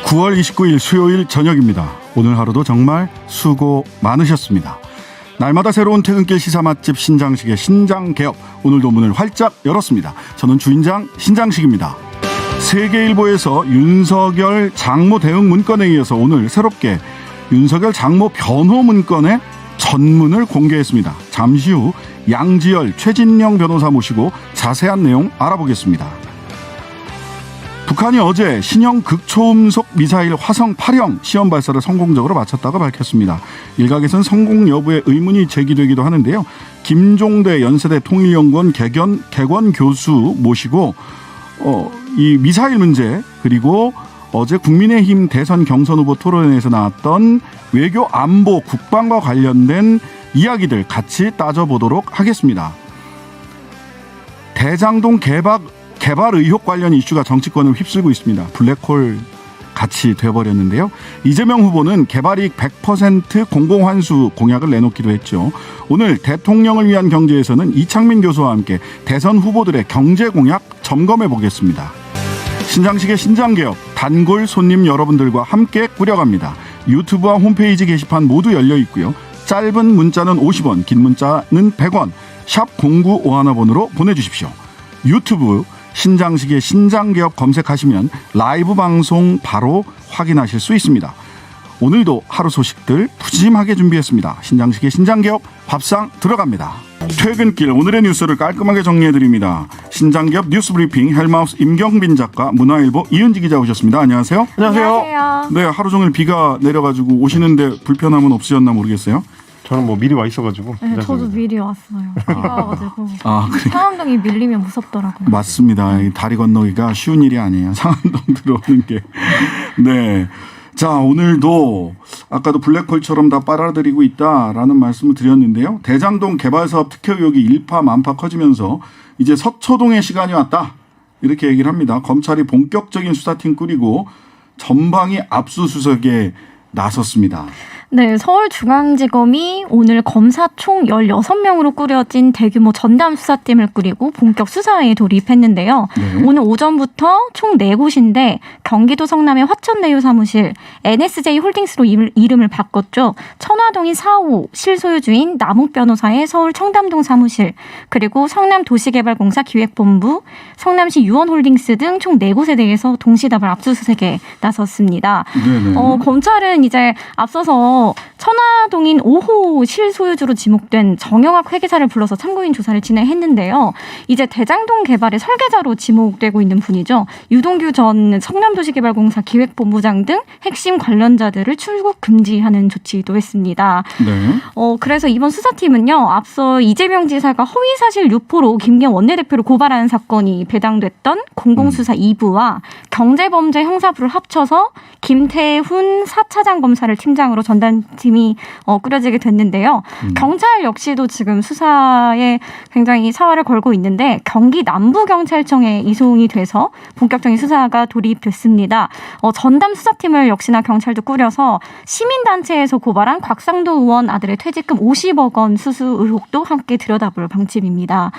9월 29일 수요일 저녁입니다. 오늘 하루도 정말 수고 많으셨습니다. 날마다 새로운 퇴근길 시사 맛집 신장식의 신장개업, 오늘도 문을 활짝 열었습니다. 저는 주인장 신장식입니다. 세계일보에서 윤석열 장모 대응 문건에 이어서 오늘 새롭게 윤석열 장모 변호 문건의 전문을 공개했습니다. 잠시 후 양지열, 최진영 변호사 모시고 자세한 내용 알아보겠습니다. 북한이 어제 신형 극초음속 미사일 화성 8형 시험 발사를 성공적으로 마쳤다고 밝혔습니다. 일각에선 성공 여부에 의문이 제기되기도 하는데요. 김종대 연세대 통일연구원 객원 교수 모시고 이 미사일 문제, 그리고 어제 국민의힘 대선 경선 후보 토론회에서 나왔던 외교 안보 국방과 관련된 이야기들 같이 따져보도록 하겠습니다. 대장동 개발 의혹 관련 이슈가 정치권을 휩쓸고 있습니다. 블랙홀 같이 돼버렸는데요. 이재명 후보는 개발이익 100% 공공환수 공약을 내놓기도 했죠. 오늘 대통령을 위한 경제에서는 이창민 교수와 함께 대선 후보들의 경제 공약 점검해 보겠습니다. 신장식의 신장개업, 단골 손님 여러분들과 함께 꾸려갑니다. 유튜브와 홈페이지 게시판 모두 열려 있고요. 짧은 문자는 50원, 긴 문자는 100원, 샵 0951번으로 보내주십시오. 유튜브 신장식의 신장개업 검색하시면 라이브 방송 바로 확인하실 수 있습니다. 오늘도 하루 소식들 푸짐하게 준비했습니다. 신장식의 신장개업 밥상 들어갑니다. 퇴근길 오늘의 뉴스를 깔끔하게 정리해드립니다. 신장개업 뉴스브리핑 헬마우스 임경빈 작가, 문화일보 이은지 기자 오셨습니다. 안녕하세요. 안녕하세요. 네, 하루 종일 비가 내려가지고 오시는데 불편함은 없으셨나 모르겠어요. 저는 뭐 미리 와 있어가지고. 네, 저도 미리 왔어요. 비가 와가지고. 그래. 상암동이 밀리면 무섭더라고요. 맞습니다. 이 다리 건너기가 쉬운 일이 아니에요. 상암동 들어오는 게. 네. 자, 오늘도 아까도 블랙홀처럼 다 빨아들이고 있다라는 말씀을 드렸는데요. 대장동 개발사업 특혜 의혹이 일파만파 커지면서 이제 서초동의 시간이 왔다, 이렇게 얘기를 합니다. 검찰이 본격적인 수사팀 꾸리고 전방위 압수수색에 나섰습니다. 네, 서울중앙지검이 오늘 검사 총 16명으로 꾸려진 대규모 전담 수사팀을 꾸리고 본격 수사에 돌입했는데요. 네. 오늘 오전부터 총 4곳인데 경기도 성남의 화천내유 사무실, NSJ 홀딩스로 이름을 바꿨죠. 천화동인 4호 실소유주인 남욱 변호사의 서울 청담동 사무실, 그리고 성남도시개발공사 기획본부, 성남시 유원홀딩스 등 총 4곳에 대해서 동시다발 압수수색에 나섰습니다. 검찰은 이제 앞서서 천화동인 5호 실소유주로 지목된 정영학 회계사를 불러서 참고인 조사를 진행했는데요. 이제 대장동 개발의 설계자로 지목되고 있는 분이죠. 유동규 전 성남도시개발공사 기획본부장 등 핵심 관련자들을 출국 금지하는 조치도 했습니다. 네. 그래서 이번 수사팀은요, 앞서 이재명 지사가 허위사실 유포로 김기현 원내대표를 고발하는 사건이 배당됐던 공공수사 2부와 경제범죄 형사부를 합쳐서 김태훈 4차장 검사를 팀장으로 전담팀이 꾸려지게 됐는데요. 경찰 역시도 지금 수사에 굉장히 사활을 걸고 있는데 경기 남부경찰청에 이송이 돼서 본격적인 수사가 돌입됐습니다. 전담 수사팀을 역시나 경찰도 꾸려서 시민단체에서 고발한 곽상도 의원 아들의 퇴직금 50억 원 수수 의혹도 함께 들여다볼 방침입니다.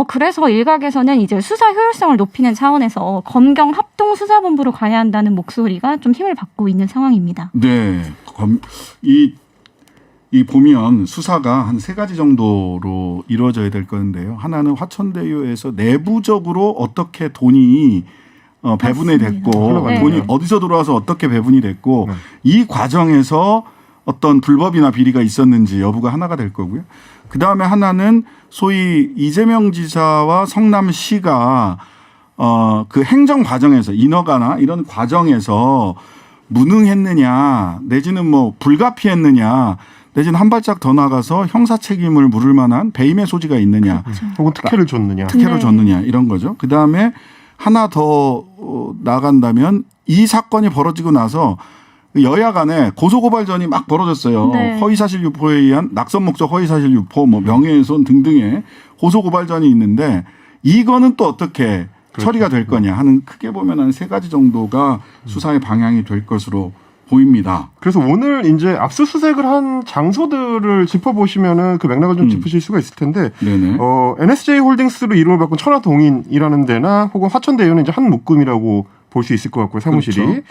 그래서 일각에서는 이제 수사 효율성을 높이는 차원에서 검경 합동수사본부로 가야 한다는 목소리가 좀 힘을 받고 있는 상황입니다. 네. 이 보면 수사가 한 3가지 정도로 이루어져야 될 건데요. 하나는 화천대유에서 내부적으로 어떻게 돈이 배분이 됐고, 네. 돈이 어디서 들어와서 어떻게 배분이 됐고, 이 과정에서 어떤 불법이나 비리가 있었는지 여부가 하나가 될 거고요. 그다음에 하나는 소위 이재명 지사와 성남시가 그 행정 과정에서 인허가나 이런 과정에서 무능했느냐, 내지는 뭐 불가피했느냐, 내지는 한 발짝 더 나가서 형사 책임을 물을 만한 배임의 소지가 있느냐, 그렇죠. 혹은 특혜를 줬느냐. 특혜를 줬느냐, 이런 거죠. 그다음에 하나 더 나간다면 이 사건이 벌어지고 나서 여야 간에 고소고발전이 막 벌어졌어요. 네. 허위사실 유포에 의한 낙선 목적 허위사실 유포, 뭐 명예훼손 등등의 고소고발전이 있는데 이거는 또 어떻게 처리가 될 거냐 하는, 크게 보면 한 3가지 정도가 수사의 방향이 될 것으로 보입니다. 그래서 오늘 이제 압수수색을 한 장소들을 짚어보시면은 그 맥락을 좀 짚으실 수가 있을 텐데, NSJ 홀딩스로 이름을 바꾼 천화동인이라는 데나 혹은 화천대유는 이제 한 묶음이라고 볼 수 있을 것 같고요. 사무실이. 그렇죠.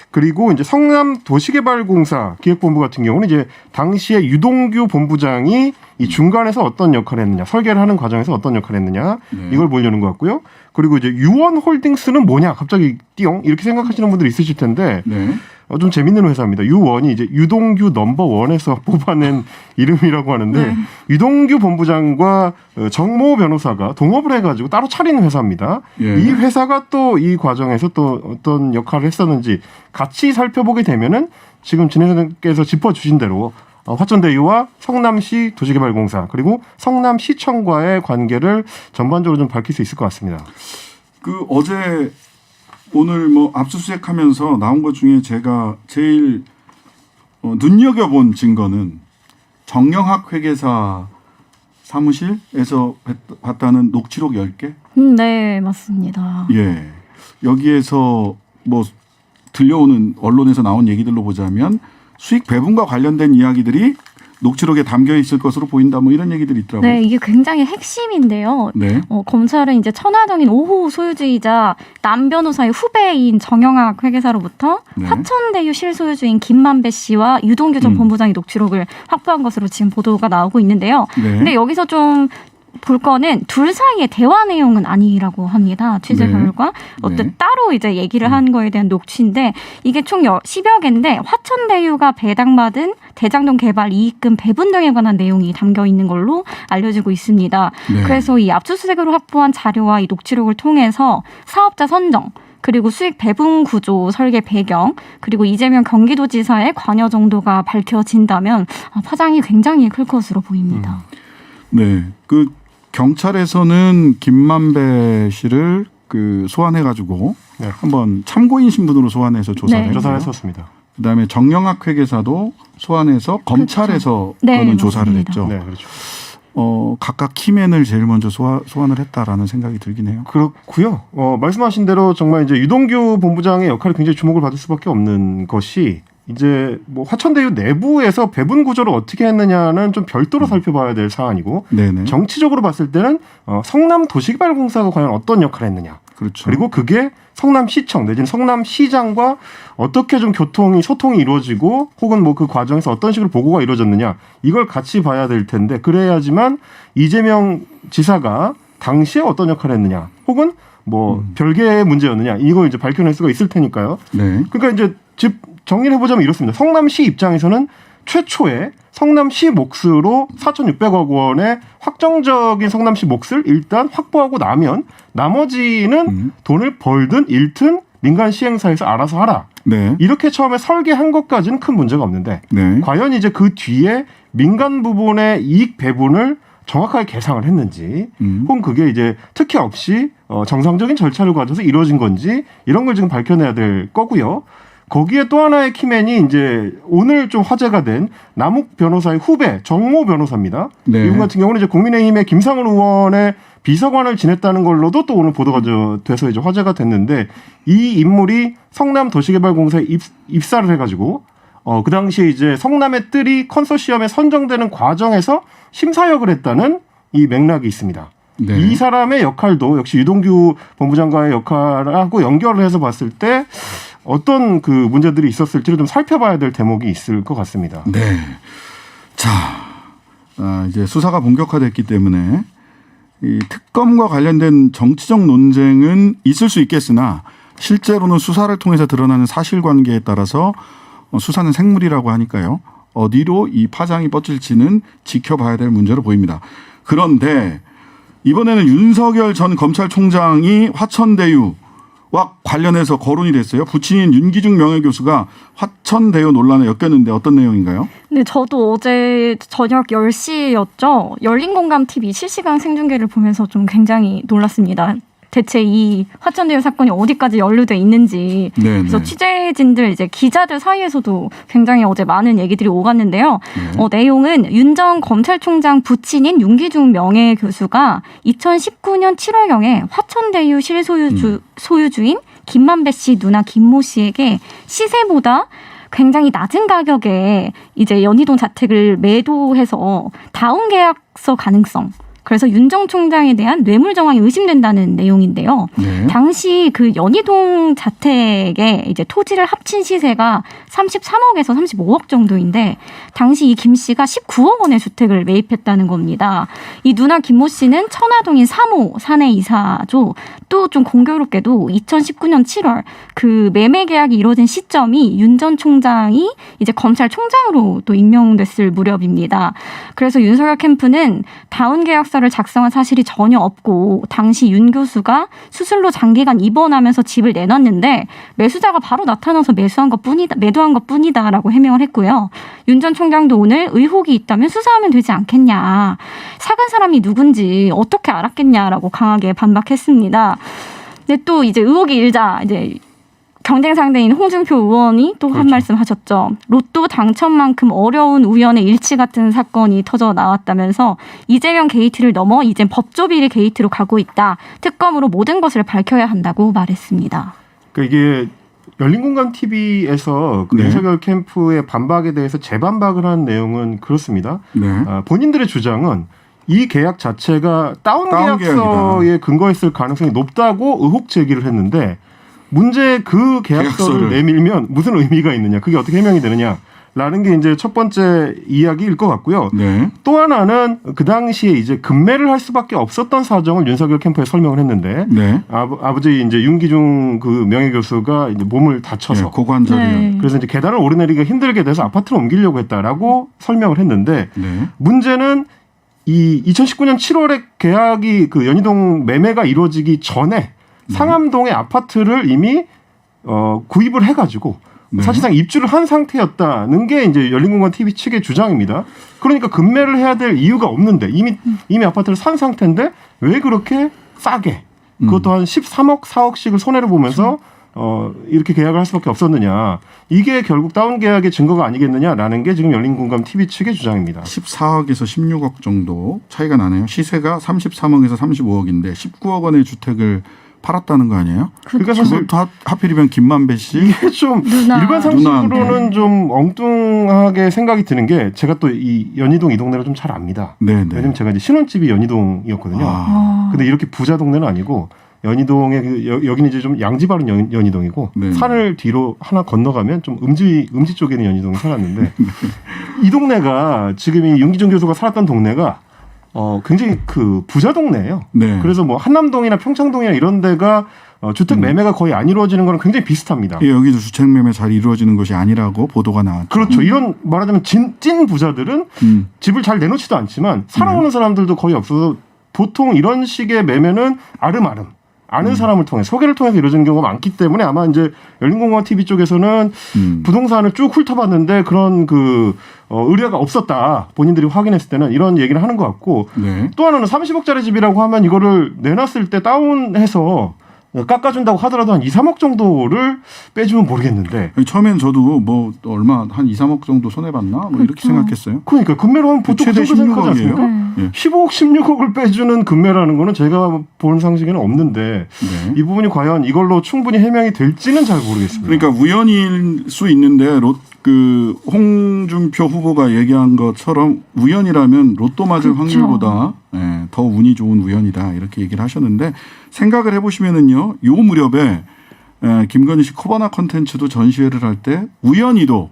그리고 이제 성남 도시개발공사 기획본부 같은 경우는 이제 당시에 유동규 본부장이 이 중간에서 어떤 역할을 했느냐, 설계를 하는 과정에서 어떤 역할을 했느냐, 네. 이걸 보려는 것 같고요. 그리고 이제 유원홀딩스는 뭐냐, 갑자기 띠용 이렇게 생각하시는 분들이 있으실 텐데 네. 좀 재밌는 회사입니다. 유원이 이제 유동규 넘버1에서 뽑아낸 이름이라고 하는데 네. 유동규 본부장과 정모 변호사가 동업을 해가지고 따로 차린 회사입니다. 예. 이 회사가 또 이 과정에서 또 어떤 역할을 했었는지 같이 살펴보게 되면은 지금 진행자님께서 짚어주신 대로 화천대유와 성남시 도시개발공사 그리고 성남시청과의 관계를 전반적으로 좀 밝힐 수 있을 것 같습니다. 그 어제 오늘 뭐 압수수색하면서 나온 것 중에 제가 제일 눈여겨본 증거는 정영학 회계사 사무실에서 봤다는 녹취록 10개? 네, 맞습니다. 예. 여기에서 뭐 들려오는 언론에서 나온 얘기들로 보자면 수익 배분과 관련된 이야기들이 녹취록에 담겨 있을 것으로 보인다. 뭐 이런 얘기들이 있더라고요. 네, 이게 굉장히 핵심인데요. 네. 검찰은 이제 천화동인 5호 소유주이자 남 변호사의 후배인 정영학 회계사로부터 네. 화천대유 실소유주인 김만배 씨와 유동규 전 본부장의 녹취록을 확보한 것으로 지금 보도가 나오고 있는데요. 네. 근데 여기서 좀 볼 거는 둘 사이의 대화 내용은 아니라고 합니다. 취재 네. 결과. 어떤 네. 따로 이제 얘기를 한 거에 대한 녹취인데 이게 총 10여 개인데 화천대유가 배당받은 대장동 개발 이익금 배분 등에 관한 내용이 담겨 있는 걸로 알려지고 있습니다. 네. 그래서 이 압수수색으로 확보한 자료와 이 녹취록을 통해서 사업자 선정 그리고 수익 배분 구조 설계 배경 그리고 이재명 경기도지사의 관여 정도가 밝혀진다면 파장이 굉장히 클 것으로 보입니다. 네. 그 경찰에서는 김만배 씨를 그 소환해가지고 네. 한번 참고인 신분으로 소환해서 조사를 네. 했고요. 조사를 했었습니다. 그다음에 정영학 회계사도 소환해서 검찰에서 네, 그거는 조사를 맞습니다. 했죠. 네, 그렇죠. 각각 키맨을 제일 먼저 소환을 했다라는 생각이 들긴 해요. 그렇고요. 말씀하신 대로 정말 이제 유동규 본부장의 역할이 굉장히 주목을 받을 수밖에 없는 것이 이제 뭐 화천대유 내부에서 배분 구조를 어떻게 했느냐는 좀 별도로 살펴봐야 될 사안이고 네네. 정치적으로 봤을 때는 성남 도시개발공사가 과연 어떤 역할을 했느냐. 그렇죠. 그리고 그게 성남시청 내지는 성남시장과 어떻게 좀 소통이 이루어지고 혹은 뭐 그 과정에서 어떤 식으로 보고가 이루어졌느냐 이걸 같이 봐야 될 텐데 그래야지만 이재명 지사가 당시에 어떤 역할을 했느냐 혹은 뭐 별개의 문제였느냐 이걸 이제 밝혀낼 수가 있을 테니까요. 네. 그러니까 이제 정리를 해보자면 이렇습니다. 성남시 입장에서는 최초에 성남시 몫으로 4,600억 원의 확정적인 성남시 몫을 일단 확보하고 나면 나머지는 돈을 벌든 잃든 민간 시행사에서 알아서 하라. 네. 이렇게 처음에 설계한 것까지는 큰 문제가 없는데 네. 과연 이제 그 뒤에 민간 부분의 이익 배분을 정확하게 계상을 했는지 혹은 그게 이제 특혜 없이 정상적인 절차를 가져서 이루어진 건지 이런 걸 지금 밝혀내야 될 거고요. 거기에 또 하나의 키맨이 이제 오늘 좀 화제가 된 남욱 변호사의 후배 정모 변호사입니다. 네. 이분 같은 경우는 이제 국민의힘의 김상훈 의원의 비서관을 지냈다는 걸로도 또 오늘 보도가 돼서 이제 화제가 됐는데 이 인물이 성남 도시개발공사에 입사를 해가지고 그 당시에 이제 성남의 뜰이 컨소시엄에 선정되는 과정에서 심사역을 했다는 이 맥락이 있습니다. 네. 이 사람의 역할도 역시 유동규 본부장과의 역할하고 연결을 해서 봤을 때 어떤 그 문제들이 있었을지를 좀 살펴봐야 될 대목이 있을 것 같습니다. 네. 자, 이제 수사가 본격화됐기 때문에 이 특검과 관련된 정치적 논쟁은 있을 수 있겠으나 실제로는 수사를 통해서 드러나는 사실관계에 따라서 수사는 생물이라고 하니까요. 어디로 이 파장이 뻗질지는 지켜봐야 될 문제로 보입니다. 그런데 이번에는 윤석열 전 검찰총장이 화천대유와 관련해서 거론이 됐어요. 부친인 윤기중 명예교수가 화천대유 논란에 엮였는데 어떤 내용인가요? 네, 저도 어제 저녁 10시였죠. 열린공감TV 실시간 생중계를 보면서 좀 굉장히 놀랐습니다. 대체 이 화천대유 사건이 어디까지 연루돼 있는지. 네네. 그래서 취재진들 이제 기자들 사이에서도 굉장히 어제 많은 얘기들이 오갔는데요. 내용은 윤 전 검찰총장 부친인 윤기중 명예교수가 2019년 7월경에 화천대유 실소유주인 김만배 씨 누나 김모 씨에게 시세보다 굉장히 낮은 가격에 이제 연희동 자택을 매도해서 다운 계약서 가능성 그래서 윤 전 총장에 대한 뇌물 정황이 의심된다는 내용인데요. 네. 당시 그 연희동 자택에 이제 토지를 합친 시세가 33억에서 35억 정도인데 당시 이 김 씨가 19억 원의 주택을 매입했다는 겁니다. 이 누나 김모 씨는 천화동인 3호 사내 이사죠. 또 좀 공교롭게도 2019년 7월 그 매매 계약이 이루어진 시점이 윤 전 총장이 이제 검찰총장으로 또 임명됐을 무렵입니다. 그래서 윤석열 캠프는 다운 계약서를 작성한 사실이 전혀 없고 당시 윤 교수가 수술로 장기간 입원하면서 집을 내놨는데 매수자가 바로 나타나서 매도한 것뿐이다라고 해명을 했고요. 윤 전 총장도 오늘 의혹이 있다면 수사하면 되지 않겠냐. 사간 사람이 누군지 어떻게 알았겠냐라고 강하게 반박했습니다. 근데 또 이제 의혹이 일자 이제 경쟁 상대인 홍준표 의원이 또 한 그렇죠. 말씀 하셨죠. 로또 당첨만큼 어려운 우연의 일치 같은 사건이 터져 나왔다면서 이재명 게이트를 넘어 이젠 법조비리 게이트로 가고 있다. 특검으로 모든 것을 밝혀야 한다고 말했습니다. 그러니까 이게 열린공감 TV에서 그 네. 윤석열 캠프의 반박에 대해서 재반박을 한 내용은 그렇습니다. 네. 본인들의 주장은 이 계약 자체가 다운 계약서에 계약이다. 근거했을 가능성이 높다고 의혹 제기를 했는데 문제 그 계약서를 내밀면 무슨 의미가 있느냐, 그게 어떻게 해명이 되느냐라는 게 이제 첫 번째 이야기일 것 같고요. 네. 또 하나는 그 당시에 이제 급매를 할 수밖에 없었던 사정을 윤석열 캠프에 설명을 했는데 네. 아버지 이제 윤기중 그 명예교수가 이제 몸을 다쳐서 네, 고관절이. 네. 그래서 이제 계단을 오르내리기가 힘들게 돼서 아파트를 옮기려고 했다라고 설명을 했는데 네. 문제는 이 2019년 7월에 계약이 그 연희동 매매가 이루어지기 전에 상암동의 아파트를 이미 구입을 해가지고 네. 사실상 입주를 한 상태였다는 게 이제 열린공감 TV 측의 주장입니다. 그러니까 급매를 해야 될 이유가 없는데 이미 아파트를 산 상태인데 왜 그렇게 싸게 그것도 한 13억 4억씩을 손해를 보면서 이렇게 계약을 할 수밖에 없었느냐. 이게 결국 다운 계약의 증거가 아니겠느냐라는 게 지금 열린공감 TV 측의 주장입니다. 14억에서 16억 정도 차이가 나네요. 시세가 33억에서 35억인데 19억 원의 주택을 팔았다는 거 아니에요? 그러니까 사실 그것도 하필이면 김만배 씨. 이게 좀 누나. 일반 상식으로는 누나한테. 좀 엉뚱하게 생각이 드는 게 제가 또 이 연희동 이 동네를 좀 잘 압니다. 네네. 왜냐면 제가 이제 신혼집이 연희동이었거든요. 아, 근데 이렇게 부자 동네는 아니고 연희동에 여기는 이제 좀 양지바른 연희동이고 네. 산을 뒤로 하나 건너가면 좀 음지 쪽에는 연희동에 살았는데 이 동네가 지금 이 윤기중 교수가 살았던 동네가 굉장히 그 부자 동네예요. 네. 그래서 뭐 한남동이나 평창동이나 이런 데가 주택 매매가 거의 안 이루어지는 거랑 굉장히 비슷합니다. 예, 여기도 주택 매매 잘 이루어지는 것이 아니라고 보도가 나왔죠. 그렇죠. 이런 말하자면 찐 부자들은 집을 잘 내놓지도 않지만 살아오는 사람들도 거의 없어서 보통 이런 식의 매매는 아름아름 아는 사람을 통해 소개를 통해서 이루어지는 경우가 많기 때문에 아마 이제 열린공감 TV 쪽에서는 부동산을 쭉 훑어봤는데 그런 그 의뢰가 없었다. 본인들이 확인했을 때는 이런 얘기를 하는 것 같고 네. 또 하나는 30억짜리 집이라고 하면 이거를 내놨을 때 다운해서 깎아준다고 하더라도 한 2, 3억 정도를 빼주면 모르겠는데. 처음엔 저도 뭐 얼마 한 2, 3억 정도 손해봤나 뭐 이렇게 그렇죠. 생각했어요. 그러니까 금매로 하면 보통 최대 그 정도 생각하지 16억이에요. 않습니까? 예. 15억, 16억을 빼주는 금매라는 거는 제가 본 상식에는 없는데 네. 이 부분이 과연 이걸로 충분히 해명이 될지는 잘 모르겠습니다. 그러니까 우연일 수 있는데 그 홍준표 후보가 얘기한 것처럼 우연이라면 로또 맞을 그렇죠. 확률보다 예, 더 운이 좋은 우연이다 이렇게 얘기를 하셨는데 생각을 해보시면은요, 요 무렵에 김건희 씨 코바나 컨텐츠도 전시회를 할 때 우연히도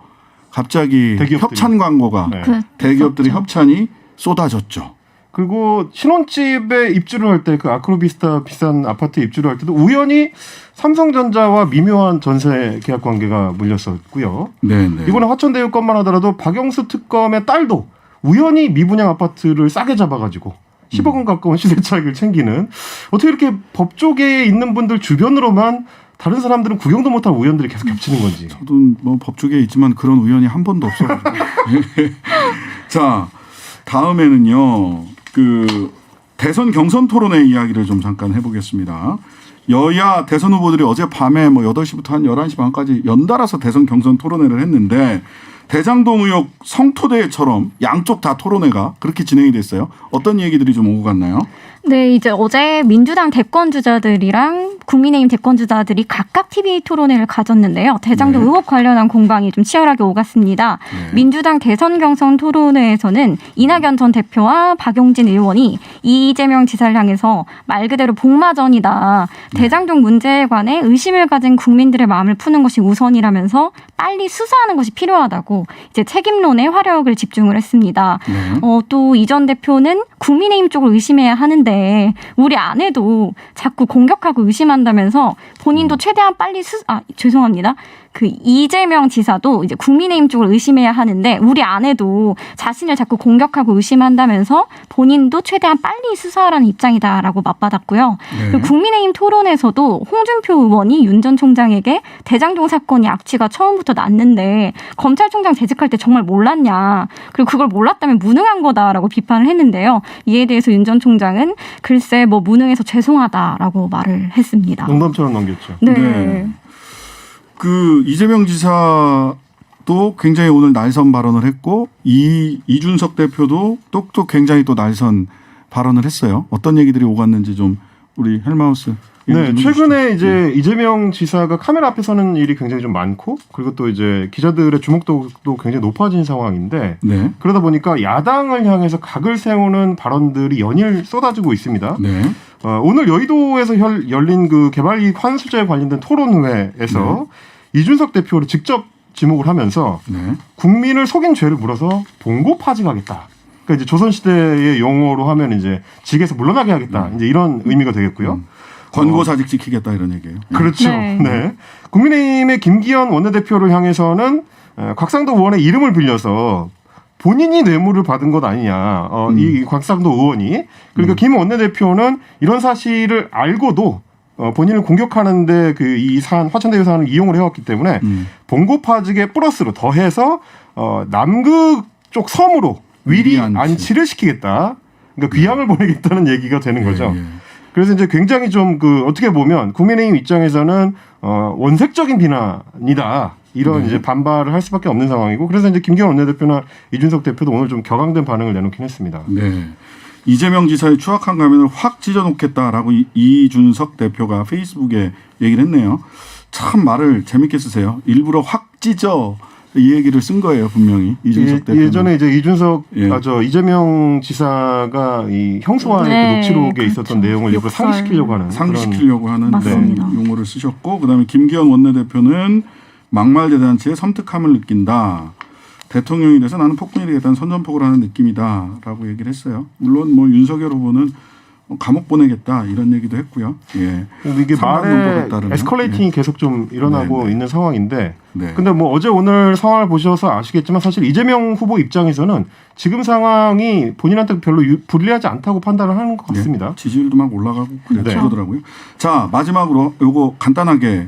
갑자기 대기업들이. 협찬 광고가 네. 대기업들이 그렇죠. 협찬이 쏟아졌죠. 그리고 신혼집에 입주를 할 때 그 아크로비스타 비싼 아파트 입주를 할 때도 우연히 삼성전자와 미묘한 전세 계약 관계가 물렸었고요. 네, 네. 이번에 화천대유 것만 하더라도 박영수 특검의 딸도 우연히 미분양 아파트를 싸게 잡아가지고 10억 원 가까운 시세 차익을 챙기는, 어떻게 이렇게 법조계에 있는 분들 주변으로만 다른 사람들은 구경도 못할 우연들이 계속 겹치는 건지. 저도 뭐 법조계에 있지만 그런 우연이 한 번도 없어가지고. 자, 다음에는요, 그 대선 경선 토론회 이야기를 좀 잠깐 해보겠습니다. 여야 대선 후보들이 어젯밤에 뭐 8시부터 한 11시 반까지 연달아서 대선 경선 토론회를 했는데 대장동 의혹 성토대처럼 양쪽 다 토론회가 그렇게 진행이 됐어요. 어떤 얘기들이 좀 오고 갔나요? 네, 이제 어제 민주당 대권 주자들이랑 국민의힘 대권 주자들이 각각 TV 토론회를 가졌는데요. 대장동 네. 의혹 관련한 공방이 좀 치열하게 오갔습니다. 네. 민주당 대선 경선 토론회에서는 이낙연 전 대표와 박용진 의원이 이재명 지사를 향해서 말 그대로 복마전이다. 대장동 문제에 관해 의심을 가진 국민들의 마음을 푸는 것이 우선이라면서 빨리 수사하는 것이 필요하다고 이제 책임론에 화력을 집중을 했습니다. 네. 또 이 전 대표는 국민의힘 쪽을 의심해야 하는데 우리 아내도 자꾸 공격하고 의심한다면서 본인도 최대한 빨리 죄송합니다. 그 이재명 지사도 이제 국민의힘 쪽을 의심해야 하는데 우리 아내도 자신을 자꾸 공격하고 의심한다면서 본인도 최대한 빨리 수사하라는 입장이다라고 맞받았고요. 네. 그리고 국민의힘 토론에서도 홍준표 의원이 윤 전 총장에게 대장동 사건이 악취가 처음부터 났는데 검찰총장 재직할 때 정말 몰랐냐. 그리고 그걸 몰랐다면 무능한 거다라고 비판을 했는데요. 이에 대해서 윤 전 총장은 글쎄 뭐 무능해서 죄송하다라고 말을 했습니다. 농담처럼 넘겼죠. 네. 네. 그 이재명 지사도 굉장히 오늘 날선 발언을 했고 이준석 대표도 또 굉장히 또 날선 발언을 했어요. 어떤 얘기들이 오갔는지 좀 우리 헬마우스. 네, 최근에 이제 이재명 지사가 카메라 앞에 서는 일이 굉장히 좀 많고 그리고 또 이제 기자들의 주목도도 굉장히 높아진 상황인데 네. 그러다 보니까 야당을 향해서 각을 세우는 발언들이 연일 쏟아지고 있습니다. 네. 오늘 여의도에서 열린 그 개발이익 환수제에 관련된 토론회에서 이준석 대표를 직접 지목을 하면서 네. 국민을 속인 죄를 물어서 봉고 파직하겠다. 그러니까 이제 조선시대의 용어로 하면 이제 직에서 물러나게 하겠다. 이제 이런 의미가 되겠고요. 권고사직 지키겠다 이런 얘기예요. 그렇죠. 네. 네. 국민의힘의 김기현 원내대표를 향해서는 곽상도 의원의 이름을 빌려서 본인이 뇌물을 받은 것 아니냐. 이 곽상도 의원이. 그러니까 김 원내대표는 이런 사실을 알고도 본인을 공격하는데 그 이 화천대유 사안을 이용을 해왔기 때문에 봉고파직의 플러스로 더해서 남극 쪽 섬으로 위리 안치를 시키겠다. 그러니까 귀향을 보내겠다는 얘기가 되는 거죠. 예. 그래서 이제 굉장히 좀 그 어떻게 보면 국민의힘 입장에서는 원색적인 비난이다. 이런 이제 반발을 할 수밖에 없는 상황이고 그래서 이제 김기현 원내대표나 이준석 대표도 오늘 좀 격앙된 반응을 내놓긴 했습니다. 네. 이재명 지사의 추악한 가면을 확 찢어놓겠다라고 이준석 대표가 페이스북에 얘기를 했네요. 참 말을 재밌게 쓰세요. 일부러 확 찢어 이 얘기를 쓴 거예요, 분명히 이준석 대표. 예전에 이제 이재명 지사가 이 형수와의 네, 그 녹취록에 그렇죠. 있었던 내용을 일부러 욕설. 상기시키려고 하는 상기시키려고 하는 맞습니다. 용어를 쓰셨고, 그다음에 김기현 원내대표는 막말 대잔치에 섬뜩함을 느낀다. 대통령이 돼서 나는 폭군이 되겠다는 선전포고를 하는 느낌이다라고 얘기를 했어요. 물론 뭐 윤석열 후보는 감옥 보내겠다 이런 얘기도 했고요. 예. 이게 말에 따르면. 에스컬레이팅이 계속 좀 일어나고 있는 상황인데 네. 근데 뭐 어제 오늘 상황을 보셔서 아시겠지만 사실 이재명 후보 입장에서는 지금 상황이 본인한테 별로 불리하지 않다고 판단을 하는 것 같습니다. 네. 지지율도 막 올라가고 네. 그러더라고요. 자, 마지막으로 요거 간단하게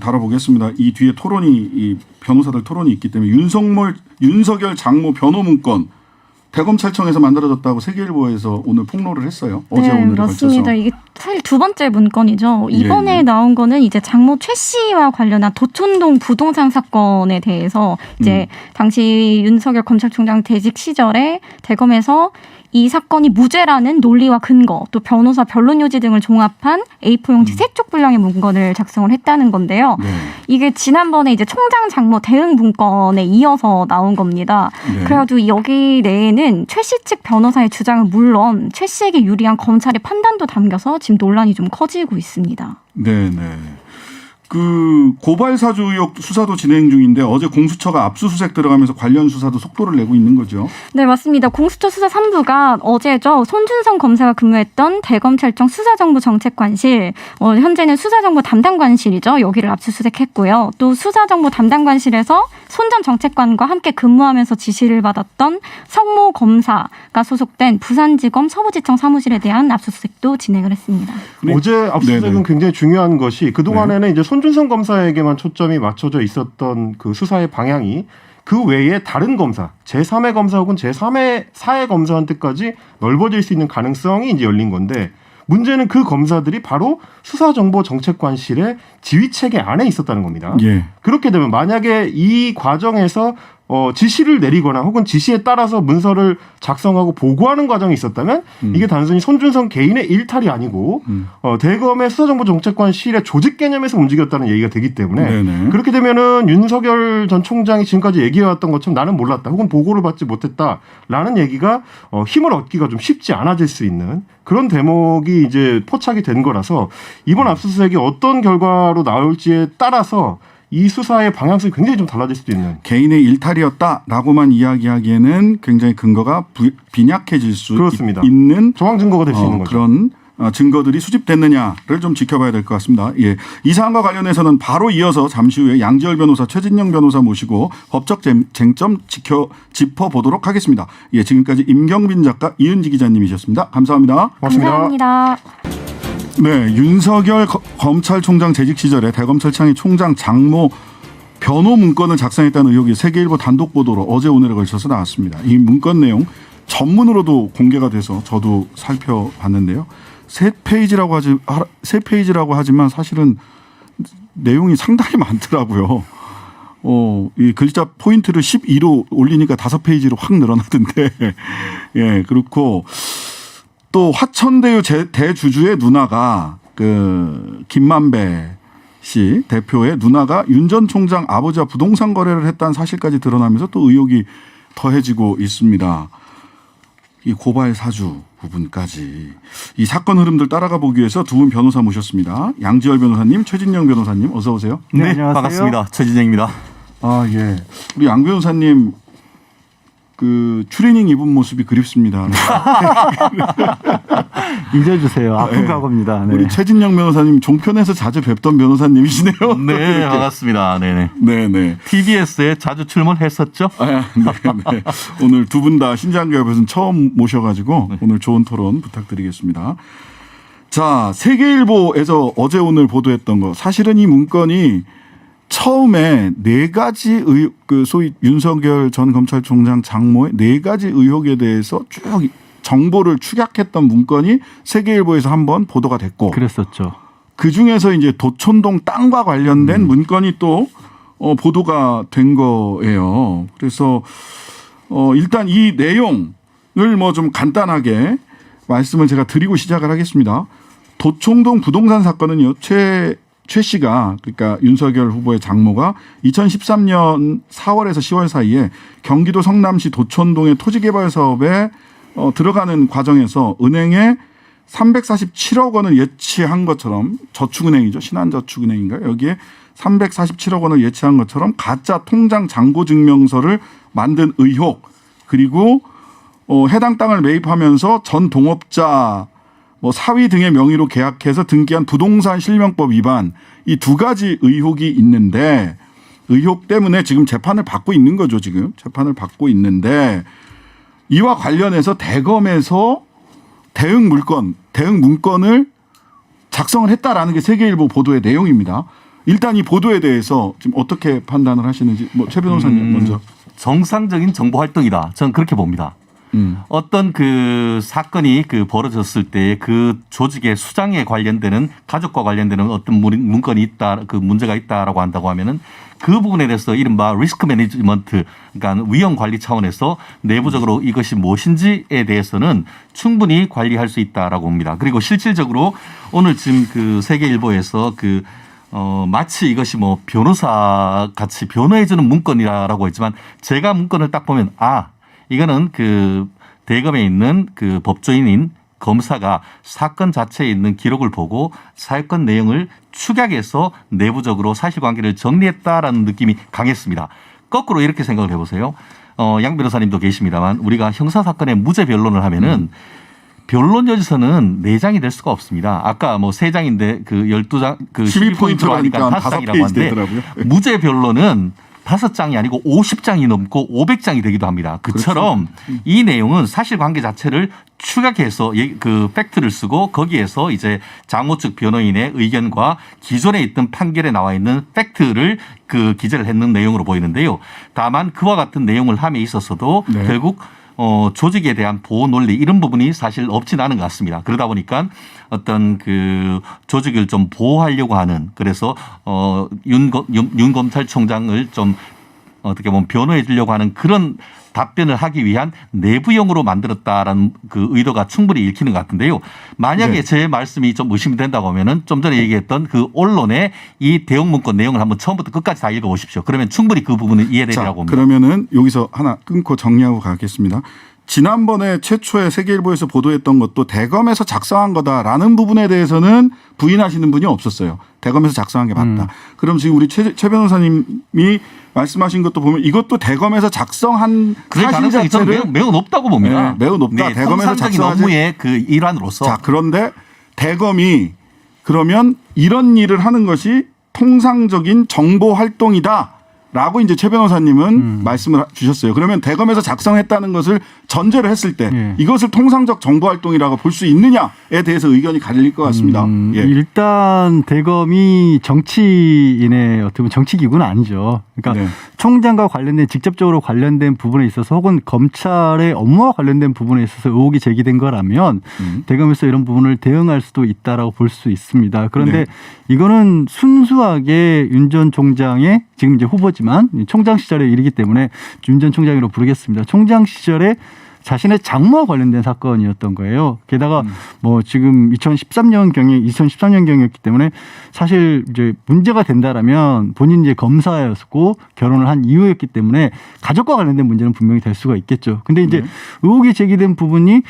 다뤄보겠습니다. 이 뒤에 토론이 이 변호사들 토론이 있기 때문에 윤석열 장모 변호 문건 대검찰청에서 만들어졌다고 세계일보에서 오늘 폭로를 했어요. 어제 네, 오늘에 맞습니다. 걸쳐서. 이게 사실 두 번째 문건이죠. 이번에 예. 나온 거는 이제 장모 최 씨와 관련한 도촌동 부동산 사건에 대해서 이제 당시 윤석열 검찰총장 재직 시절에 대검에서 이 사건이 무죄라는 논리와 근거, 또 변호사 변론 요지 등을 종합한 A4 용지 3쪽 분량의 문건을 작성을 했다는 건데요. 네. 이게 지난번에 이제 총장 장모 대응 문건에 이어서 나온 겁니다. 네. 그래가지고 여기 내에는 최 씨 측 변호사의 주장은 물론 최 씨에게 유리한 검찰의 판단도 담겨서 지금 논란이 좀 커지고 있습니다. 네, 네. 그 고발 사주 의혹 수사도 진행 중인데 어제 공수처가 압수수색 들어가면서 관련 수사도 속도를 내고 있는 거죠. 네, 맞습니다. 공수처 수사 3부가 어제죠. 손준성 검사가 근무했던 대검찰청 수사정보정책관실, 현재는 수사정보 담당관실이죠. 여기를 압수수색했고요. 또 수사정보 담당관실에서 손 전 정책관과 함께 근무하면서 지시를 받았던 성모 검사가 소속된 부산지검 서부지청 사무실에 대한 압수수색도 진행을 했습니다. 어제 압수수색은 네네. 굉장히 중요한 것이 그동안에는 이제 손준성 검사에게만 초점이 맞춰져 있었던 그 수사의 방향이 그 외에 다른 검사, 제3의 검사 혹은 제3의 4의 검사한테까지 넓어질 수 있는 가능성이 이제 열린 건데 문제는 그 검사들이 바로 수사정보정책관실의 지휘체계 안에 있었다는 겁니다. 예. 그렇게 되면 만약에 이 과정에서 지시를 내리거나 혹은 지시에 따라서 문서를 작성하고 보고하는 과정이 있었다면 이게 단순히 손준성 개인의 일탈이 아니고 대검의 수사정보정책관실의 조직 개념에서 움직였다는 얘기가 되기 때문에 네네. 그렇게 되면은 윤석열 전 총장이 지금까지 얘기해왔던 것처럼 나는 몰랐다 혹은 보고를 받지 못했다라는 얘기가 힘을 얻기가 좀 쉽지 않아질 수 있는 그런 대목이 이제 포착이 된 거라서 이번 압수수색이 어떤 결과로 나올지에 따라서 이 수사의 방향성이 굉장히 좀 달라질 수도 있는. 개인의 일탈이었다라고만 이야기하기에는 굉장히 근거가 빈약해질 수 그렇습니다. 있는 정황 증거가 될 수 있는 거죠. 그런 증거들이 수집됐느냐를 좀 지켜봐야 될 것 같습니다. 예. 이 사안과 관련해서는 바로 이어서 잠시 후에 양지열 변호사, 최진영 변호사 모시고 법적 쟁점 짚어보도록 하겠습니다. 예, 지금까지 임경빈 작가, 이은지 기자님이셨습니다. 감사합니다. 고맙습니다. 감사합니다. 네, 윤석열 검찰총장 재직 시절에 대검찰청이 총장 장모 변호 문건을 작성했다는 의혹이 세계일보 단독 보도로 어제 오늘에 걸쳐서 나왔습니다. 이 문건 내용 전문으로도 공개가 돼서 저도 살펴봤는데요. 세 페이지라고 하지만 사실은 내용이 상당히 많더라고요. 이 글자 포인트를 12로 올리니까 5페이지로 확 늘어나던데. 예, 그렇고 또 화천대유 대주주의 누나가 김만배 씨 대표의 누나가 윤 전 총장 아버지와 부동산 거래를 했다는 사실까지 드러나면서 또 의혹이 더해지고 있습니다. 이 고발 사주 부분까지 이 사건 흐름들 따라가 보기 위해서 두 분 변호사 모셨습니다. 양지열 변호사님, 최진영 변호사님 어서 오세요. 네, 안녕하세요. 반갑습니다. 최진영입니다. 아, 예. 우리 양 변호사님 추리닝 입은 모습이 그립습니다. 잊어주세요. 아픈 각오입니다. 네. 우리 최진영 변호사님 종편에서 자주 뵙던 변호사님이시네요. 네, 반갑습니다. 네네. 네네. TBS에 자주 출연했었죠? 네. 오늘 두 분 다 신장개업에서는 처음 모셔가지고 오늘 좋은 토론 부탁드리겠습니다. 자, 세계일보에서 어제 오늘 보도했던 거 사실은 이 문건이 처음에 4가지 소위 윤석열 전 검찰총장 장모의 4가지 의혹에 대해서 쭉 정보를 축약했던 문건이 세계일보에서 한번 보도가 됐고 그랬었죠. 그 중에서 이제 도촌동 땅과 관련된 문건이 또 보도가 된 거예요. 그래서 일단 이 내용을 뭐 좀 간단하게 말씀을 제가 드리고 시작을 하겠습니다. 도청동 부동산 사건은요. 최 씨가 그러니까 윤석열 후보의 장모가 2013년 4월에서 10월 사이에 경기도 성남시 도촌동의 토지개발 사업에 들어가는 과정에서 은행에 347억 원을 예치한 것처럼 저축은행이죠. 신한저축은행인가요? 여기에 347억 원을 예치한 것처럼 가짜 통장 잔고 증명서를 만든 의혹 그리고 해당 땅을 매입하면서 전 동업자 사위 등의 명의로 계약해서 등기한 부동산 실명법 위반 이 2가지 의혹이 있는데 의혹 때문에 지금 재판을 받고 있는 거죠. 지금 재판을 받고 있는데 이와 관련해서 대검에서 대응 문건을 작성을 했다라는 게 세계일보 보도의 내용입니다. 일단 이 보도에 대해서 지금 어떻게 판단을 하시는지 최 변호사님 먼저. 정상적인 정보 활동이다. 저는 그렇게 봅니다. 어떤 사건이 벌어졌을 때 그 조직의 수장에 관련되는 가족과 관련되는 어떤 문건이 있다, 문제가 있다라고 한다고 하면은 그 부분에 대해서 이른바 리스크 매니지먼트, 그러니까 위험 관리 차원에서 내부적으로 이것이 무엇인지에 대해서는 충분히 관리할 수 있다라고 봅니다. 그리고 실질적으로 오늘 지금 세계일보에서 마치 이것이 변호사 같이 변호해주는 문건이라고 했지만 제가 문건을 딱 보면 이거는 대검에 있는 법조인인 검사가 사건 자체에 있는 기록을 보고 사건 내용을 축약해서 내부적으로 사실관계를 정리했다라는 느낌이 강했습니다. 거꾸로 이렇게 생각을 해보세요. 양 변호사님도 계십니다만 우리가 형사사건의 무죄 변론을 하면은 변론 여지서는 4장이 될 수가 없습니다. 아까 3장인데 12장 12포인트로 하니까 5장이라고 하는데 무죄 변론은 5장이 아니고 50장이 넘고 500장이 되기도 합니다. 그처럼 그렇죠. 이 내용은 사실관계 자체를 축약해서 팩트를 쓰고 거기에서 이제 장모 측 변호인의 의견과 기존에 있던 판결에 나와 있는 팩트를 기재를 했는 내용으로 보이는데요. 다만 그와 같은 내용을 함에 있어서도 네. 결국 조직에 대한 보호 논리 이런 부분이 사실 없진 않은 것 같습니다. 그러다 보니까 어떤 조직을 좀 보호하려고 하는 그래서 윤 검찰총장을 좀 어떻게 보면 변호해 주려고 하는 그런 답변을 하기 위한 내부용으로 만들었다라는 그 의도가 충분히 읽히는 것 같은데요. 만약에 네. 제 말씀이 좀 의심이 된다고 하면은 좀 전에 얘기했던 그 언론의 이 대응 문건 내용을 한번 처음부터 끝까지 다 읽어보십시오. 그러면 충분히 그 부분은 이해되리라고 봅니다. 그러면은 여기서 하나 끊고 정리하고 가겠습니다. 지난번에 최초에 세계일보에서 보도했던 것도 대검에서 작성한 거다라는 부분에 대해서는 부인하시는 분이 없었어요. 대검에서 작성한 게 맞다. 그럼 지금 우리 최 변호사님이 말씀하신 것도 보면 이것도 대검에서 작성한 그럴 사실 가능성이 저는 자체를 매우 높다고 봅니다. 네, 매우 높다. 네, 대검에서 통상적인 작성하지- 업무의 그 일환으로서. 자, 그런데 대검이 그러면 이런 일을 하는 것이 통상적인 정보 활동이다. 라고 이제 최 변호사님은 말씀을 주셨어요. 그러면 대검에서 작성했다는 것을 전제를 했을 때 예. 이것을 통상적 정보 활동이라고 볼 수 있느냐에 대해서 의견이 갈릴 것 같습니다. 예. 일단 대검이 정치인의 어떻게 보면 정치기구는 아니죠. 그러니까 네. 총장과 관련된 직접적으로 관련된 부분에 있어서 혹은 검찰의 업무와 관련된 부분에 있어서 의혹이 제기된 거라면 대검에서 이런 부분을 대응할 수도 있다라고 볼 수 있습니다. 그런데 네. 이거는 순수하게 윤 전 총장의 지금 이제 후보지만 총장 시절의 일이기 때문에 윤 전 총장으로 부르겠습니다. 총장 시절에 자신의 장모와 관련된 사건이었던 거예요. 게다가 뭐 지금 2013년 경이었기 때문에 사실 이제 문제가 된다라면 본인이 이제 검사였고 결혼을 한 이후였기 때문에 가족과 관련된 문제는 분명히 될 수가 있겠죠. 근데 이제 의혹이 제기된 부분이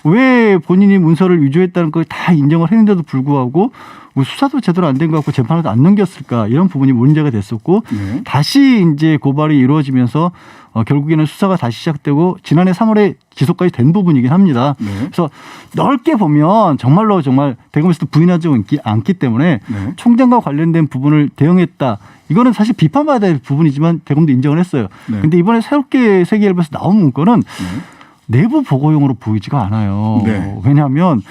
왜 본인이 문서를 위조했다는 걸 다 인정을 했는데도 불구하고 뭐 수사도 제대로 안 된 것 같고 재판에도 안 넘겼을까 이런 부분이 문제가 됐었고 네. 다시 이제 고발이 이루어지면서 결국에는 수사가 다시 시작되고 지난해 3월에 기소까지 된 부분이긴 합니다. 네. 그래서 넓게 보면 정말 대검에서도 부인하지 않기 때문에 네. 총장과 관련된 부분을 대응했다. 이거는 사실 비판받아야 될 부분이지만 대검도 인정을 했어요. 그런데 네. 이번에 새롭게 세계일보에서 나온 문건은 내부 보고용으로 보이지가 않아요. 네. 왜냐하면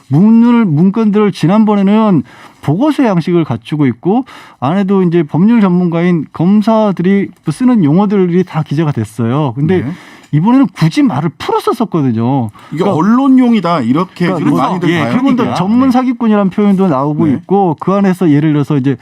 문건들을 지난번에는 보고서 양식을 갖추고 있고 안에도 이제 법률 전문가인 검사들이 쓰는 용어들이 다 기재가 됐어요. 근데 네. 이번에는 굳이 말을 풀어서 썼거든요. 이게 언론용이다 이렇게 그러니까 지금 그래서 많이들 예, 봐요. 그리고 또 그러니까. 전문 사기꾼이라는 표현도 나오고 네. 있고 그 안에서 예를 들어서 이제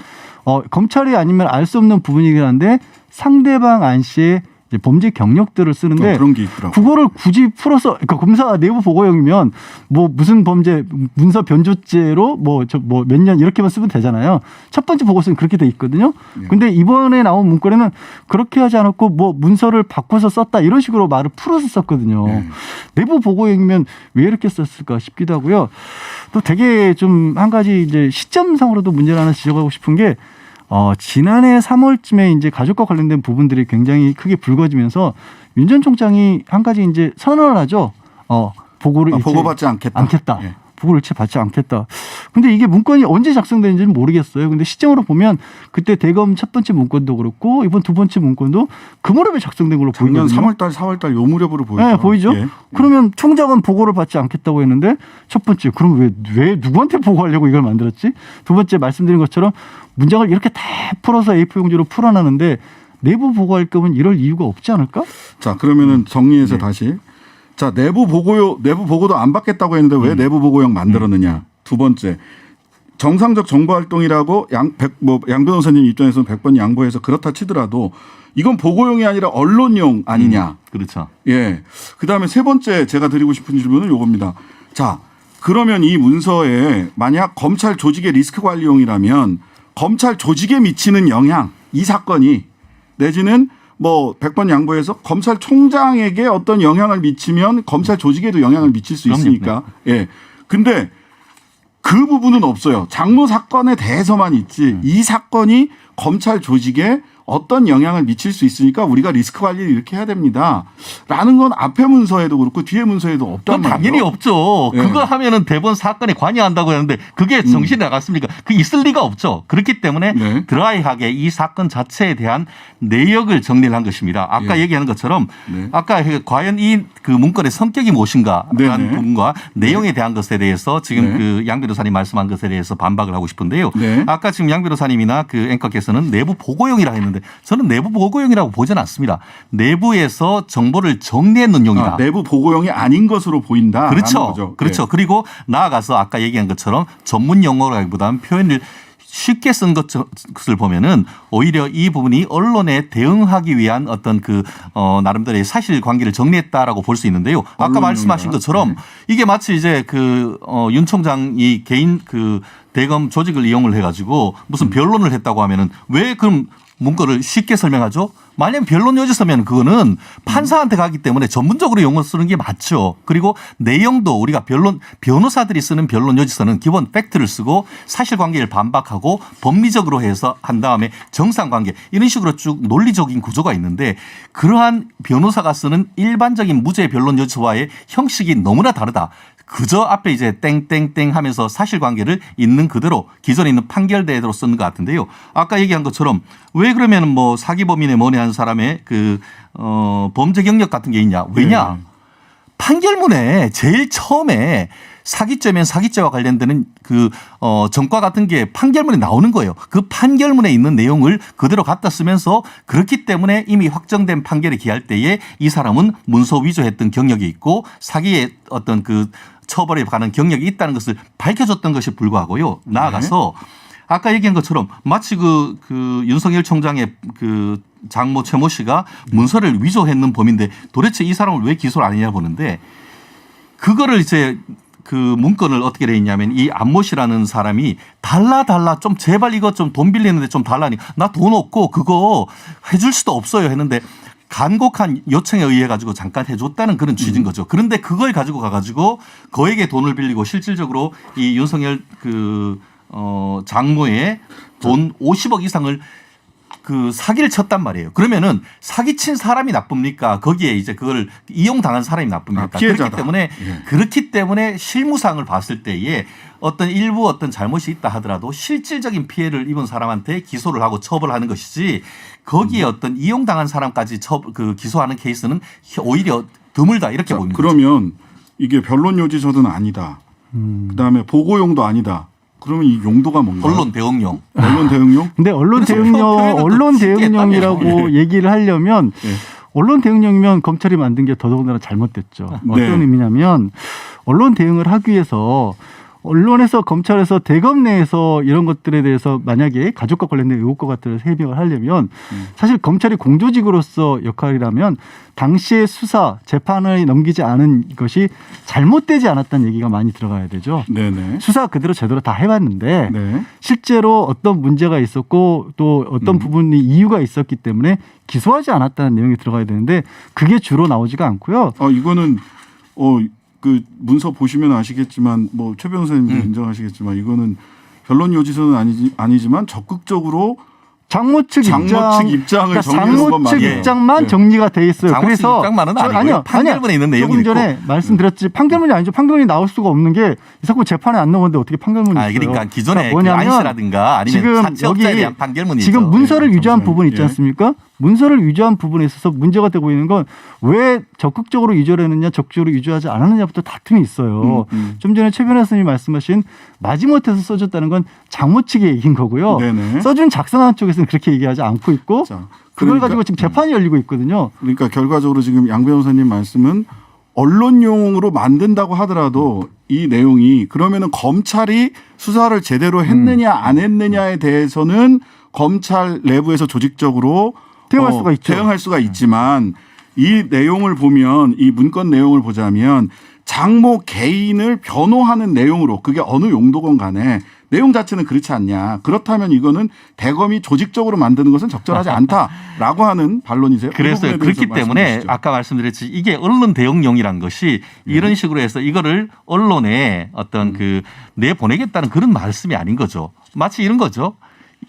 검찰이 아니면 알 수 없는 부분이긴 한데 상대방 안 씨의 이제 범죄 경력들을 쓰는데 그런 게 있더라고요. 그거를 굳이 풀어서 그러니까 검사 내부 보고용이면 뭐 무슨 범죄 문서 변조죄로 뭐 몇 년 이렇게만 쓰면 되잖아요. 첫 번째 보고서는 그렇게 돼 있거든요. 근데 이번에 나온 문건에는 그렇게 하지 않았고 뭐 문서를 바꿔서 썼다 이런 식으로 말을 풀어서 썼거든요. 내부 보고용이면 왜 이렇게 썼을까 싶기도 하고요. 또 되게 좀 한 가지 이제 시점상으로도 문제를 하나 지적하고 싶은 게 지난해 3월쯤에 이제 가족과 관련된 부분들이 굉장히 크게 불거지면서 윤 전 총장이 한 가지 이제 선언을 하죠. 보고를 일체 보고받지 않겠다. 예. 보고를 일체 받지 않겠다. 근데 이게 문건이 언제 작성되는지는 모르겠어요. 근데 시점으로 보면 그때 대검 첫 번째 문건도 그렇고 이번 두 번째 문건도 그 무렵에 작성된 걸로 작년 보이거든요. 3월달, 4월달 요 무렵으로 보이죠. 네, 보이죠? 예. 그러면 총장은 보고를 받지 않겠다고 했는데 첫 번째, 그럼 왜 누구한테 보고하려고 이걸 만들었지? 두 번째 말씀드린 것처럼 문장을 이렇게 다 풀어서 A4 용지로 풀어놨는데 내부 보고할 거면 이럴 이유가 없지 않을까? 자, 그러면은 정리해서 다시. 자, 내부 보고도 안 받겠다고 했는데 왜 내부 보고용 만들었느냐. 두 번째. 정상적 정보 활동이라고 양 변호사님 입장에서는 100번 양보해서 그렇다 치더라도 이건 보고용이 아니라 언론용 아니냐. 그렇죠. 예. 그다음에 세 번째 제가 드리고 싶은 질문은 요겁니다. 자, 그러면 이 문서에 만약 검찰 조직의 리스크 관리용이라면 검찰 조직에 미치는 영향, 이 사건이 내지는 뭐 100번 양보해서 검찰총장에게 어떤 영향을 미치면 검찰 조직에도 영향을 미칠 수 그럼요. 있으니까. 예. 근데 그 부분은 없어요. 장모 사건에 대해서만 있지. 이 사건이 검찰 조직에 어떤 영향을 미칠 수 있으니까 우리가 리스크 관리를 이렇게 해야 됩니다. 라는 건 앞에 문서에도 그렇고 뒤에 문서에도 없단 그건 말이에요. 당연히 없죠. 예. 그거 하면은 대법원 사건에 관여한다고 하는데 그게 정신이 나갔습니까? 그 있을 리가 없죠. 그렇기 때문에 네. 드라이하게 이 사건 자체에 대한 내역을 정리를 한 것입니다. 아까 예. 얘기하는 것처럼 네. 아까 과연 이 그 문건의 성격이 무엇인가 하는 네네. 부분과 내용에 대한 것에 대해서 지금 네. 그 양 변호사님 말씀한 것에 대해서 반박을 하고 싶은데요. 네. 아까 지금 양 변호사님이나 그 앵커께서는 내부 보고용이라 했는데 저는 내부 보고용이라고 보지는 않습니다. 내부에서 정보를 정리해 놓은 용이다. 내부 보고용이 아닌 것으로 보인다. 그렇죠. 거죠. 그렇죠. 네. 그리고 나아가서 아까 얘기한 것처럼 전문 용어라기보다는 표현을 쉽게 쓴 것을 보면은 오히려 이 부분이 언론에 대응하기 위한 어떤 나름대로의 사실관계를 정리했다라고 볼 수 있는데요. 아까 말씀하신 것처럼 이게 마치 이제 윤 총장이 개인 대검 조직을 이용을 해가지고 무슨 변론을 했다고 하면은 왜 그럼 문건을 쉽게 설명하죠? 만약 변론 요지서면 그거는 판사한테 가기 때문에 전문적으로 용어 쓰는 게 맞죠. 그리고 내용도 우리가 변호사들이 쓰는 변론 요지서는 기본 팩트를 쓰고 사실관계를 반박하고 법리적으로 해서 한 다음에 정상관계 이런 식으로 쭉 논리적인 구조가 있는데 그러한 변호사가 쓰는 일반적인 무죄 변론 요지서와의 형식이 너무나 다르다. 그저 앞에 이제 땡땡땡 하면서 사실관계를 있는 그대로 기존에 있는 판결대로 쓰는 것 같은데요. 아까 얘기한 것처럼 왜 그러면 뭐 사기범인의 뭐니 한 사람의 범죄 경력 같은 게 있냐. 왜냐. 판결문에 제일 처음에 사기죄면 사기죄와 관련되는 전과 같은 게 판결문에 나오는 거예요. 그 판결문에 있는 내용을 그대로 갖다 쓰면서 그렇기 때문에 이미 확정된 판결에 기할 때에 이 사람은 문서 위조했던 경력이 있고 사기의 어떤 처벌에 관한 경력이 있다는 것을 밝혀줬던 것이 불구하고요. 나아가서 아까 얘기한 것처럼 마치 윤석열 총장의 장모 최모 씨가 문서를 위조했는 범인데 도대체 이 사람을 왜 기소를 안 했냐 보는데 그거를 이제 문건을 어떻게 돼 있냐면 이 안모 씨라는 사람이 달라 좀 제발 이거 좀 돈 빌리는데 좀 달라니 나 돈 없고 그거 해줄 수도 없어요 했는데 간곡한 요청에 의해 가지고 잠깐 해줬다는 그런 취지인 거죠. 그런데 그걸 가지고 가가지고 거액의 돈을 빌리고 실질적으로 이 윤석열 장모의 돈 50억 이상을 사기를 쳤단 말이에요. 그러면은 사기친 사람이 나쁩니까? 거기에 이제 그걸 이용당한 사람이 나쁩니까? 피해자다. 그렇기 때문에 실무상을 봤을 때에 일부 잘못이 있다 하더라도 실질적인 피해를 입은 사람한테 기소를 하고 처벌하는 것이지 거기에 이용당한 사람까지 기소하는 케이스는 오히려 드물다 이렇게 봅니다. 그러면 이게 변론 요지서는 아니다. 그다음에 보고용도 아니다. 그러면 이 용도가 뭔가요? 언론 대응용. 언론 대응용? 근데 언론 대응용이라고 얘기를 하려면 네. 언론 대응용이면 검찰이 만든 게 더더군다나 잘못됐죠. 네. 어떤 의미냐면 언론 대응을 하기 위해서 언론에서 검찰에서 대검 내에서 이런 것들에 대해서 만약에 가족과 관련된 의혹과 같은 해명을 하려면 사실 검찰이 공조직으로서 역할이라면 당시의 수사 재판을 넘기지 않은 것이 잘못되지 않았다는 얘기가 많이 들어가야 되죠. 네네. 수사 그대로 제대로 다 해봤는데 네. 실제로 어떤 문제가 있었고 또 어떤 부분이 이유가 있었기 때문에 기소하지 않았다는 내용이 들어가야 되는데 그게 주로 나오지가 않고요. 이거는 문서 보시면 아시겠지만 뭐 최 변호사님도 인정하시겠지만 이거는 변론 요지서는 아니지만 적극적으로 장모 측 입장을 그러니까 정리해서 장모 측 맞아요. 입장만 네. 정리가 돼 있어요. 장모 측 입장만은 아니고요. 판결문에 있는 내용이 조금 전에 말씀드렸지 판결문이 아니죠. 판결문이 나올 수가 없는 게 이 사건 재판에 안 나오는데 어떻게 판결문이 있어요. 그러니까 기존에 뭐냐면 안시라든가 아니면 지금 사채업자에 대한 판결문이죠. 지금 문서를 위조한 정상이. 부분 있지 않습니까? 문서를 위조한 부분에 있어서 문제가 되고 있는 건 왜 적극적으로 위조를 했느냐 적극적으로 위조하지 않았느냐부터 다툼이 있어요. 좀 전에 최 변호사님이 말씀하신 마지못해서 써줬다는 건 장모 측의 얘기인 거고요. 네네. 써준 작성한 쪽에서는 그렇게 얘기하지 않고 있고 자, 그걸 가지고 지금 재판이 열리고 있거든요. 그러니까 결과적으로 지금 양 변호사님 말씀은 언론용으로 만든다고 하더라도 이 내용이 그러면은 검찰이 수사를 제대로 했느냐 안 했느냐에 대해서는 검찰 내부에서 조직적으로 대응할 수가 있죠. 대응할 수가 있지만 이 내용을 보면 이 문건 내용을 보자면 장모 개인을 변호하는 내용으로 그게 어느 용도건 간에 내용 자체는 그렇지 않냐. 그렇다면 이거는 대검이 조직적으로 만드는 것은 적절하지 않다라고 하는 반론이세요. 그래서 그렇기 때문에 아까 말씀드렸지 이게 언론 대응용이란 것이 이런 식으로 해서 이거를 언론에 내보내겠다는 그런 말씀이 아닌 거죠. 마치 이런 거죠.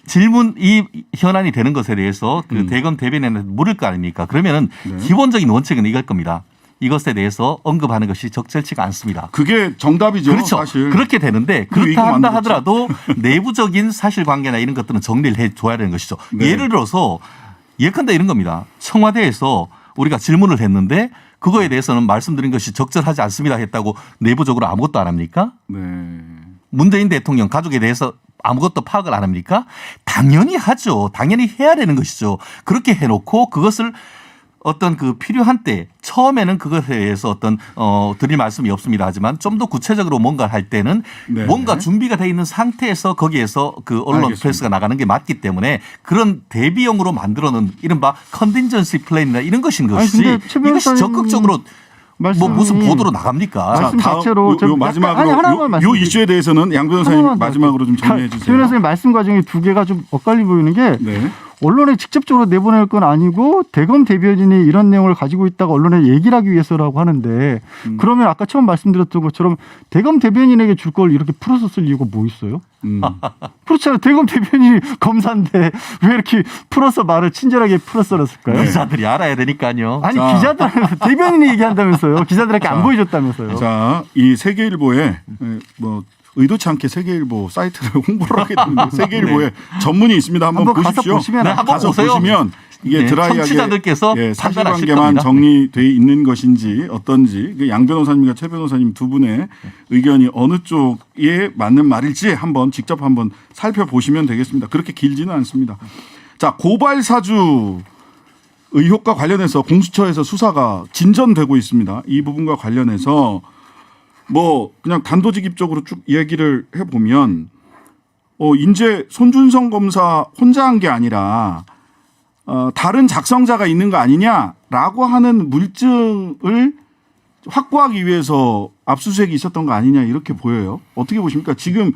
질문 이 현안이 되는 것에 대해서 대검 대변인한테 물을 거 아닙니까? 그러면은 기본적인 원칙은 이걸 겁니다. 이것에 대해서 언급하는 것이 적절치가 않습니다. 그게 정답이죠. 그렇죠. 사실. 그렇게 되는데 그렇다 한다 하더라도 내부적인 사실관계나 이런 것들은 정리를 해줘야 되는 것이죠. 네. 예를 들어서 예컨대 이런 겁니다. 청와대에서 우리가 질문을 했는데 그거에 대해서는 말씀드린 것이 적절하지 않습니다 했다고 내부적으로 아무것도 안 합니까? 네. 문재인 대통령 가족에 대해서 아무것도 파악을 안 합니까? 당연히 하죠. 당연히 해야 되는 것이죠. 그렇게 해놓고 그것을 어떤 그 필요한 때 처음에는 그것에 대해서 어떤 드릴 말씀이 없습니다. 하지만 좀 더 구체적으로 뭔가 할 때는 네. 뭔가 준비가 돼 있는 상태에서 거기에서 그 언론 알겠습니다. 프레스가 나가는 게 맞기 때문에 그런 대비용으로 만들어놓은 이른바 컨틴전시 플랜이나 이런 것인 것이 근데 최 이것이 변호사님 적극적으로 뭐 말씀이 무슨 보도로 나갑니까? 자, 말씀 다음 자체로 요 좀 마지막으로 약간- 아니, 하나만 요 말씀드릴게요. 이슈에 대해서는 양 변호사님 하나만 마지막으로 좀 정리해 최 주세요. 변호사님 말씀 과정이 두 개가 좀 엇갈리 보이는 게 네. 언론에 직접적으로 내보낼 건 아니고 대검 대변인이 이런 내용을 가지고 있다가 언론에 얘기를 하기 위해서라고 하는데 그러면 아까 처음 말씀드렸던 것처럼 대검 대변인에게 줄 걸 이렇게 풀어서 쓸 이유가 뭐 있어요? 그렇잖아요. 대검 대변인이 검사인데 왜 이렇게 풀어서 말을 친절하게 풀어서 썼을까요? 기자들이 알아야 되니까요. 아니 자. 기자들 대변인이 얘기한다면서요. 기자들에게 안 보여줬다면서요. 자, 이 세계일보에 뭐 의도치 않게 세계일보 사이트를 홍보를 하게 됐는데 세계일보에 전문이 있습니다. 한번 한번 가서 보십시오. 보시면 네, 한번 가서 보세요. 보시면 이게 네, 드라이하게 청취자들께서 판단하실 사실관계만 겁니다. 정리돼 있는 것인지 어떤지 양 변호사님과 최 변호사님 두 분의 의견이 어느 쪽에 맞는 말일지 한번 직접 한번 살펴보시면 되겠습니다. 그렇게 길지는 않습니다. 자, 고발 사주 의혹과 관련해서 공수처에서 수사가 진전되고 있습니다. 이 부분과 관련해서 뭐 그냥 단도직입적으로 쭉 얘기를 해보면 이제 손준성 검사 혼자 한 게 아니라 다른 작성자가 있는 거 아니냐라고 하는 물증을 확보하기 위해서 압수수색이 있었던 거 아니냐 이렇게 보여요. 어떻게 보십니까? 지금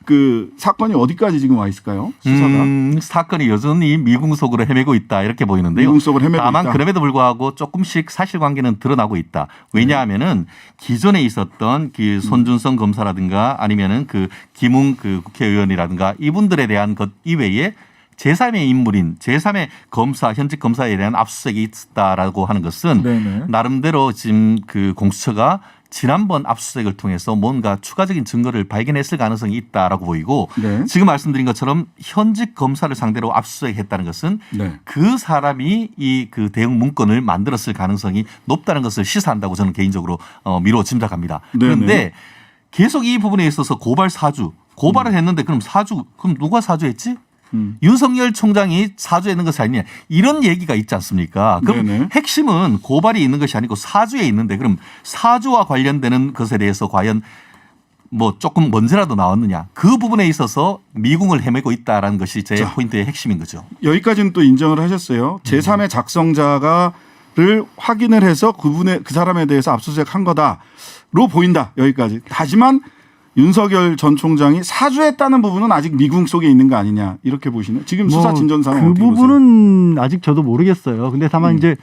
그 사건이 어디까지 지금 와 있을까요? 수사가. 사건이 여전히 미궁 속으로 헤매고 있다 이렇게 보이는데요. 미궁 속을 헤매고 다만 있다. 그럼에도 불구하고 조금씩 사실관계는 드러나고 있다. 왜냐하면은 기존에 있었던 그 손준성 검사라든가 아니면은 그 김웅 그 국회의원이라든가 이분들에 대한 것 이외에 제3의 인물인 제3의 검사 현직 검사에 대한 압수수색이 있었다라고 하는 것은 네네. 나름대로 지금 그 공수처가 지난번 압수수색을 통해서 뭔가 추가적인 증거를 발견했을 가능성이 있다라고 보이고 네. 지금 말씀드린 것처럼 현직 검사를 상대로 압수수색했다는 것은 네. 그 사람이 이 그 대응 문건을 만들었을 가능성이 높다는 것을 시사한다고 저는 개인적으로 미루어 짐작합니다. 네네. 그런데 계속 이 부분에 있어서 고발 사주 고발을 했는데 그럼 누가 사주했지? 윤석열 총장이 사주했는 것이 아니냐 이런 얘기가 있지 않습니까? 그럼 네네. 핵심은 고발이 있는 것이 아니고 사주에 있는데 그럼 사주와 관련되는 것에 대해서 과연 뭐 조금 먼저라도 나왔느냐 그 부분에 있어서 미궁을 헤매고 있다라는 것이 제 포인트의 핵심인 거죠. 여기까지는 또 인정을 하셨어요. 제3의 작성자가를 확인을 해서 그 사람에 대해서 압수수색한 거다로 보인다. 여기까지. 하지만 윤석열 전 총장이 사주했다는 부분은 아직 미궁 속에 있는 거 아니냐 이렇게 보시는. 지금 수사 진전 상황 그 어떻게 보세요? 부분은 아직 저도 모르겠어요. 근데 다만 이제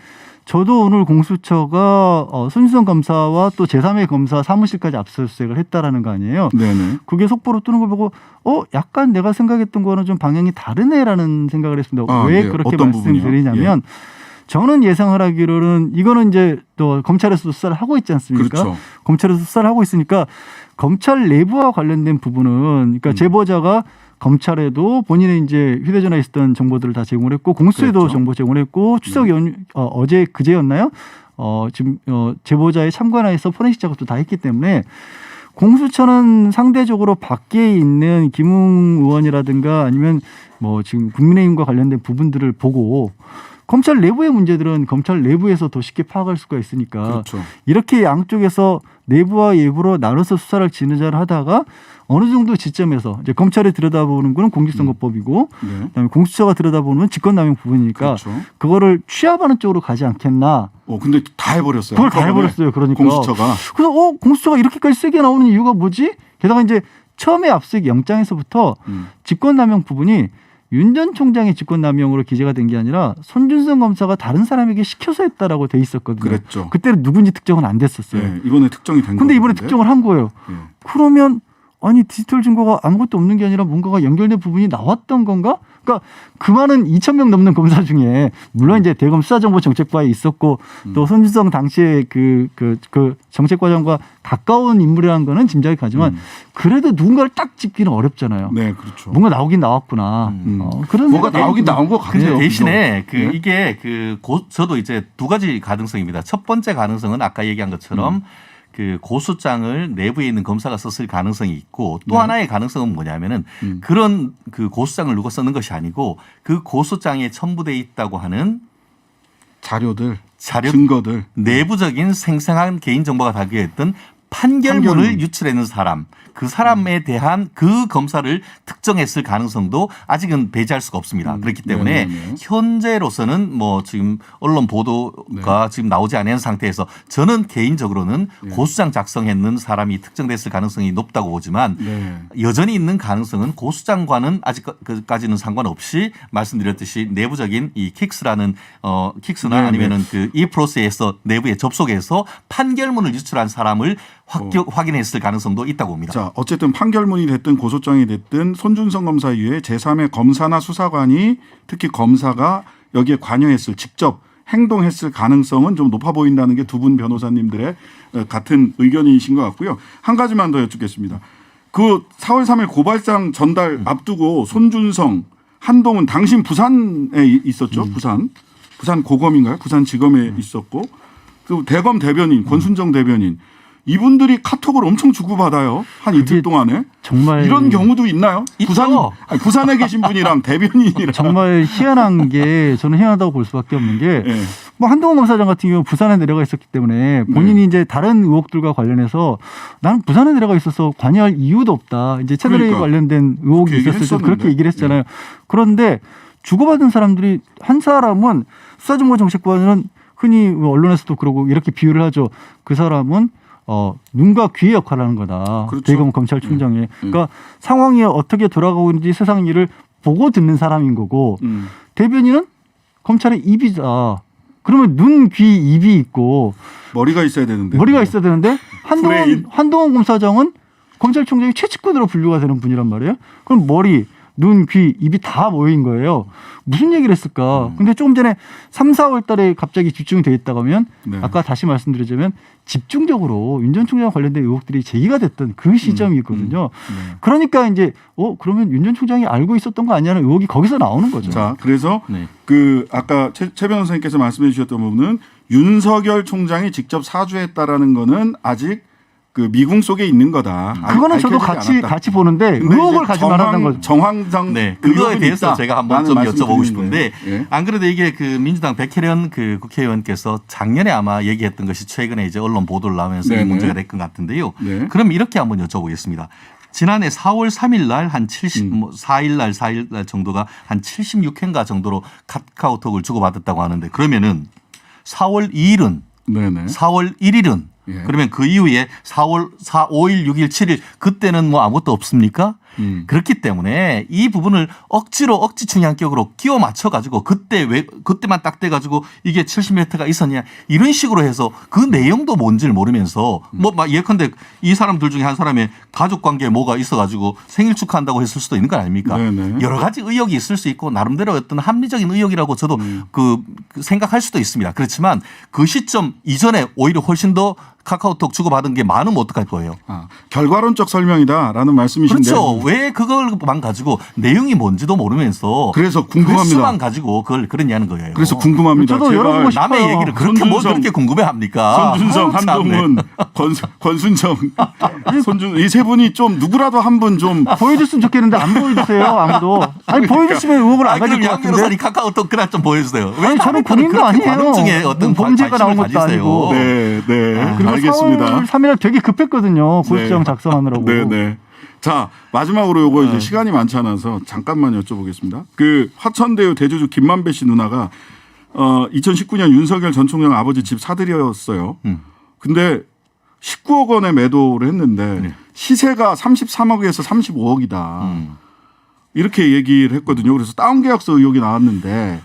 저도 오늘 공수처가 손준성 검사와 또 제3의 검사 사무실까지 압수수색을 했다라는 거 아니에요. 네네. 그게 속보로 뜨는 걸 보고 약간 내가 생각했던 거는 좀 방향이 다르네라는 생각을 했습니다. 왜 네. 그렇게 어떤 부분이요? 말씀드리냐면 저는 예상을 하기로는 이거는 이제 또 검찰에서 수사를 하고 있지 않습니까? 그렇죠. 검찰에서 수사를 하고 있으니까 검찰 내부와 관련된 부분은 그러니까 제보자가 검찰에도 본인의 이제 휴대전화에 있었던 정보들을 다 제공을 했고 공수처에도 그랬죠. 정보 제공을 했고 추석 어제 그제였나요? 지금 제보자의 참관하에서 포렌식 작업도 다 했기 때문에 공수처는 상대적으로 밖에 있는 김웅 의원이라든가 아니면 뭐 지금 국민의힘과 관련된 부분들을 보고 검찰 내부의 문제들은 검찰 내부에서 더 쉽게 파악할 수가 있으니까 그렇죠. 이렇게 양쪽에서 내부와 외부로 나눠서 수사를 진행을 하다가 어느 정도 지점에서 이제 검찰이 들여다보는 거는 공직선거법이고 네. 그다음에 공수처가 들여다보는 건 직권남용 부분이니까 그렇죠. 그거를 취합하는 쪽으로 가지 않겠나. 근데 다 해버렸어요. 그걸 다 한꺼번에. 해버렸어요. 그러니까 공수처가. 그래서 공수처가 이렇게까지 세게 나오는 이유가 뭐지? 게다가 이제 처음에 압수수색 영장에서부터 직권남용 부분이 윤 전 총장의 직권남용으로 기재가 된 게 아니라 손준성 검사가 다른 사람에게 시켜서 했다라고 돼 있었거든요. 그랬죠. 그때는 누군지 특정은 안 됐었어요. 네. 이번에 특정이 된 거예요. 근데 이번에 특정을 한 거예요. 네. 그러면 아니 디지털 증거가 아무것도 없는 게 아니라 뭔가가 연결된 부분이 나왔던 건가? 그러니까 그 많은 2,000명 넘는 검사 중에 물론 이제 대검 수사정보정책과에 있었고 또 손준성 당시에 그 정책과장과 가까운 인물이라는 거는 짐작이 가지만 그래도 누군가를 딱 짚기는 어렵잖아요. 네, 그렇죠. 뭔가 나오긴 나왔구나. 그런 뭐가 생각이 나오긴 나온 것 근데 같아요. 대신에 그죠? 네. 이게 저도 이제 두 가지 가능성입니다. 첫 번째 가능성은 아까 얘기한 것처럼 그 고소장을 내부에 있는 검사가 썼을 가능성이 있고 또 네. 하나의 가능성은 뭐냐면은 그런 그 고소장을 누가 썼는 것이 아니고 그 고소장에 첨부돼 있다고 하는 자료들. 자료 증거들. 내부적인 생생한 개인정보가 담겨있던 판결문을 유출하는 사람, 그 사람에 대한 그 검사를 특정했을 가능성도 아직은 배제할 수가 없습니다. 그렇기 때문에 네네네. 현재로서는 뭐 지금 언론 보도가 지금 나오지 않은 상태에서 저는 개인적으로는 고소장 작성했는 사람이 특정됐을 가능성이 높다고 보지만 네. 여전히 있는 가능성은 고소장과는 아직까지는 상관없이 말씀드렸듯이 내부적인 이 킥스라는 킥스나 네네. 아니면은 그 이 프로세스에서 내부에 접속해서 판결문을 유출한 사람을 확인했을 가능성도 있다고 봅니다. 자, 어쨌든 판결문이 됐든 고소장이 됐든 손준성 검사 이후에 제3의 검사나 수사관이 특히 검사가 여기에 관여했을 직접 행동했을 가능성은 좀 높아 보인다는 게 두 분 변호사님들의 같은 의견이신 것 같고요. 한 가지만 더 여쭙겠습니다. 그 4월 3일 고발장 전달 앞두고 손준성, 한동훈 당신 부산에 있었죠? 부산 고검인가요? 부산지검에 있었고 그리고 대검 대변인 권순정 대변인 이분들이 카톡을 엄청 주고받아요. 한 이틀 동안에. 정말 이런 경우도 있나요? 있죠. 부산에 계신 분이랑 대변인이랑. 정말 희한한 게 저는 희한하다고 볼 수밖에 없는 게 예. 뭐 한동훈 검사장 같은 경우 부산에 내려가 있었기 때문에 본인이 이제 다른 의혹들과 관련해서 나는 부산에 내려가 있어서 관여할 이유도 없다. 이제 채널A 그러니까. 관련된 의혹이 그렇게 있었을 때 얘기했었는데. 그렇게 얘기를 했잖아요. 그런데 주고받은 사람들이 한 사람은 수사정보정책관은 흔히 언론에서도 그러고 이렇게 비유를 하죠. 그 사람은 눈과 귀의 역할을 하는 거다. 그렇죠. 대검 검찰총장이. 그러니까 상황이 어떻게 돌아가고 있는지 세상 일을 보고 듣는 사람인 거고 대변인은 검찰의 입이다. 그러면 눈, 귀, 입이 있고 머리가 있어야 되는데. 머리가 있어야 되는데 브레인. 한동훈 검사장은 검찰총장이 최측근으로 분류가 되는 분이란 말이에요. 그럼 머리, 눈, 귀, 입이 다 모인 거예요. 무슨 얘기를 했을까? 근데 조금 전에 3, 4월 달에 갑자기 집중이 돼 있다가 하면 네. 아까 다시 말씀드리자면 집중적으로 윤 전 총장 관련된 의혹들이 제기가 됐던 그 시점이 있거든요. 그러니까 이제 그러면 윤 전 총장이 알고 있었던 거 아니냐는 의혹이 거기서 나오는 거죠. 자, 그래서 네. 그 아까 최 변호사님께서 말씀해 주셨던 부분은 윤석열 총장이 직접 사주했다라는 거는 아직 그 미궁 속에 있는 거다. 그거는 저도 밝혀지지 않았다. 같이 보는데 근데 의혹을 이제 가지고 말하는 거죠. 정황상 네, 그거에 대해서 제가 한번 좀 여쭤보고 싶은데 예. 안 그래도 이게 그 민주당 백혜련 그 국회의원께서 작년에 아마 얘기했던 것이 최근에 이제 언론 보도를 나오면서 이 네네. 문제가 됐던 것 같은데요. 네. 그럼 이렇게 한번 여쭤보겠습니다. 지난해 4월 3일 날 한 4일 날 정도가 한 76회인가 정도로 카카오톡을 주고받았다고 하는데 그러면은 4월 2일은 네네. 4월 1일은 예. 그러면 그 이후에 4월 5일, 6일, 7일 그때는 뭐 아무것도 없습니까? 그렇기 때문에 이 부분을 억지로 억지충향격으로 끼워 맞춰 가지고 그때만 딱 돼 가지고 이게 70m가 있었냐 이런 식으로 해서 그 내용도 뭔지를 모르면서 뭐 막 예컨대 이 사람들 중에 한 사람의 가족 관계에 뭐가 있어 가지고 생일 축하한다고 했을 수도 있는 거 아닙니까? 네네. 여러 가지 의혹이 있을 수 있고 나름대로 어떤 합리적인 의혹이라고 저도 그 생각할 수도 있습니다. 그렇지만 그 시점 이전에 오히려 훨씬 더 카카오톡 주고받은 게 많으면 어떡할 거예요? 결과론적 설명이다라는 말씀이신데. 그렇죠. 왜 그걸만 가지고 내용이 뭔지도 모르면서 그래서 궁금합니다. 글수만 가지고 그걸 그러냐는 거예요. 그래서 궁금합니다. 저도 열어보고 싶어요. 남의 얘기를 그렇게 뭘 손준성, 그렇게 궁금해합니까? 손준성, 아유, 참네. 한동훈, 권순정, 이 세 분이 좀 누구라도 한 분 좀 보여줬으면 좋겠는데 안 보여주세요 아무도. 아니 보여주시면 의혹을 안 그럼 가질 것 양 같은데. 변호사님 카카오톡 그나 좀 보여주세요. 왜 아니, 저는 본인도 아니에요. 관음 중에 어떤 범죄가 나온 것도 관심을 아니고. 가지세요. 네, 그리고 알겠습니다. 4월 3일 되게 급했거든요. 고소장 작성하느라고. 네. 자, 마지막으로 요거 이제 시간이 많지 않아서 잠깐만 여쭤보겠습니다. 그 화천대유 대주주 김만배 씨 누나가 2019년 윤석열 전 총장 아버지 집 사들였어요. 근데 19억 원에 매도를 했는데 시세가 33억에서 35억이다. 이렇게 얘기를 했거든요. 그래서 다운 계약서 의혹이 나왔는데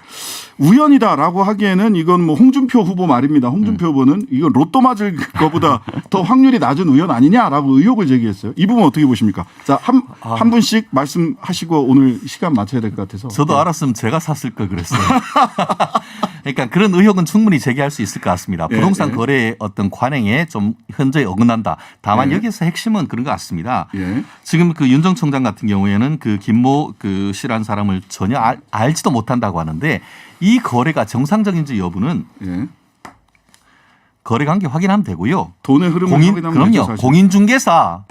우연이다라고 하기에는 이건 뭐 홍준표 후보 말입니다. 홍준표 후보는 이건 로또 맞을 것보다 더 확률이 낮은 우연 아니냐라고 의혹을 제기했어요. 이 부분 어떻게 보십니까? 자, 한 분씩 말씀하시고 오늘 시간 맞춰야 될 것 같아서. 저도 알았으면 제가 샀을 걸 그랬어요. 그러니까 그런 의혹은 충분히 제기할 수 있을 것 같습니다. 부동산 거래의 어떤 관행에 좀 현저히 어긋난다. 다만 여기서 핵심은 그런 것 같습니다. 지금 그 윤 전 총장 같은 경우에는 그 김모 그 씨라는 사람을 전혀 알지도 못한다고 하는데 이 거래가 정상적인지 여부는 거래 관계 확인하면 되고요. 돈의 흐름을 확인하면 되죠, 그럼요. 사실. 공인중개사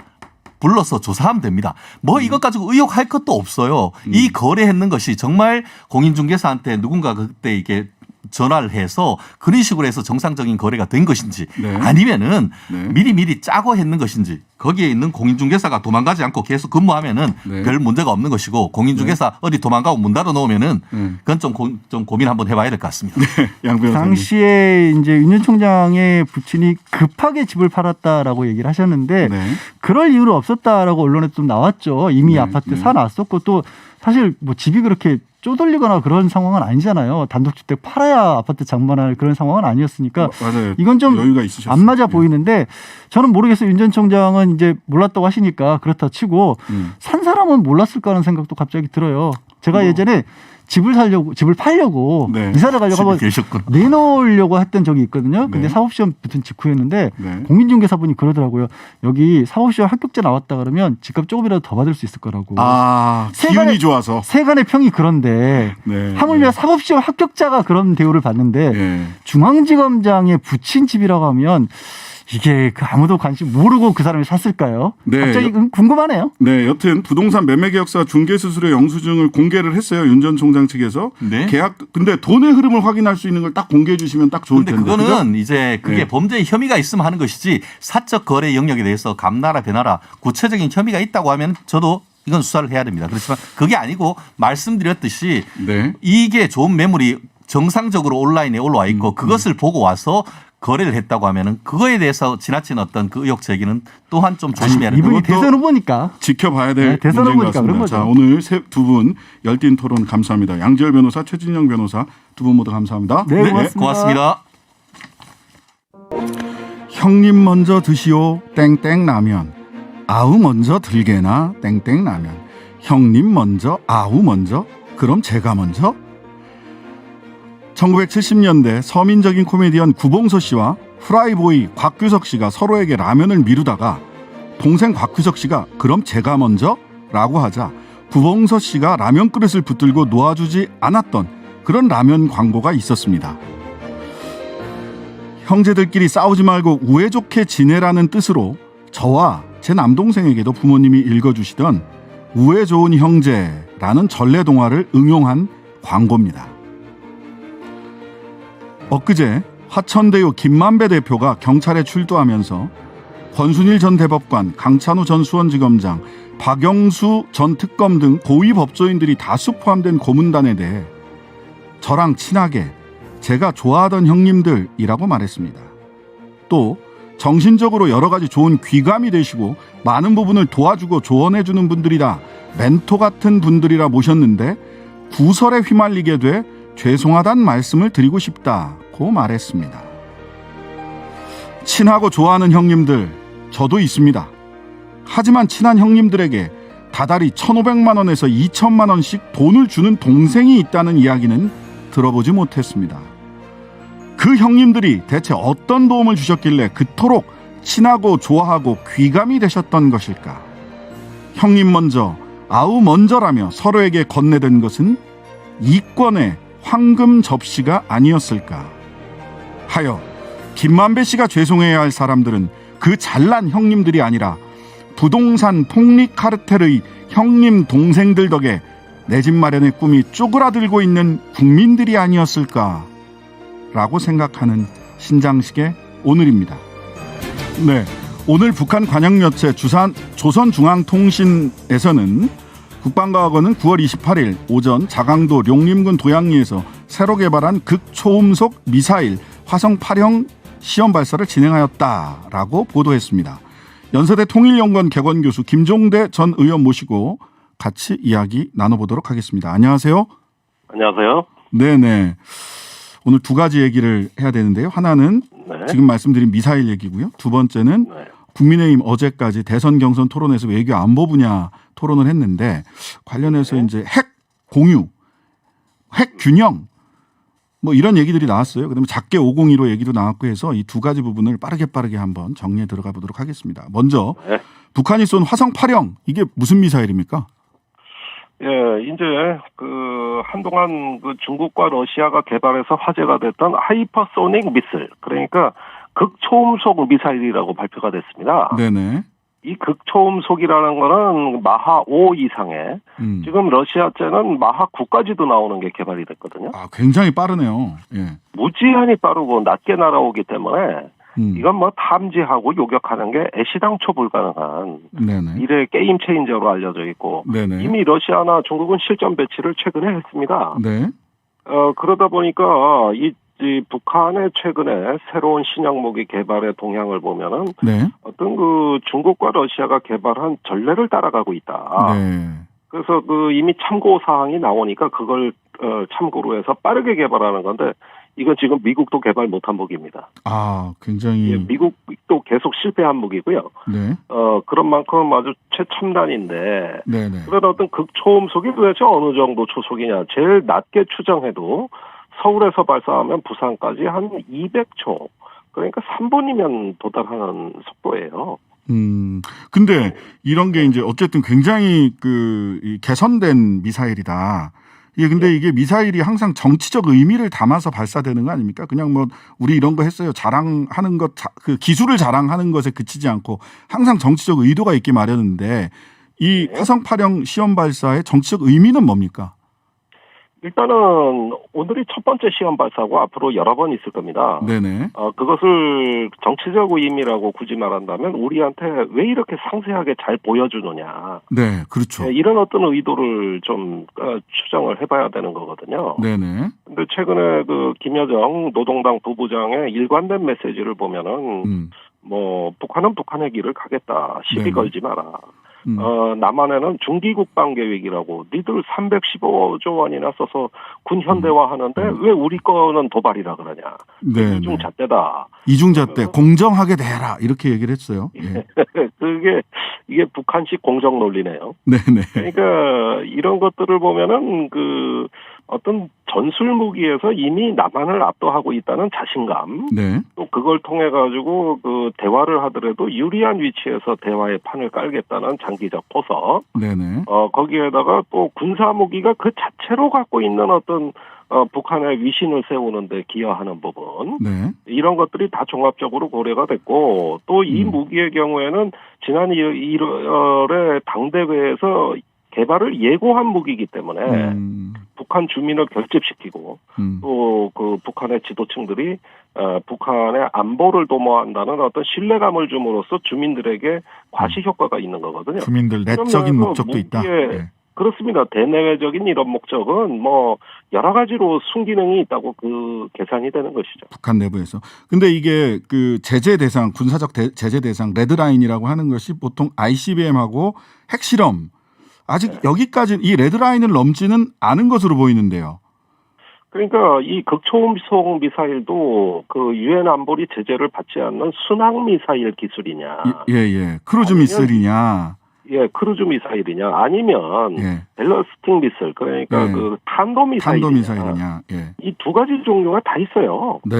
불러서 조사하면 됩니다. 뭐 이것 가지고 의혹할 것도 없어요. 이 거래했는 것이 정말 공인중개사한테 누군가 그때 이게 전화를 해서 그런 식으로 해서 정상적인 거래가 된 것인지 네. 아니면은 네. 미리 짜고 했는 것인지 거기에 있는 공인중개사가 도망가지 않고 계속 근무하면은 네. 별 문제가 없는 것이고 공인중개사 어디 도망가고 문 닫아 놓으면은 그건 좀 고민 한번 해봐야 될 것 같습니다. 양 변호사님. 당시에 이제 윤 전 총장의 부친이 급하게 집을 팔았다라고 얘기를 하셨는데 네. 그럴 이유는 없었다라고 언론에 좀 나왔죠. 이미 네, 아파트 네. 사놨었고 또 사실 뭐 집이 그렇게 쪼들리거나 그런 상황은 아니잖아요. 단독주택 팔아야 아파트 장만할 그런 상황은 아니었으니까 맞아요. 이건 좀 여유가 있으셨어요. 안 맞아 네. 보이는데 저는 모르겠어요. 윤 전 총장은 이제 몰랐다고 하시니까 그렇다 치고 산 사람은 몰랐을까 하는 생각도 갑자기 들어요. 제가 예전에 집을 팔려고 네. 이사를 가려고 집에 한번 계셨구나. 내놓으려고 했던 적이 있거든요. 근데 네. 사법시험 붙은 직후였는데 네. 공인중개사분이 그러더라고요. 여기 사법시험 합격자 나왔다 그러면 집값 조금이라도 더 받을 수 있을 거라고. 아, 세간의- 기운이 좋아서. 세간의 평이 그런데 네. 하물며 사법시험 합격자가 그런 대우를 받는데 네. 중앙지검장의 부친 집이라고 하면 이게 아무도 관심 모르고 그 사람이 샀을까요? 네. 갑자기 궁금하네요. 네, 여튼 부동산 매매 계약서 중개 수수료 영수증을 공개를 했어요. 윤 전 총장 측에서. 네. 계약 근데 돈의 흐름을 확인할 수 있는 걸 딱 공개해 주시면 딱 좋을 근데 텐데. 그거는 그죠? 이제 그게 네. 범죄의 혐의가 있으면 하는 것이지 사적 거래 영역에 대해서 감나라 배나라 구체적인 혐의가 있다고 하면 저도 이건 수사를 해야 됩니다. 그렇지만 그게 아니고 말씀드렸듯이 네. 이게 좋은 매물이 정상적으로 온라인에 올라와 있고 그것을 보고 와서 거래를 했다고 하면은 그거에 대해서 지나친 어떤 그 의혹 제기는 또한 좀 조심해야 됩니다. 이분이 그것도 대선 후보니까. 지켜봐야 될 네, 대선 문제인 것 후보니까 그런 같습니다. 자, 거죠. 오늘 두 분 열띤 토론 감사합니다. 양지열 변호사, 최진영 변호사 두 분 모두 감사합니다. 네, 고맙습니다. 고맙습니다. 형님 먼저 드시오 땡땡 라면. 아우 먼저 들게나 땡땡 라면. 형님 먼저 아우 먼저 그럼 제가 먼저. 1970년대 서민적인 코미디언 구봉서 씨와 프라이보이 곽규석 씨가 서로에게 라면을 미루다가 동생 곽규석 씨가 그럼 제가 먼저? 라고 하자 구봉서 씨가 라면 그릇을 붙들고 놓아주지 않았던 그런 라면 광고가 있었습니다. 형제들끼리 싸우지 말고 우애 좋게 지내라는 뜻으로 저와 제 남동생에게도 부모님이 읽어주시던 우애 좋은 형제라는 전래 동화를 응용한 광고입니다. 엊그제 화천대유 김만배 대표가 경찰에 출두하면서 권순일 전 대법관, 강찬우 전 수원지검장, 박영수 전 특검 등 고위 법조인들이 다수 포함된 고문단에 대해 저랑 친하게 제가 좋아하던 형님들이라고 말했습니다. 또 정신적으로 여러 가지 좋은 귀감이 되시고 많은 부분을 도와주고 조언해주는 분들이다. 멘토 같은 분들이라 모셨는데 구설에 휘말리게 돼 죄송하다는 말씀을 드리고 싶다고 말했습니다. 친하고 좋아하는 형님들 저도 있습니다. 하지만 친한 형님들에게 다달이 1,500만 원에서 2,000만 원씩 돈을 주는 동생이 있다는 이야기는 들어보지 못했습니다. 그 형님들이 대체 어떤 도움을 주셨길래 그토록 친하고 좋아하고 귀감이 되셨던 것일까? 형님 먼저 아우 먼저라며 서로에게 건네든 것은 이권의 황금 접시가 아니었을까 하여 김만배 씨가 죄송해야 할 사람들은 그 잘난 형님들이 아니라 부동산 폭리 카르텔의 형님 동생들 덕에 내 집 마련의 꿈이 쪼그라들고 있는 국민들이 아니었을까 라고 생각하는 신장식의 오늘입니다. 네, 오늘 북한 관영여체 조선중앙통신에서는 국방과학원은 9월 28일 오전 자강도 룡림군 도양리에서 새로 개발한 극초음속 미사일 화성 8형 시험 발사를 진행하였다라고 보도했습니다. 연세대 통일연구원 객원교수 김종대 전 의원 모시고 같이 이야기 나눠보도록 하겠습니다. 안녕하세요. 안녕하세요. 네네. 오늘 두 가지 얘기를 해야 되는데요. 하나는 네. 지금 말씀드린 미사일 얘기고요. 두 번째는 네. 국민의힘 어제까지 대선 경선 토론에서 외교 안보 분야 토론을 했는데 관련해서 네. 이제 핵 공유, 핵 균형 뭐 이런 얘기들이 나왔어요. 그다음에 작게 502로 얘기도 나왔고 해서 이 두 가지 부분을 빠르게 한번 정리해 들어가 보도록 하겠습니다. 먼저 네. 북한이 쏜 화성 8형 이게 무슨 미사일입니까? 예, 이제 한동안 중국과 러시아가 개발해서 화제가 됐던 하이퍼소닉 미사일, 그러니까 극초음속 미사일이라고 발표가 됐습니다. 네네. 이 극초음속이라는 거는 마하 5 이상의 지금 러시아제는 마하 9까지도 나오는 게 개발이 됐거든요. 아, 굉장히 빠르네요. 예. 무지한히 빠르고 낮게 날아오기 때문에 이건 뭐 탐지하고 요격하는 게 애시당초 불가능한 네네. 미래의 게임 체인저로 알려져 있고 네네. 이미 러시아나 중국은 실전 배치를 최근에 했습니다. 네. 그러다 보니까 이 북한의 최근에 새로운 신약무기 개발의 동향을 보면은 네. 어떤 그 중국과 러시아가 개발한 전례를 따라가고 있다. 네. 그래서 그 이미 참고 사항이 나오니까 그걸 참고로 해서 빠르게 개발하는 건데 이건 지금 미국도 개발 못한 무기입니다. 아, 굉장히. 예, 미국도 계속 실패한 무기고요. 네. 그런 만큼 아주 최첨단인데 네네. 그런 어떤 극초음속이 도대체 어느 정도 초속이냐. 제일 낮게 추정해도 서울에서 발사하면 부산까지 한 200초. 그러니까 3분이면 도달하는 속도예요. 근데 이런 게 이제 어쨌든 굉장히 이 개선된 미사일이다. 예, 근데 이게 미사일이 항상 정치적 의미를 담아서 발사되는 거 아닙니까? 그냥 뭐 우리 이런 거 했어요. 자랑하는 것, 그 기술을 자랑하는 것에 그치지 않고 항상 정치적 의도가 있기 마련인데 이 화성 8형 시험 발사의 정치적 의미는 뭡니까? 일단은 오늘이 첫 번째 시험 발사고 앞으로 여러 번 있을 겁니다. 네네. 그것을 정치적 의미라고 굳이 말한다면 우리한테 왜 이렇게 상세하게 잘 보여주느냐. 네, 그렇죠. 네, 이런 어떤 의도를 좀 추정을 해봐야 되는 거거든요. 네네. 근데 최근에 그 김여정 노동당 부부장의 일관된 메시지를 보면은 뭐 북한은 북한의 길을 가겠다. 시비 네네. 걸지 마라. 남한에는 중기 국방 계획이라고 니들 315조 원이나 써서 군 현대화하는데 왜 우리 거는 도발이라 그러냐. 네. 이중잣대다. 이중잣대 공정하게 대라 이렇게 얘기를 했어요. 예. 이게 북한식 공정 논리네요. 네네. 그러니까 이런 것들을 보면은 어떤 전술 무기에서 이미 남한을 압도하고 있다는 자신감. 네. 또 그걸 통해 가지고 대화를 하더라도 유리한 위치에서 대화의 판을 깔겠다는 장기적 포석. 네네. 거기에다가 또 군사 무기가 그 자체로 갖고 있는 어떤 북한의 위신을 세우는데 기여하는 부분. 네. 이런 것들이 다 종합적으로 고려가 됐고 또 이 무기의 경우에는 지난 1월에 당대회에서 개발을 예고한 무기이기 때문에 북한 주민을 결집시키고 또 그 북한의 지도층들이 북한의 안보를 도모한다는 어떤 신뢰감을 줌으로써 주민들에게 과시 효과가 있는 거거든요. 주민들 내적인 목적도 있다. 네. 그렇습니다. 대내외적인 이런 목적은 뭐 여러 가지로 순기능이 있다고 계산이 되는 것이죠. 북한 내부에서. 근데 이게 제재 대상, 군사적 제재 대상 레드라인이라고 하는 것이 보통 ICBM하고 핵실험 아직 여기까지 이 레드라인을 넘지는 않은 것으로 보이는데요. 그러니까 이 극초음속 미사일도 유엔 안보리 제재를 받지 않는 순항 미사일 기술이냐. 예. 크루즈 미사일이냐. 예, 크루즈 미사일이냐 아니면 예. 밸러스틱 미사일 그러니까 예. 탄도 미사일이냐. 예. 이 두 가지 종류가 다 있어요. 네.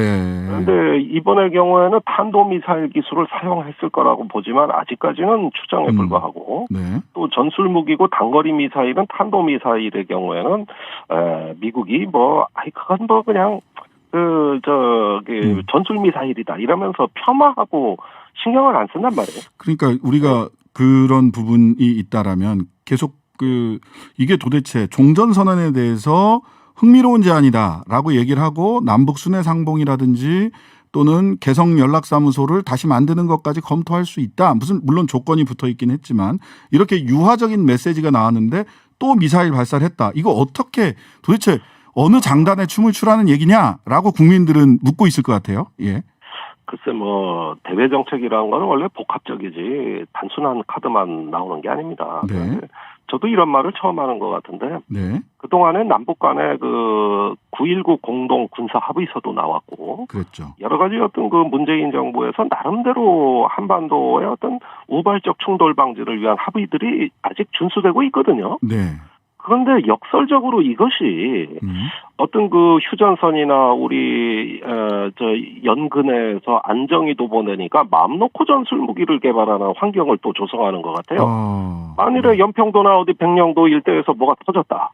그런데 이번의 경우에는 탄도 미사일 기술을 사용했을 거라고 보지만 아직까지는 추정에 불과하고 네. 또 전술 무기고 단거리 미사일은 탄도 미사일의 경우에는 미국이 그건 그냥 전술 미사일이다 이러면서 폄하하고 신경을 안 쓴단 말이에요. 그러니까 우리가 그런 부분이 있다라면 계속 이게 도대체 종전선언에 대해서 흥미로운 제안이다라고 얘기를 하고 남북 순회 상봉이라든지 또는 개성 연락사무소를 다시 만드는 것까지 검토할 수 있다. 물론 조건이 붙어 있긴 했지만 이렇게 유화적인 메시지가 나왔는데 또 미사일 발사를 했다. 이거 어떻게 도대체 어느 장단에 춤을 추라는 얘기냐라고 국민들은 묻고 있을 것 같아요. 예. 글쎄 대외 정책이라는 거는 원래 복합적이지 단순한 카드만 나오는 게 아닙니다. 네. 저도 이런 말을 처음 하는 것 같은데 네. 그동안에 남북 간의 9.19 공동 군사 합의서도 나왔고 그랬죠. 여러 가지 어떤 문재인 정부에서 나름대로 한반도의 어떤 우발적 충돌 방지를 위한 합의들이 아직 준수되고 있거든요. 네. 그런데 역설적으로 이것이 어떤 휴전선이나 우리 연근에서 안정이 도보내니까 마음 놓고 전술 무기를 개발하는 환경을 또 조성하는 것 같아요. 만일에 연평도나 어디 백령도 일대에서 뭐가 터졌다.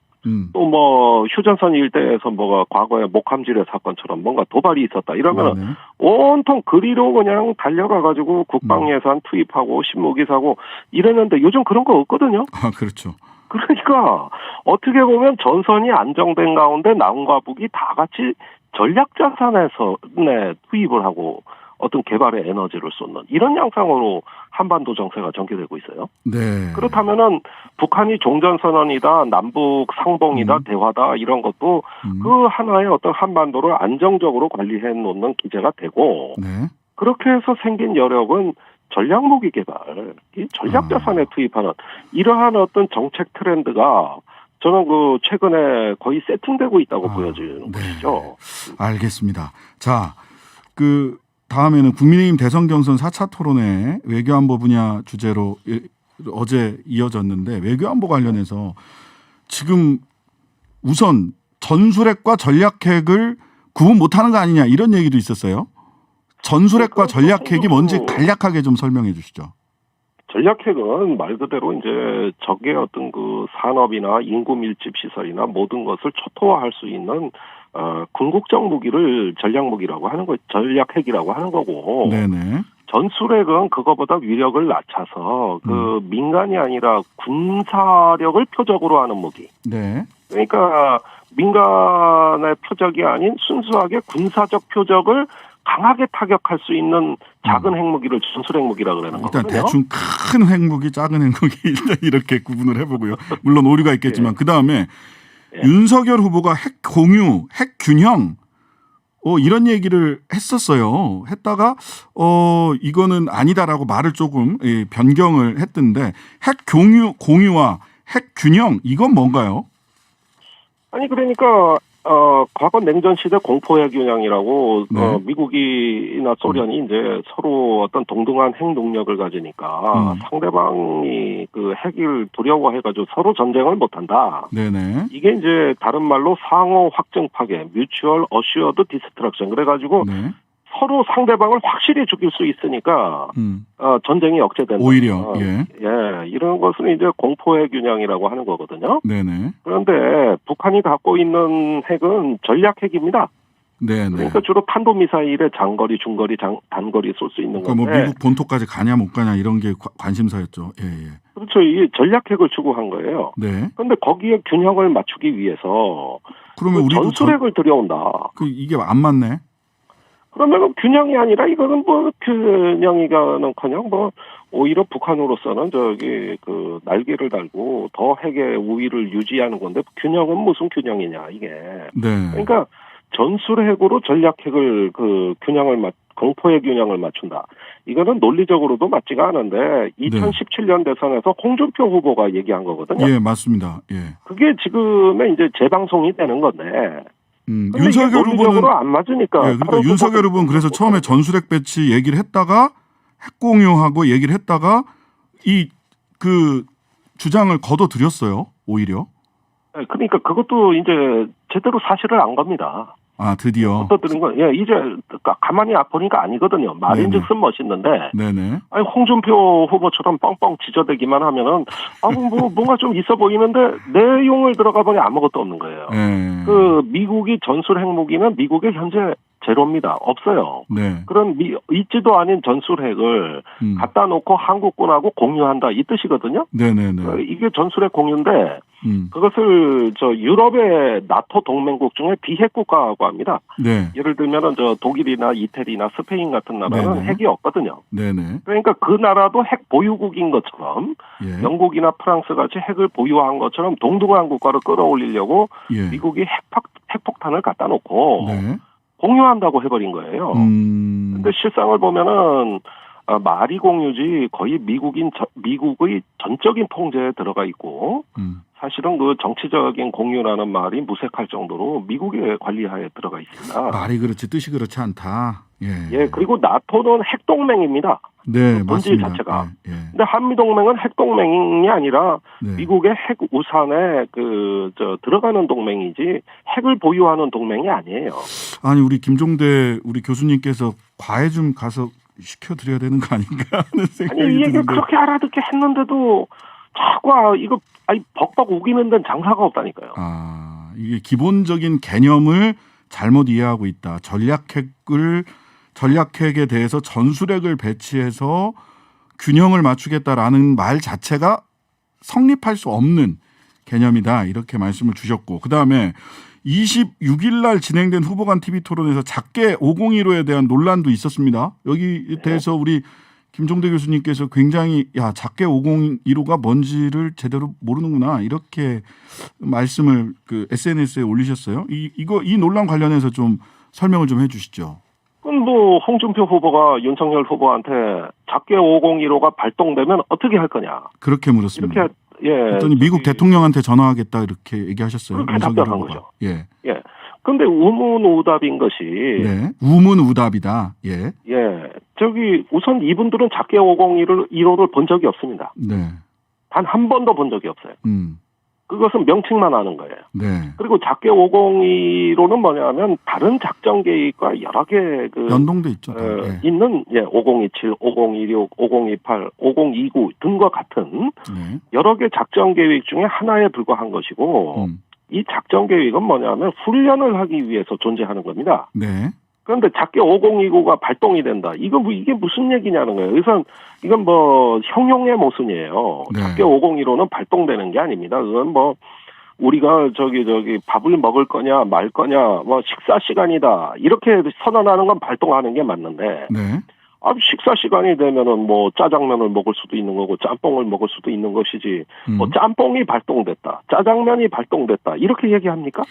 또 휴전선 일대에서 과거에 목함지뢰 사건처럼 뭔가 도발이 있었다. 이러면 온통 그리로 그냥 달려가가지고 국방 예산 투입하고 신무기 사고 이랬는데 요즘 그런 거 없거든요. 아, 그렇죠. 그러니까 어떻게 보면 전선이 안정된 가운데 남과 북이 다 같이 전략 자산에서 투입을 하고 어떤 개발의 에너지를 쏟는 이런 양상으로 한반도 정세가 전개되고 있어요. 네. 그렇다면은 북한이 종전선언이다, 남북 상봉이다, 대화다 이런 것도 그 하나의 어떤 한반도를 안정적으로 관리해 놓는 기제가 되고 네. 그렇게 해서 생긴 여력은 전략무기 개발, 이 전략 자산에 투입하는 이러한 어떤 정책 트렌드가 저는 그 최근에 거의 세팅되고 있다고 보여지는 것이죠. 알겠습니다. 자, 그 다음에는 국민의힘 대선 경선 4차 토론회 외교안보 분야 주제로 어제 이어졌는데 외교안보 관련해서 지금 우선 전술핵과 전략핵을 구분 못하는 거 아니냐 이런 얘기도 있었어요. 전술핵과 전략핵이 뭔지 간략하게 좀 설명해 주시죠. 전략핵은 말 그대로 이제 적의 어떤 그 산업이나 인구 밀집 시설이나 모든 것을 초토화할 수 있는 궁극적 무기를 전략무기라고 하는 거, 전략핵이라고 하는 거고. 네네. 전술핵은 그거보다 위력을 낮춰서 그 민간이 아니라 군사력을 표적으로 하는 무기. 네. 그러니까 민간의 표적이 아닌 순수하게 군사적 표적을 강하게 타격할 수 있는 작은 핵무기를 전술 핵무기라고 그러는 일단 거거든요. 대충 큰 핵무기, 작은 핵무기 일단 이렇게 구분을 해보고요. 물론 오류가 있겠지만 그 다음에 윤석열 후보가 핵 공유, 핵 균형 이런 얘기를 했었어요. 했다가 이거는 아니다라고 말을 조금 변경을 했던데 핵 공유와 핵 균형 이건 뭔가요? 아니 그러니까 과거 냉전 시대 공포핵 균형이라고 네. 미국이나 소련이 이제 서로 어떤 동등한 핵 능력을 가지니까 상대방이 그 핵을 두려워해가지고 서로 전쟁을 못한다. 네네. 이게 이제 다른 말로 상호 확증 파괴, 뮤추얼 어슈어드 디스트럭션 그래가지고 네. 서로 상대방을 확실히 죽일 수 있으니까 전쟁이 억제된다. 오히려 예. 이런 것은 이제 공포핵 균형이라고 하는 거거든요. 네네. 그런데 북한이 갖고 있는 핵은 전략 핵입니다. 네네. 그러니까 주로 탄도미사일의 장거리, 중거리, 단거리 쏠 수 있는 건데. 뭐 미국 본토까지 가냐 못 가냐 이런 게 관심사였죠. 예, 예. 그렇죠. 이 전략 핵을 추구한 거예요. 네. 그런데 거기에 균형을 맞추기 위해서 그러면 우리도 전술핵을 들여온다. 이게 안 맞네. 그러면 균형이 아니라 이거는 뭐 균형이가는커녕 뭐 오히려 북한으로서는 저기 그 날개를 달고 더 핵의 우위를 유지하는 건데 균형은 무슨 균형이냐 이게. 네. 그러니까 전술핵으로 전략핵을 그 균형을 공포의 균형을 맞춘다. 이거는 논리적으로도 맞지가 않은데 2017년 대선에서 홍준표 후보가 얘기한 거거든요. 예, 맞습니다. 예. 그게 지금의 이제 재방송이 되는 건데. 윤석열 후보는 안 맞으니까. 예, 그러니까 윤석열 후보는 그래서 처음에 전술핵 배치 얘기를 했다가 핵 공유하고 얘기를 했다가 이 그 주장을 거둬들였어요. 오히려. 그러니까 그것도 이제 제대로 사실을 안 겁니다. 아, 드디어. 거둬들인 건 이제 가만히 보니까 아니거든요. 말인즉슨 멋있는데. 네네. 아니 홍준표 후보처럼 뻥뻥 지저대기만 하면은 뭔가 좀 있어 보이는데 내용을 들어가 보니 아무것도 없는 거예요. 네. 그 미국이 전술 핵무기는 미국의 현재 제로입니다. 없어요. 네. 그런 있지도 않은 전술핵을 갖다 놓고 한국군하고 공유한다 이 뜻이거든요. 네네네. 이게 전술핵 공유인데 그것을 유럽의 나토 동맹국 중에 비핵 국가라고 합니다. 네. 예를 들면은 독일이나 이태리나 스페인 같은 나라는 네네. 핵이 없거든요. 네네. 그러니까 그 나라도 핵 보유국인 것처럼 예. 영국이나 프랑스 같이 핵을 보유한 것처럼 동등한 국가를 끌어올리려고 예. 미국이 핵폭탄을 갖다 놓고 네. 공유한다고 해버린 거예요. 근데 실상을 보면은 말이 공유지 거의 미국의 전적인 통제에 들어가 있고 사실은 그 정치적인 공유라는 말이 무색할 정도로 미국의 관리하에 들어가 있습니다. 말이 그렇지 뜻이 그렇지 않다. 예, 그리고 나토는 핵동맹입니다. 네, 본질 맞습니다. 자체가. 예, 예. 근데 한미동맹은 핵동맹이 아니라 네. 미국의 핵 우산에 들어가는 동맹이지 핵을 보유하는 동맹이 아니에요. 아니 우리 김종대 우리 교수님께서 과외 좀 가서 시켜드려야 되는 거 아닌가 하는 생각이 아니 이 얘기를 드는데. 그렇게 알아듣게 했는데도 자꾸 이거 벅벅 우기는 데는 장사가 없다니까요. 이게 기본적인 개념을 잘못 이해하고 있다. 전략핵을 전략핵에 대해서 전술핵을 배치해서 균형을 맞추겠다라는 말 자체가 성립할 수 없는 개념이다. 이렇게 말씀을 주셨고 그다음에 26일 날 진행된 후보 간 TV 토론에서 작게 5015에 대한 논란도 있었습니다. 여기에 대해서 우리 김종대 교수님께서 굉장히 작게 5015가 뭔지를 제대로 모르는구나 이렇게 말씀을 그 SNS에 올리셨어요. 이 논란 관련해서 좀 설명을 좀 해주시죠. 그럼 뭐 홍준표 후보가 윤석열 후보한테 작게 5015가 발동되면 어떻게 할 거냐? 그렇게 물었습니다. 이렇게 그랬더니 미국 대통령한테 전화하겠다 이렇게 얘기하셨어요. 그렇게 윤석열 답변한 후보가. 거죠. 예. 예. 근데 우문우답인 것이 네. 우문우답이다. 예. 예. 저기 우선 이분들은 작게 5015를 본 적이 없습니다. 네. 단 한 번도 본 적이 없어요. 그것은 명칭만 아는 거예요. 네. 그리고 작게 5015는 뭐냐면 다른 작전 계획과 여러 개 연동돼 있죠. 예. 있는 5027, 5026, 5028, 5029 등과 같은 네. 여러 개 작전 계획 중에 하나에 불과한 것이고 이 작전 계획은 뭐냐면 훈련을 하기 위해서 존재하는 겁니다. 네. 그런데 작게 5029가 발동이 된다. 이게 무슨 얘기냐는 거예요. 그래서 이건 뭐 형용의 모순이에요. 네. 작게 5015는 발동되는 게 아닙니다. 그건 뭐 우리가 저기 밥을 먹을 거냐 말 거냐 뭐 식사 시간이다 이렇게 선언하는 건 발동하는 게 맞는데 네. 식사 시간이 되면은 뭐 짜장면을 먹을 수도 있는 거고 짬뽕을 먹을 수도 있는 것이지 뭐 짬뽕이 발동됐다 짜장면이 발동됐다 이렇게 얘기합니까?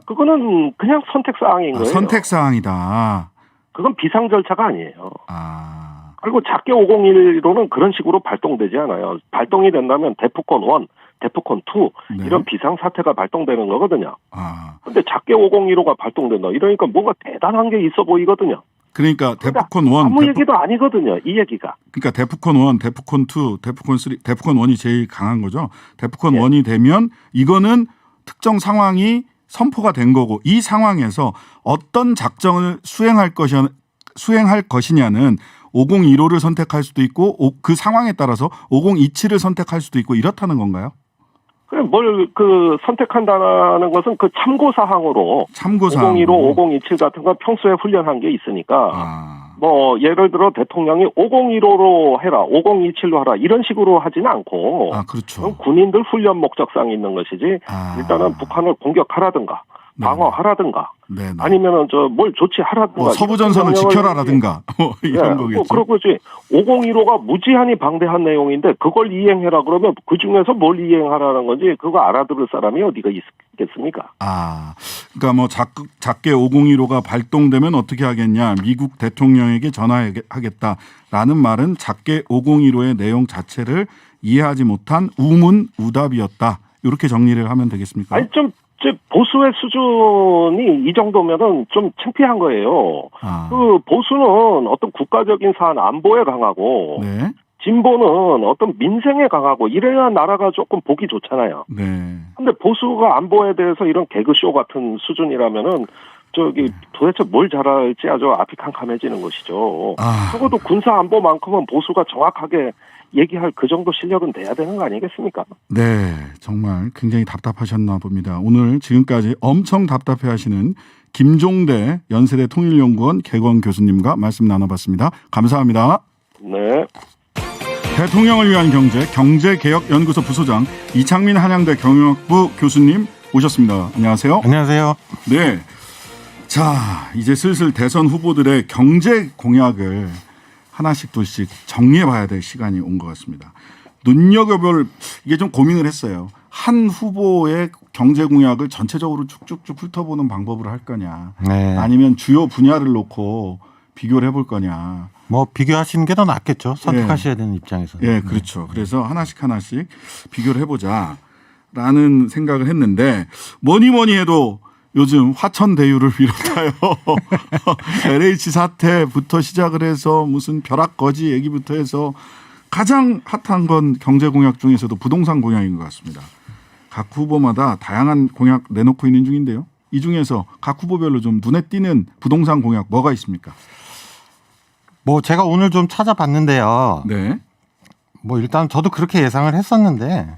그거는 그냥 선택사항인 거예요. 선택사항이다. 그건 비상 절차가 아니에요. 아. 그리고 작게 5015는 그런 식으로 발동되지 않아요. 발동이 된다면 데프콘 1, 데프콘 2 네. 이런 비상사태가 발동되는 거거든요. 아. 근데 작게 5015가 발동된다. 이러니까 뭔가 대단한 게 있어 보이거든요. 그러니까 데프콘 1, 아무 얘기도 아니거든요. 이 얘기가. 그러니까 데프콘 1, 데프콘 2, 데프콘 3, 데프콘 1이 제일 강한 거죠. 데프콘 예. 1이 되면 이거는 특정 상황이 선포가 된 거고 이 상황에서 어떤 작전을 수행할 것이냐는 5015를 선택할 수도 있고 그 상황에 따라서 5027을 선택할 수도 있고 이렇다는 건가요? 그래 뭘 선택한다는 것은 그 참고 사항으로 5015, 5027 같은 건 평소에 훈련한 게 있으니까 뭐 예를 들어 대통령이 5015로 해라, 5027로 하라 이런 식으로 하지는 않고 그렇죠. 군인들 훈련 목적상이 있는 것이지 일단은 북한을 공격하라든가 방어하라든가 네네. 아니면은 뭘 조치하라든가 뭐 서부전선을 지켜라라든가 이런 거겠죠. 그렇지. 5015가 무지한히 방대한 내용인데 그걸 이행해라 그러면 그 중에서 뭘 이행하라는 건지 그거 알아들을 사람이 어디가 있겠습니까? 그러니까 뭐 작게 5015가 발동되면 어떻게 하겠냐? 미국 대통령에게 전화하겠다라는 말은 작게 5015의 내용 자체를 이해하지 못한 우문우답이었다. 이렇게 정리를 하면 되겠습니까? 아니 보수의 수준이 이 정도면은 좀 창피한 거예요. 그 보수는 어떤 국가적인 사안 안보에 강하고 네. 진보는 어떤 민생에 강하고 이래야 나라가 조금 보기 좋잖아요. 네. 근데 보수가 안보에 대해서 이런 개그쇼 같은 수준이라면은 도대체 뭘 잘할지 아주 앞이 캄캄해지는 것이죠. 적어도 군사 안보만큼은 보수가 정확하게 얘기할 그 정도 실력은 돼야 되는 거 아니겠습니까? 네, 정말 굉장히 답답하셨나 봅니다. 오늘 지금까지 엄청 답답해하시는 김종대 연세대 통일연구원 개건 교수님과 말씀 나눠봤습니다. 감사합니다. 네. 대통령을 위한 경제개혁연구소 부소장 이창민 한양대 경영학부 교수님 오셨습니다. 안녕하세요. 안녕하세요. 네. 자, 이제 슬슬 대선 후보들의 경제 공약을 하나씩 둘씩 정리해봐야 될 시간이 온 것 같습니다. 눈여겨볼 이게 좀 고민을 했어요. 한 후보의 경제 공약을 전체적으로 쭉쭉쭉 훑어보는 방법으로 할 거냐, 네. 아니면 주요 분야를 놓고 비교를 해볼 거냐. 뭐 비교하시는 게 더 낫겠죠. 선택하셔야 되는 입장에서는. 예, 그렇죠. 그래서 하나씩 비교를 해보자라는 생각을 했는데 뭐니 해도 요즘 화천대유를 비롯하여 LH 사태부터 시작을 해서 무슨 벼락거지 얘기부터 해서 가장 핫한 건 경제 공약 중에서도 부동산 공약인 것 같습니다. 각 후보마다 다양한 공약 내놓고 있는 중인데요. 이 중에서 각 후보별로 좀 눈에 띄는 부동산 공약 뭐가 있습니까? 뭐 제가 오늘 좀 찾아봤는데요. 네. 뭐 일단 저도 그렇게 예상을 했었는데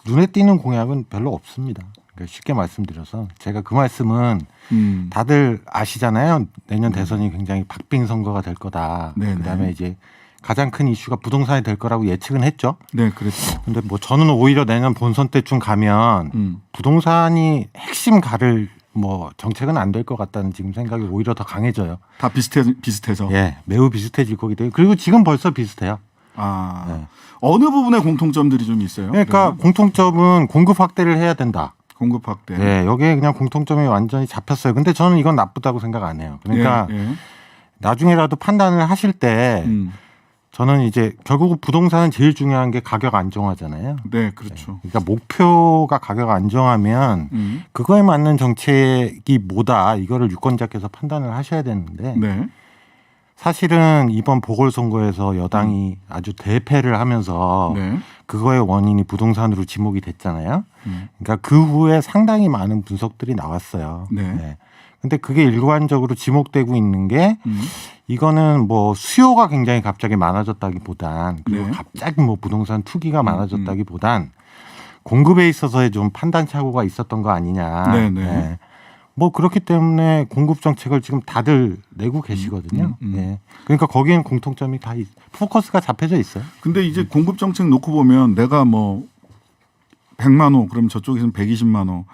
눈에 띄는 공약은 별로 없습니다. 그러니까 쉽게 말씀드려서 제가 그 말씀은 다들 아시잖아요. 내년 대선이 굉장히 박빙 선거가 될 거다. 네네. 그다음에 이제 가장 큰 이슈가 부동산이 될 거라고 예측은 했죠. 네, 그랬죠. 근데 뭐 저는 오히려 내년 본선 때쯤 가면 부동산이 핵심 가를 뭐 정책은 안 될 것 같다는 지금 생각이 오히려 더 강해져요. 다 비슷해서. 예, 매우 비슷해질 거기 때문에 그리고 지금 벌써 비슷해요. 아, 네. 어느 부분에 공통점들이 좀 있어요? 그러니까 그러면? 공통점은 공급 확대를 해야 된다. 공급 확대. 네, 여기에 그냥 공통점이 완전히 잡혔어요. 근데 저는 이건 나쁘다고 생각 안 해요. 그러니까 예, 예. 나중에라도 판단을 하실 때 저는 이제 결국 부동산은 제일 중요한 게 가격 안정화잖아요. 네, 그렇죠. 그러니까 목표가 가격 안정하면 그거에 맞는 정책이 뭐다 이거를 유권자께서 판단을 하셔야 되는데 네. 사실은 이번 보궐선거에서 여당이 아주 대패를 하면서 네. 그거의 원인이 부동산으로 지목이 됐잖아요. 그러니까 그 후에 상당히 많은 분석들이 나왔어요. 네. 근데 그게 일관적으로 지목되고 있는 게 이거는 뭐 수요가 굉장히 갑자기 많아졌다기보단 그리고 네. 갑자기 뭐 부동산 투기가 많아졌다기보단 공급에 있어서의 좀 판단 착오가 있었던 거 아니냐. 네, 네. 뭐 그렇기 때문에 공급 정책을 지금 다들 내고 계시거든요. 네. 그러니까 거기엔 공통점이 다 포커스가 잡혀져 있어요. 근데 이제 공급 정책 놓고 보면 내가 뭐 100만 호 그럼 저쪽에서는 120만 호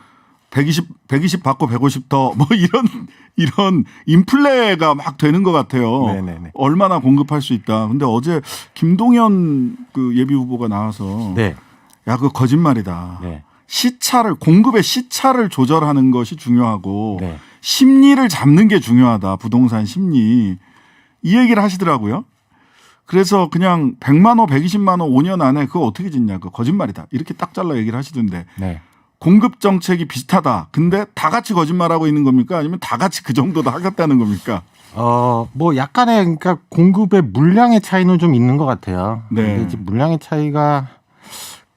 120 받고 150 더 뭐 이런 인플레가 막 되는 것 같아요. 네네네. 얼마나 공급할 수 있다. 근데 어제 김동연 그 예비 후보가 나와서 네. 야, 그거 거짓말이다. 네. 공급의 시차를 조절하는 것이 중요하고 네. 심리를 잡는 게 중요하다. 부동산 심리. 이 얘기를 하시더라고요. 그래서 그냥 100만 호, 120만 호 5년 안에 그거 어떻게 짓냐. 그거 거짓말이다. 이렇게 딱 잘라 얘기를 하시던데. 네. 공급 정책이 비슷하다. 근데 다 같이 거짓말하고 있는 겁니까? 아니면 다 같이 그 정도도 하겠다는 겁니까? 뭐 약간의 그러니까 공급의 물량의 차이는 좀 있는 것 같아요. 네. 근데 이제 물량의 차이가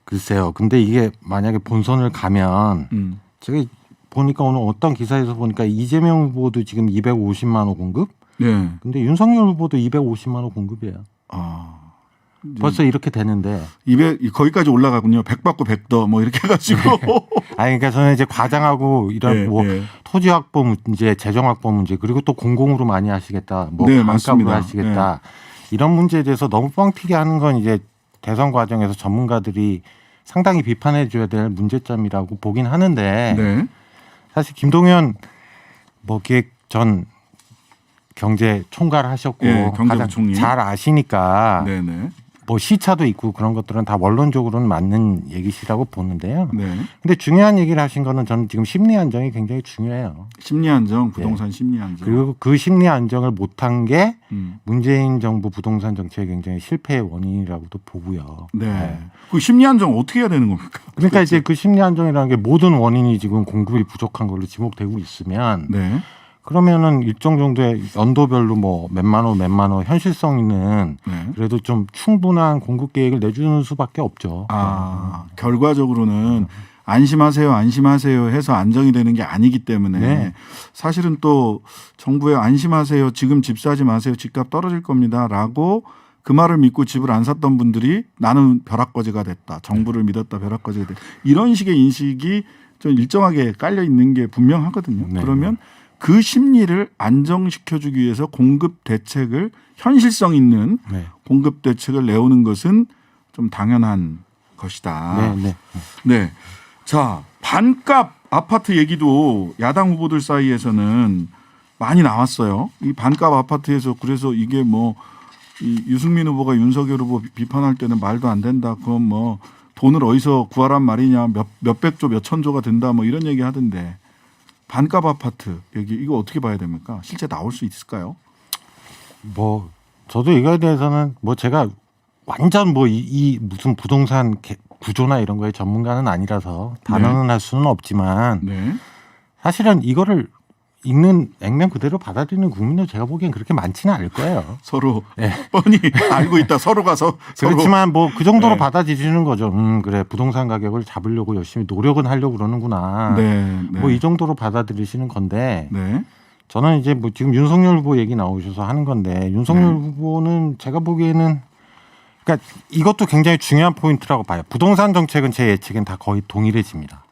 글쎄요. 근데 이게 만약에 본선을 가면 제가 보니까 오늘 어떤 기사에서 보니까 이재명 후보도 지금 250만 호 공급. 네. 근데 윤석열 후보도 250만 호 공급이에요. 벌써 이렇게 되는데. 200 거기까지 올라가군요. 100 받고 100 더 뭐 이렇게 해가지고. 아니 그러니까 저는 이제 과장하고 이런 네, 뭐 네. 토지 확보 문제, 재정 확보 문제 그리고 또 공공으로 많이 하시겠다. 뭐 네, 반값으로 맞습니다. 하시겠다. 이런 문제에 대해서 너무 뻥튀기 하는 건 이제 대선 과정에서 전문가들이 상당히 비판해 줘야 될 문제점이라고 보긴 하는데 네. 사실 김동연 뭐 기획 전 경제 총괄 하셨고 예, 가장 경제부총리. 잘 아시니까 네네. 뭐 시차도 있고 그런 것들은 다 원론적으로는 맞는 얘기시라고 보는데요. 네. 근데 중요한 얘기를 하신 거는 저는 지금 심리 안정이 굉장히 중요해요. 심리 안정, 부동산 심리 안정. 그리고 그 심리 안정을 못한 게 음. 문재인 정부 부동산 정책의 굉장히 실패의 원인이라고도 보고요. 네. 그 심리 안정 어떻게 해야 되는 겁니까? 그러니까 이제 그 심리 안정이라는 게 모든 원인이 지금 공급이 부족한 걸로 지목되고 있으면 네. 그러면은 일정 정도의 연도별로 뭐 몇만 호 현실성 있는 네. 그래도 좀 충분한 공급 계획을 내주는 수밖에 없죠. 결과적으로는 안심하세요 해서 안정이 되는 게 아니기 때문에 네. 사실은 또 정부의 안심하세요. 지금 집 사지 마세요. 집값 떨어질 겁니다라고 그 말을 믿고 집을 안 샀던 분들이 나는 벼락거지가 됐다. 정부를 믿었다. 벼락거지가 됐다. 이런 식의 인식이 좀 일정하게 깔려 있는 게 분명하거든요. 네. 그러면 그 심리를 안정시켜주기 위해서 공급 대책을 현실성 있는 네. 공급 대책을 내오는 것은 좀 당연한 것이다. 네. 네. 자, 반값 아파트 얘기도 야당 후보들 사이에서는 많이 나왔어요. 이 반값 아파트에서 그래서 이게 뭐 이 유승민 후보가 윤석열 후보 비판할 때는 말도 안 된다. 그건 뭐 돈을 어디서 구하란 말이냐. 몇백조 몇천조가 된다. 뭐 이런 얘기 하던데. 반값 아파트 얘기 이거 어떻게 봐야 됩니까? 실제 나올 수 있을까요? 뭐 저도 이거에 대해서는 뭐 제가 완전 뭐 이 무슨 부동산 구조나 이런 거에 전문가는 아니라서 단언은 할 수는 없지만 네. 사실은 이거를 읽는 액면 그대로 받아들이는 국민은 제가 보기엔 그렇게 많지는 않을 거예요. 서로 네. 뻔히 알고 있다. 서로가 서로 그렇지만 뭐 그 정도로 네. 받아들이는 거죠. 그래 부동산 가격을 잡으려고 열심히 노력은 하려고 그러는구나. 네. 뭐 이 정도로 받아들이시는 건데 네. 저는 이제 뭐 지금 윤석열 후보 얘기 나오셔서 하는 건데 윤석열 후보는 제가 보기에는 그러니까 이것도 굉장히 중요한 포인트라고 봐요. 부동산 정책은 제 예측엔 다 거의 동일해집니다.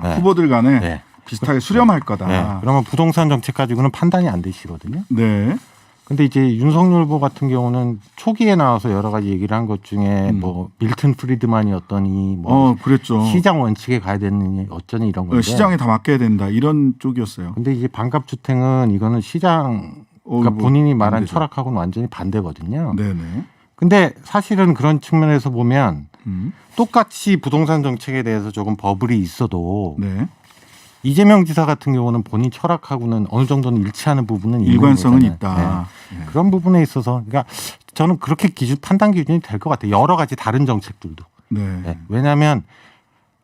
네. 후보들 간에 네. 비슷하게 수렴할 거다. 네. 그러면 부동산 정책 가지고는 판단이 안 되시거든요. 네. 근데 이제 윤석열 후보 같은 경우는 초기에 나와서 여러 가지 얘기를 한 것 중에 뭐 밀턴 프리드만이었더니 뭐 그랬죠. 시장 원칙에 가야 되느니 어쩌니 이런 건데. 시장에 다 맡겨야 된다 이런 쪽이었어요. 근데 이제 반값주택은 이거는 시장 그러니까 본인이 말한 철학하고는 완전히 반대거든요. 네네. 근데 사실은 그런 측면에서 보면 똑같이 부동산 정책에 대해서 조금 버블이 있어도 네. 이재명 지사 같은 경우는 본인 철학하고는 어느 정도는 일치하는 부분은 일관성은 있는 있다. 거잖아요. 네. 그런 부분에 있어서 그러니까 저는 그렇게 판단 기준이 될 것 같아요. 여러 가지 다른 정책들도. 네. 네. 왜냐하면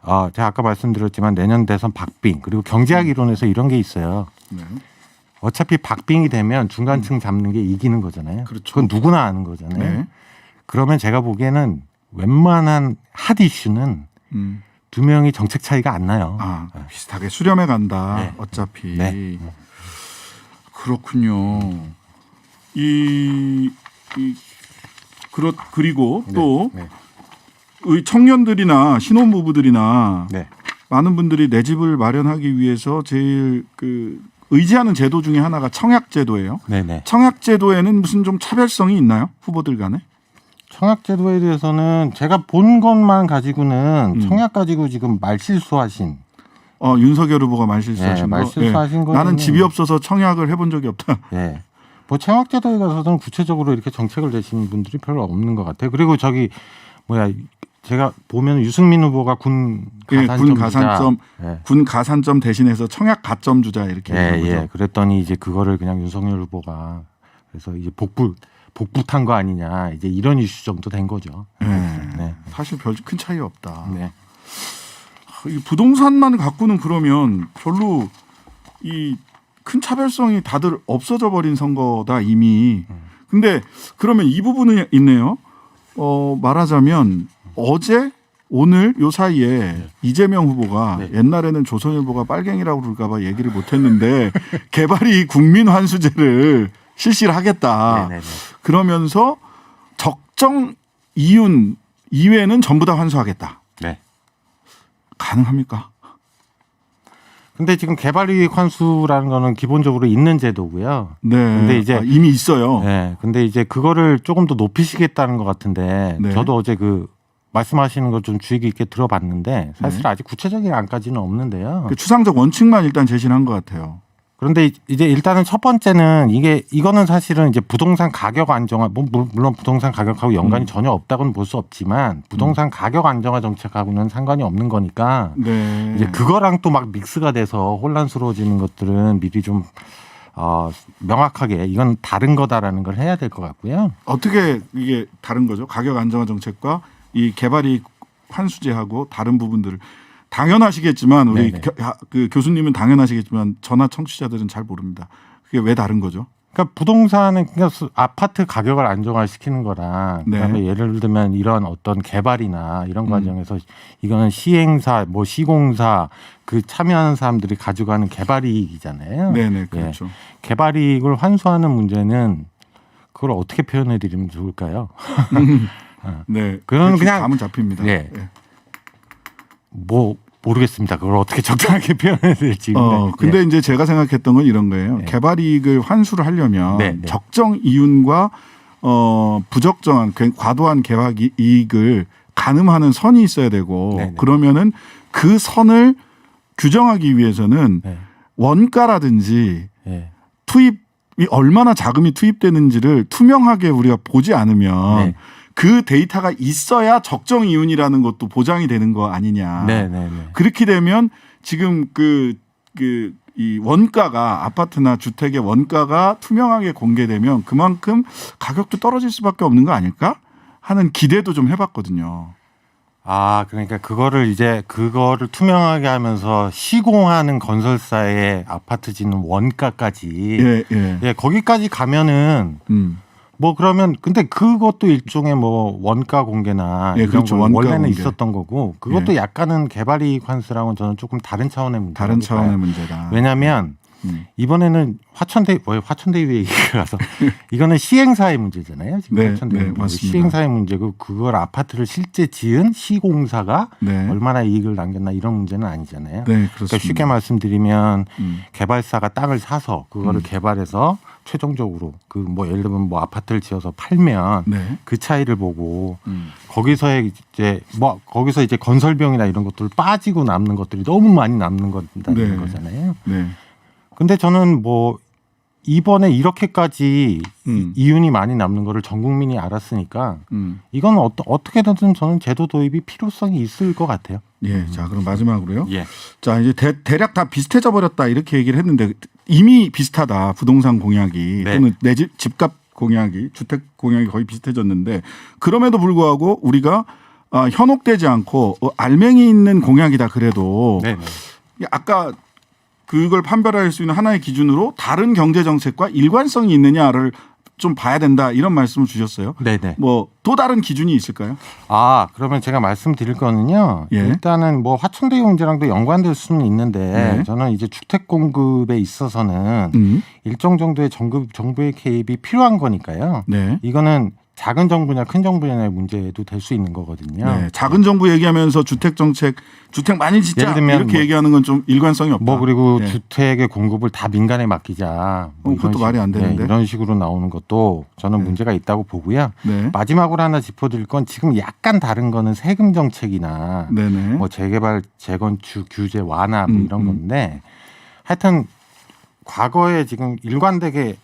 제가 아까 말씀드렸지만 내년 대선 박빙 그리고 경제학 이론에서 이런 게 있어요. 네. 어차피 박빙이 되면 중간층 잡는 게 이기는 거잖아요. 그렇죠. 그건 누구나 아는 거잖아요. 네. 그러면 제가 보기에는 웬만한 핫 이슈는 두 명이 정책 차이가 안 나요. 비슷하게 수렴해 간다. 네. 어차피. 네. 그렇군요. 그리고 또 네. 의 청년들이나 신혼부부들이나 네. 많은 분들이 내 집을 마련하기 위해서 제일 의지하는 제도 중에 하나가 청약제도예요. 네네. 청약제도에는 무슨 좀 차별성이 있나요? 후보들 간에? 청약제도에 대해서는 제가 본 것만 가지고는 청약 가지고 지금 말실수하신. 윤석열 후보가 말실수하신 거. 말실수하신 거. 나는 집이 없어서 청약을 해본 적이 없다. 네. 뭐 청약제도에 가서는 구체적으로 이렇게 정책을 내시는 분들이 별로 없는 것 같아요. 그리고 제가 보면 유승민 후보가 군 가산점 대신해서 청약 가점 주자 이렇게 얘기한 거죠. 그랬더니 이제 그거를 그냥 윤석열 후보가 그래서 이제 복붙한 거 아니냐 이제 이런 이슈 정도 된 거죠. 네. 사실 별 큰 차이 없다. 네. 이 부동산만 갖고는 그러면 별로 이 큰 차별성이 다들 없어져 버린 선거다 이미. 근데 그러면 이 부분은 있네요. 말하자면 어제 오늘 요 사이에 이재명 후보가 옛날에는 조선일보가 빨갱이라고 그럴까 봐 얘기를 못했는데 개발이 국민환수제를 실시를 하겠다. 그러면서 적정 이윤 이외에는 전부 다 환수하겠다. 네. 가능합니까? 근데 지금 개발이익 환수라는 거는 기본적으로 있는 제도고요. 네. 근데 이제 이미 있어요. 네. 근데 이제 그거를 조금 더 높이시겠다는 것 같은데 저도 어제 말씀하시는 거 좀 주의 깊게 들어봤는데 사실 아직 구체적인 안까지는 없는데요. 추상적 원칙만 일단 제시를 한 것 같아요. 그런데 이제 일단은 첫 번째는 이거는 사실은 이제 부동산 가격 안정화, 물론 부동산 가격하고 연관이 전혀 없다고는 볼 수 없지만 부동산 가격 안정화 정책하고는 상관이 없는 거니까 이제 그거랑 또 막 믹스가 돼서 혼란스러워지는 것들은 미리 좀 명확하게 이건 다른 거다라는 걸 해야 될 것 같고요. 어떻게 이게 다른 거죠? 가격 안정화 정책과 이 개발이익 환수제하고 다른 부분들을 당연하시겠지만 우리 교수님은 당연하시겠지만 전화 청취자들은 잘 모릅니다. 그게 왜 다른 거죠? 그러니까 부동산은 아파트 가격을 안정화시키는 거랑 그다음에 예를 들면 이런 어떤 개발이나 이런 과정에서 이거는 시행사, 시공사 참여하는 사람들이 가져가는 개발이익이잖아요. 네네 그렇죠. 개발이익을 환수하는 문제는 그걸 어떻게 표현해 드리면 좋을까요? 네, 그건 그냥 감은 잡힙니다. 네. 모르겠습니다. 그걸 어떻게 적당하게 표현해야 될지. 근데 이제 제가 생각했던 건 이런 거예요. 개발이익을 환수를 하려면 적정 이윤과 부적정한 과도한 개발 이익을 가늠하는 선이 있어야 되고 그러면은 그 선을 규정하기 위해서는 원가라든지 투입이 얼마나 자금이 투입되는지를 투명하게 우리가 보지 않으면 그 데이터가 있어야 적정 이윤이라는 것도 보장이 되는 거 아니냐. 그렇게 되면 지금 이 원가가 아파트나 주택의 원가가 투명하게 공개되면 그만큼 가격도 떨어질 수밖에 없는 거 아닐까 하는 기대도 좀 해봤거든요. 그러니까 그거를 투명하게 하면서 시공하는 건설사의 아파트 짓는 원가까지 거기까지 가면은 그러면 근데 그것도 일종의 원가 공개나 이런 그렇죠. 거 원가 원래는 공개. 있었던 거고 그것도 약간은 개발이익 환수랑은 저는 조금 다른 차원의 문제다. 다른 차원의 문제다. 왜냐하면 이번에는 화천대유의 얘기가 서 이거는 시행사의 문제잖아요. 지금 네, 화천대유 네, 맞습니다. 시행사의 문제고 그걸 아파트를 실제 지은 시공사가 네. 얼마나 이익을 남겼나 이런 문제는 아니잖아요. 네, 그러니까 그렇습니다. 쉽게 말씀드리면 개발사가 땅을 사서 그거를 음. 개발해서 최종적으로 그 뭐 예를 들면 뭐 아파트를 지어서 팔면 네. 그 차이를 보고 거기서 이제 건설비용이나 이런 것들 빠지고 남는 것들이 너무 많이 남는 네. 거잖아요. 네. 근데 저는 뭐 이번에 이렇게까지 이윤이 많이 남는 거를 전 국민이 알았으니까 이건 어떻게든 저는 제도 도입이 필요성이 있을 것 같아요. 예. 자, 그럼 마지막으로요. 예. 자, 이제 대략 다 비슷해져 버렸다 이렇게 얘기를 했는데 이미 비슷하다. 부동산 공약이 네. 또는 내 집값 공약이 주택 공약이 거의 비슷해졌는데 그럼에도 불구하고 우리가 현혹되지 않고 알맹이 있는 공약이다 그래도 네. 아까 그걸 판별할 수 있는 하나의 기준으로 다른 경제 정책과 일관성이 있느냐를 좀 봐야 된다 이런 말씀을 주셨어요. 네네. 뭐 또 다른 기준이 있을까요? 그러면 제가 말씀드릴 거는요. 예. 일단은 뭐 화천대유 문제랑도 연관될 수는 있는데 네. 저는 이제 주택 공급에 있어서는 일정 정도의 정부의 개입이 필요한 거니까요. 네. 이거는 작은 정부냐 큰 정부냐의 문제도 될 수 있는 거거든요. 네. 작은 정부 얘기하면서 주택 정책, 주택 많이 짓자 예를 들면 이렇게 뭐- 얘기하는 건 좀 일관성이 없다. 그리고 네. 주택의 공급을 다 민간에 맡기자. 뭐 그것도 이런 말이 안 되는데. 이런 식으로 나오는 것도 저는 네. 문제가 있다고 보고요. 네. 마지막으로 하나 짚어드릴 건 지금 약간 다른 거는 세금 정책이나 네네. 뭐 재개발, 재건축 규제 완화 뭐 이런 건데 하여튼 과거에 지금 일관되게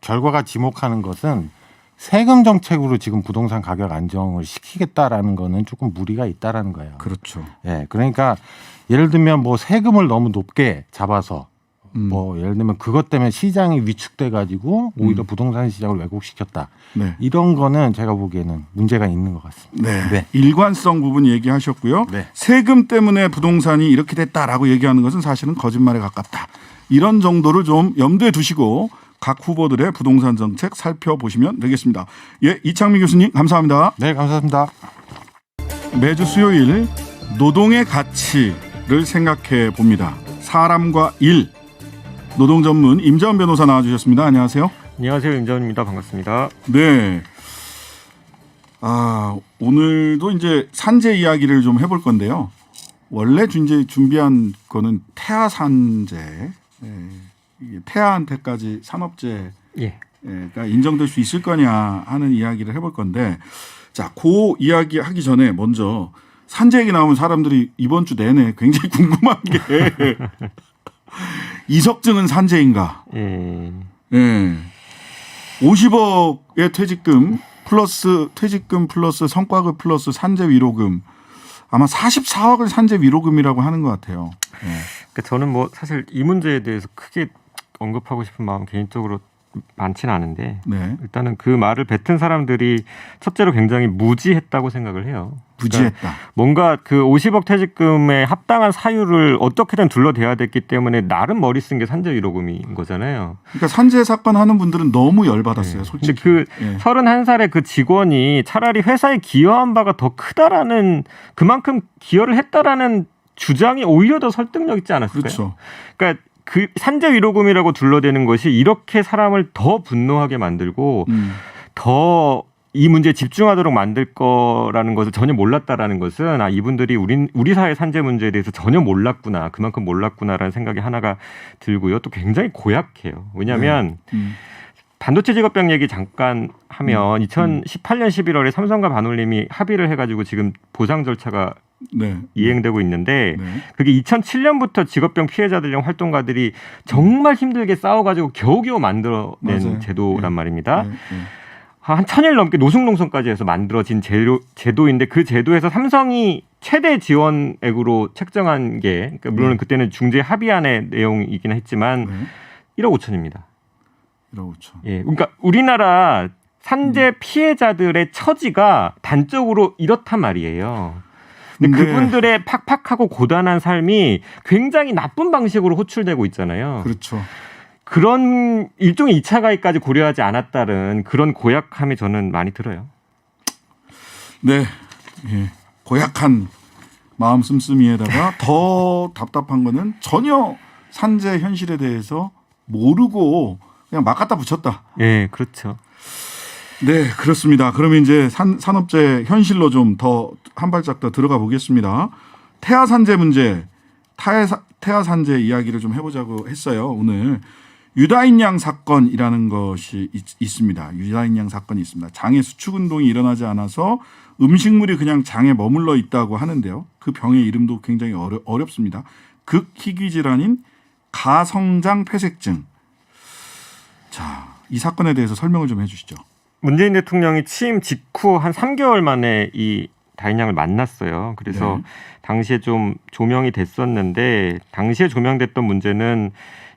결과가 지목하는 것은 세금 정책으로 지금 부동산 가격 안정을 시키겠다라는 거는 조금 무리가 있다라는 거예요. 그렇죠. 예, 그러니까 예를 들면 뭐 세금을 너무 높게 잡아서 뭐 예를 들면 그것 때문에 시장이 위축돼 가지고 오히려 부동산 시장을 왜곡시켰다. 네. 이런 거는 제가 보기에는 문제가 있는 것 같습니다. 네. 네. 일관성 부분 얘기하셨고요. 네. 세금 때문에 부동산이 이렇게 됐다라고 얘기하는 것은 사실은 거짓말에 가깝다. 이런 정도를 좀 염두에 두시고 각 후보들의 부동산 정책 살펴보시면 되겠습니다. 예, 이창민 교수님 감사합니다. 네, 감사합니다. 매주 수요일 노동의 가치를 생각해 봅니다. 사람과 일. 노동 전문 임자원 변호사 나와주셨습니다. 안녕하세요. 안녕하세요. 임자원입니다. 반갑습니다. 네. 오늘도 이제 산재 이야기를 좀 해볼 건데요. 원래 이제 준비한 거는 태아 산재, 이게 태아한테까지 산업재가 예. 인정될 수 있을 거냐 하는 이야기를 해볼 건데, 자, 그 이야기 하기 전에 먼저 산재 얘기 나오면 사람들이 이번 주 내내 굉장히 궁금한 게 이석증은 산재인가? 예. 예. 50억의 퇴직금 플러스 성과급 플러스 산재 위로금, 아마 44억을 산재 위로금이라고 하는 것 같아요. 예. 그러니까 저는 뭐 사실 이 문제에 대해서 크게 언급하고 싶은 마음 개인적으로 많지는 않은데 네. 일단은 그 말을 뱉은 사람들이 첫째로 굉장히 무지했다고 생각을 해요. 무지했다. 그러니까 뭔가 그 50억 퇴직금에 합당한 사유를 어떻게든 둘러대야 됐기 때문에 나름 머리 쓴 게 산재 위로금인 거잖아요. 그러니까 산재 사건 하는 분들은 너무 열받았어요. 솔직히. 근데 그 예. 31살의 그 직원이 차라리 회사에 기여한 바가 더 크다라는, 그만큼 기여를 했다라는 주장이 오히려 더 설득력 있지 않았을까요? 그렇죠. 그러니까 그 산재 위로금이라고 둘러대는 것이 이렇게 사람을 더 분노하게 만들고 더 이 문제에 집중하도록 만들 거라는 것을 전혀 몰랐다라는 것은, 이분들이 우리 사회 산재 문제에 대해서 전혀 몰랐구나, 그만큼 몰랐구나라는 생각이 하나가 들고요. 또 굉장히 고약해요. 왜냐하면 반도체 직업병 얘기 잠깐 하면 2018년 11월에 삼성과 반올림이 합의를 해가지고 지금 보상 절차가 네. 이행되고 있는데, 네. 그게 2007년부터 직업병 피해자들용 활동가들이 정말 힘들게 싸워가지고 겨우겨우 만들어낸 맞아요. 제도란 말입니다. 네. 네. 한 1000일 넘게 노숙농성까지 해서 만들어진 제도인데, 그 제도에서 삼성이 최대 지원액으로 책정한 게, 그러니까 물론 그때는 중재 합의안의 내용이긴 했지만 네. 1억 5천입니다. 1억 5천. 예, 그러니까 우리나라 산재 피해자들의 처지가 단적으로 이렇단 말이에요. 근데 네. 그분들의 팍팍하고 고단한 삶이 굉장히 나쁜 방식으로 호출되고 있잖아요. 그렇죠. 그런 일종의 2차 가해까지 고려하지 않았다는 그런 고약함이 저는 많이 들어요. 네. 예. 고약한 마음 씀씀이에다가 더 답답한 거는 전혀 산재 현실에 대해서 모르고 그냥 막 갖다 붙였다. 예, 그렇죠. 네, 그렇습니다. 그러면 이제 산업재 현실로 좀 더 한 발짝 더 들어가 보겠습니다. 태아 산재 문제, 태아 산재 이야기를 좀 해보자고 했어요. 오늘 유다인 양 사건이라는 것이 있습니다. 유다인 양 사건이 있습니다. 장의 수축 운동이 일어나지 않아서 음식물이 그냥 장에 머물러 있다고 하는데요. 그 병의 이름도 굉장히 어렵습니다. 극희귀 질환인 가성장 폐색증. 자, 이 사건에 대해서 설명을 좀 해주시죠. 문재인 대통령이 취임 직후 한 3개월 만에 이 다인 양을 만났어요. 그래서 네. 당시에 좀 조명이 됐었는데 당시에 조명됐던 문제는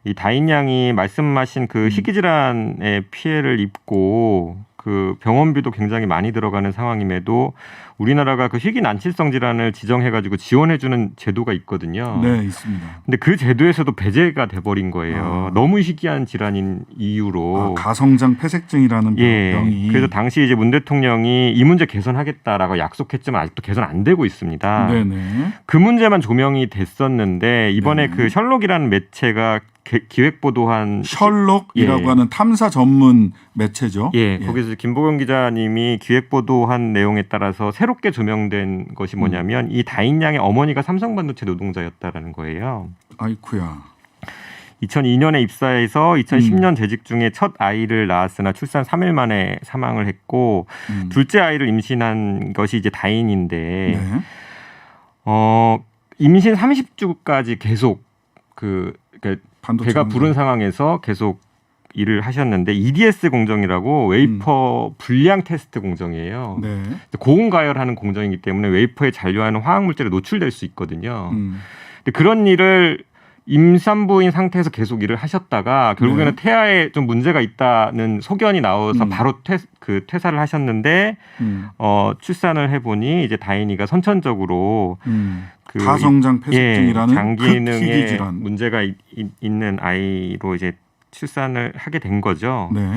이 다인 양이 말씀하신 그 희귀 질환의 피해를 입고 그 병원비도 굉장히 많이 들어가는 상황임에도 우리나라가 그 희귀 난치성 질환을 지정해가지고 지원해주는 제도가 있거든요. 네, 있습니다. 근데 그 제도에서도 배제가 돼버린 거예요. 너무 희귀한 질환인 이유로. 가성장 폐색증이라는 예. 병이. 그래서 당시 이제 문 대통령이 이 문제 개선하겠다라고 약속했지만 아직도 개선 안 되고 있습니다. 네네. 그 문제만 조명이 됐었는데 이번에 네네. 그 셜록이라는 매체가 기획 보도한 셜록이라고 예. 하는 탐사 전문 매체죠. 예, 거기서 김보경 기자님이 기획 보도한 내용에 따라서 새롭게 조명된 것이 뭐냐면 이 다인 양의 어머니가 삼성반도체 노동자였다라는 거예요. 아이쿠야. 2002년에 입사해서 2010년 재직 중에 첫 아이를 낳았으나 출산 3일 만에 사망을 했고 둘째 아이를 임신한 것이 이제 다인인데 네. 임신 30주까지 계속 그러니까 반도체 배가 공장. 부른 상황에서 계속 일을 하셨는데 EDS 공정이라고 웨이퍼 불량 테스트 공정이에요. 네. 고온 가열하는 공정이기 때문에 웨이퍼에 잔류하는 화학 물질에 노출될 수 있거든요. 근데 그런 일을 임산부인 상태에서 계속 일을 하셨다가 결국에는 네. 태아에 좀 문제가 있다는 소견이 나와서 바로 퇴사를 하셨는데 출산을 해보니 이제 다인이가 선천적으로 그 가성장 폐색증이라는 장기 극희귀 기능에 질환. 문제가 있는 아이로 이제 출산을 하게 된 거죠. 네.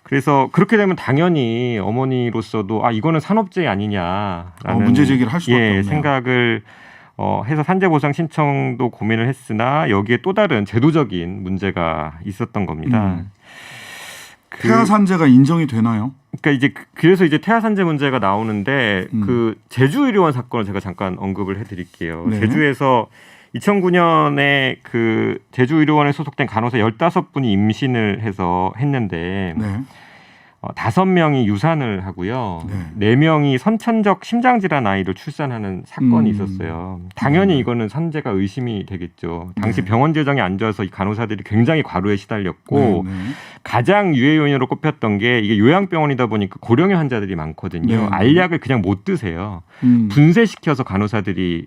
그래서 그렇게 되면 당연히 어머니로서도 이거는 산업재해 아니냐라는 문제 제기를 할 수밖에 없네요. 생각을 해서 산재보상 신청도 고민을 했으나 여기에 또 다른 제도적인 문제가 있었던 겁니다. 태아 산재가 인정이 되나요? 그러니까 이제 그래서 이제 태아 산재 문제가 나오는데 그 제주의료원 사건을 제가 잠깐 언급을 해드릴게요. 네. 제주에서 2009년에 그 제주의료원에 소속된 간호사 15분이 임신을 해서 했는데 네. 5명이 유산을 하고요. 4명이 선천적 심장질환 아이를 출산하는 사건이 있었어요. 당연히 이거는 산재가 의심이 되겠죠. 당시 병원 재정이 안 좋아서 이 간호사들이 굉장히 과로에 시달렸고 가장 유해 요인으로 꼽혔던 게 이게 요양병원이다 보니까 고령의 환자들이 많거든요. 알약을 그냥 못 드세요. 분쇄시켜서 간호사들이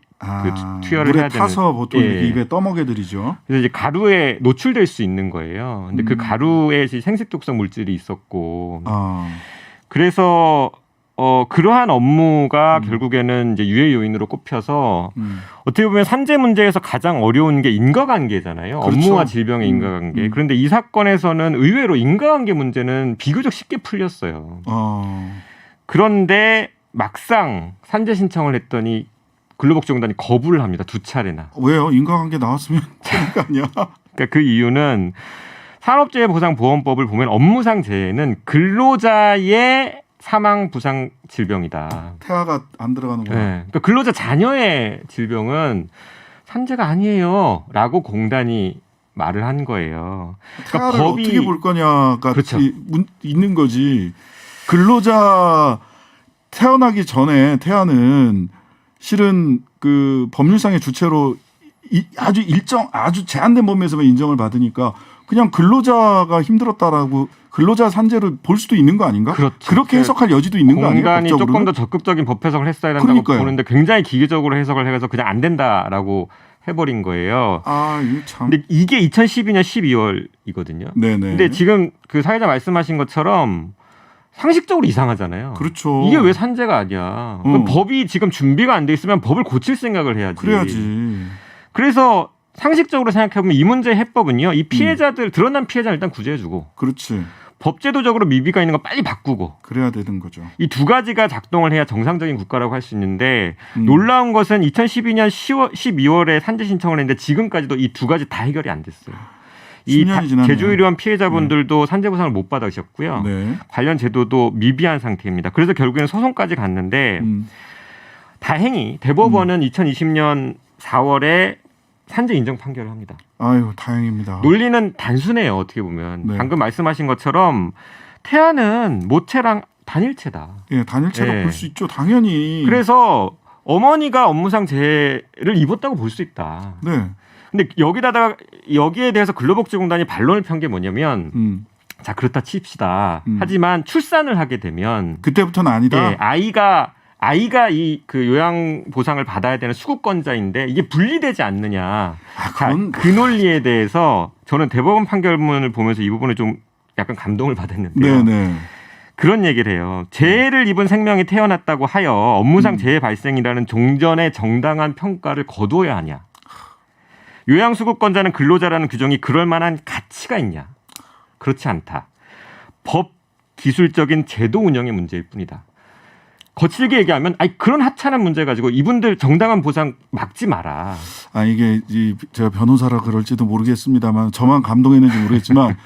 투여를 물에 해야 되는. 타서 보통 이렇게 입에 떠먹여드리죠. 그래서 이제 가루에 노출될 수 있는 거예요. 근데 그 가루에 생식독성 물질이 있었고, 그래서 그러한 업무가 결국에는 이제 유해 요인으로 꼽혀서 어떻게 보면 산재 문제에서 가장 어려운 게 인과관계잖아요. 그렇죠. 업무와 질병의 인과관계. 그런데 이 사건에서는 의외로 인과관계 문제는 비교적 쉽게 풀렸어요. 그런데 막상 산재 신청을 했더니 근로복지공단이 거부를 합니다. 2차례나. 왜요? 인과관계 나왔으면 되는 거 아니야? 그러니까 그 이유는 산업재해보상보험법을 보면 업무상 재해는 근로자의 사망, 부상, 질병이다. 태아가 안 들어가는구나. 네. 그러니까 근로자 자녀의 질병은 산재가 아니에요라고 공단이 말을 한 거예요. 태아를 그러니까 어떻게 볼 거냐가 그렇죠. 있는 거지. 근로자 태어나기 전에 태아는 실은 그 법률상의 주체로 아주 제한된 범위에서만 인정을 받으니까 그냥 근로자가 힘들었다라고 근로자 산재를 볼 수도 있는 거 아닌가? 그렇죠. 그렇게 해석할 여지도 있는 거 아니에요? 공단이 조금 법적으로는? 더 적극적인 법 해석을 했어야 된다고 그러니까요. 보는데 굉장히 기계적으로 해석을 해서 그냥 안 된다라고 해버린 거예요. 이거 참. 근데 이게 2012년 12월이거든요. 네네. 근데 지금 그 사회자 말씀하신 것처럼 상식적으로 이상하잖아요. 그렇죠. 이게 왜 산재가 아니야? 그럼 법이 지금 준비가 안 돼 있으면 법을 고칠 생각을 해야지. 그래야지. 그래서 상식적으로 생각해보면 이 문제의 해법은요. 이 피해자들 드러난 피해자는 일단 구제해주고 그렇지. 법제도적으로 미비가 있는 거 빨리 바꾸고 그래야 되는 거죠. 이 두 가지가 작동을 해야 정상적인 국가라고 할 수 있는데 놀라운 것은 2012년 12월에 산재 신청을 했는데 지금까지도 이 두 가지 다 해결이 안 됐어요. 10년이 지났네요. 제주의료원 피해자분들도 산재보상을 못 받으셨고요. 네. 관련 제도도 미비한 상태입니다. 그래서 결국에는 소송까지 갔는데 다행히 대법원은 2020년 4월에 산재 인정 판결을 합니다. 아유, 다행입니다. 논리는 단순해요. 어떻게 보면. 네. 방금 말씀하신 것처럼 태아는 모체랑 단일체다. 예, 단일체로 네. 볼 수 있죠. 당연히. 그래서 어머니가 업무상 재해를 입었다고 볼 수 있다. 네. 근데 여기에 대해서 근로복지공단이 반론을 편 게 뭐냐면 자 그렇다 칩시다. 하지만 출산을 하게 되면 그때부터는 아니다. 예, 아이가 이 그 요양 보상을 받아야 되는 수급권자인데 이게 분리되지 않느냐. 그건- 자, 그 논리에 대해서 저는 대법원 판결문을 보면서 이 부분에 좀 약간 감동을 받았는데요. 네네. 그런 얘기를 해요. 재해를 입은 생명이 태어났다고 하여 업무상 재해 발생이라는 종전의 정당한 평가를 거두어야 하냐. 요양수급권자는 근로자라는 규정이 그럴 만한 가치가 있냐. 그렇지 않다. 법 기술적인 제도 운영의 문제일 뿐이다. 거칠게 얘기하면 그런 하찮은 문제 가지고 이분들 정당한 보상 막지 마라. 이게 제가 변호사라 그럴지도 모르겠습니다만 저만 감동했는지 모르겠지만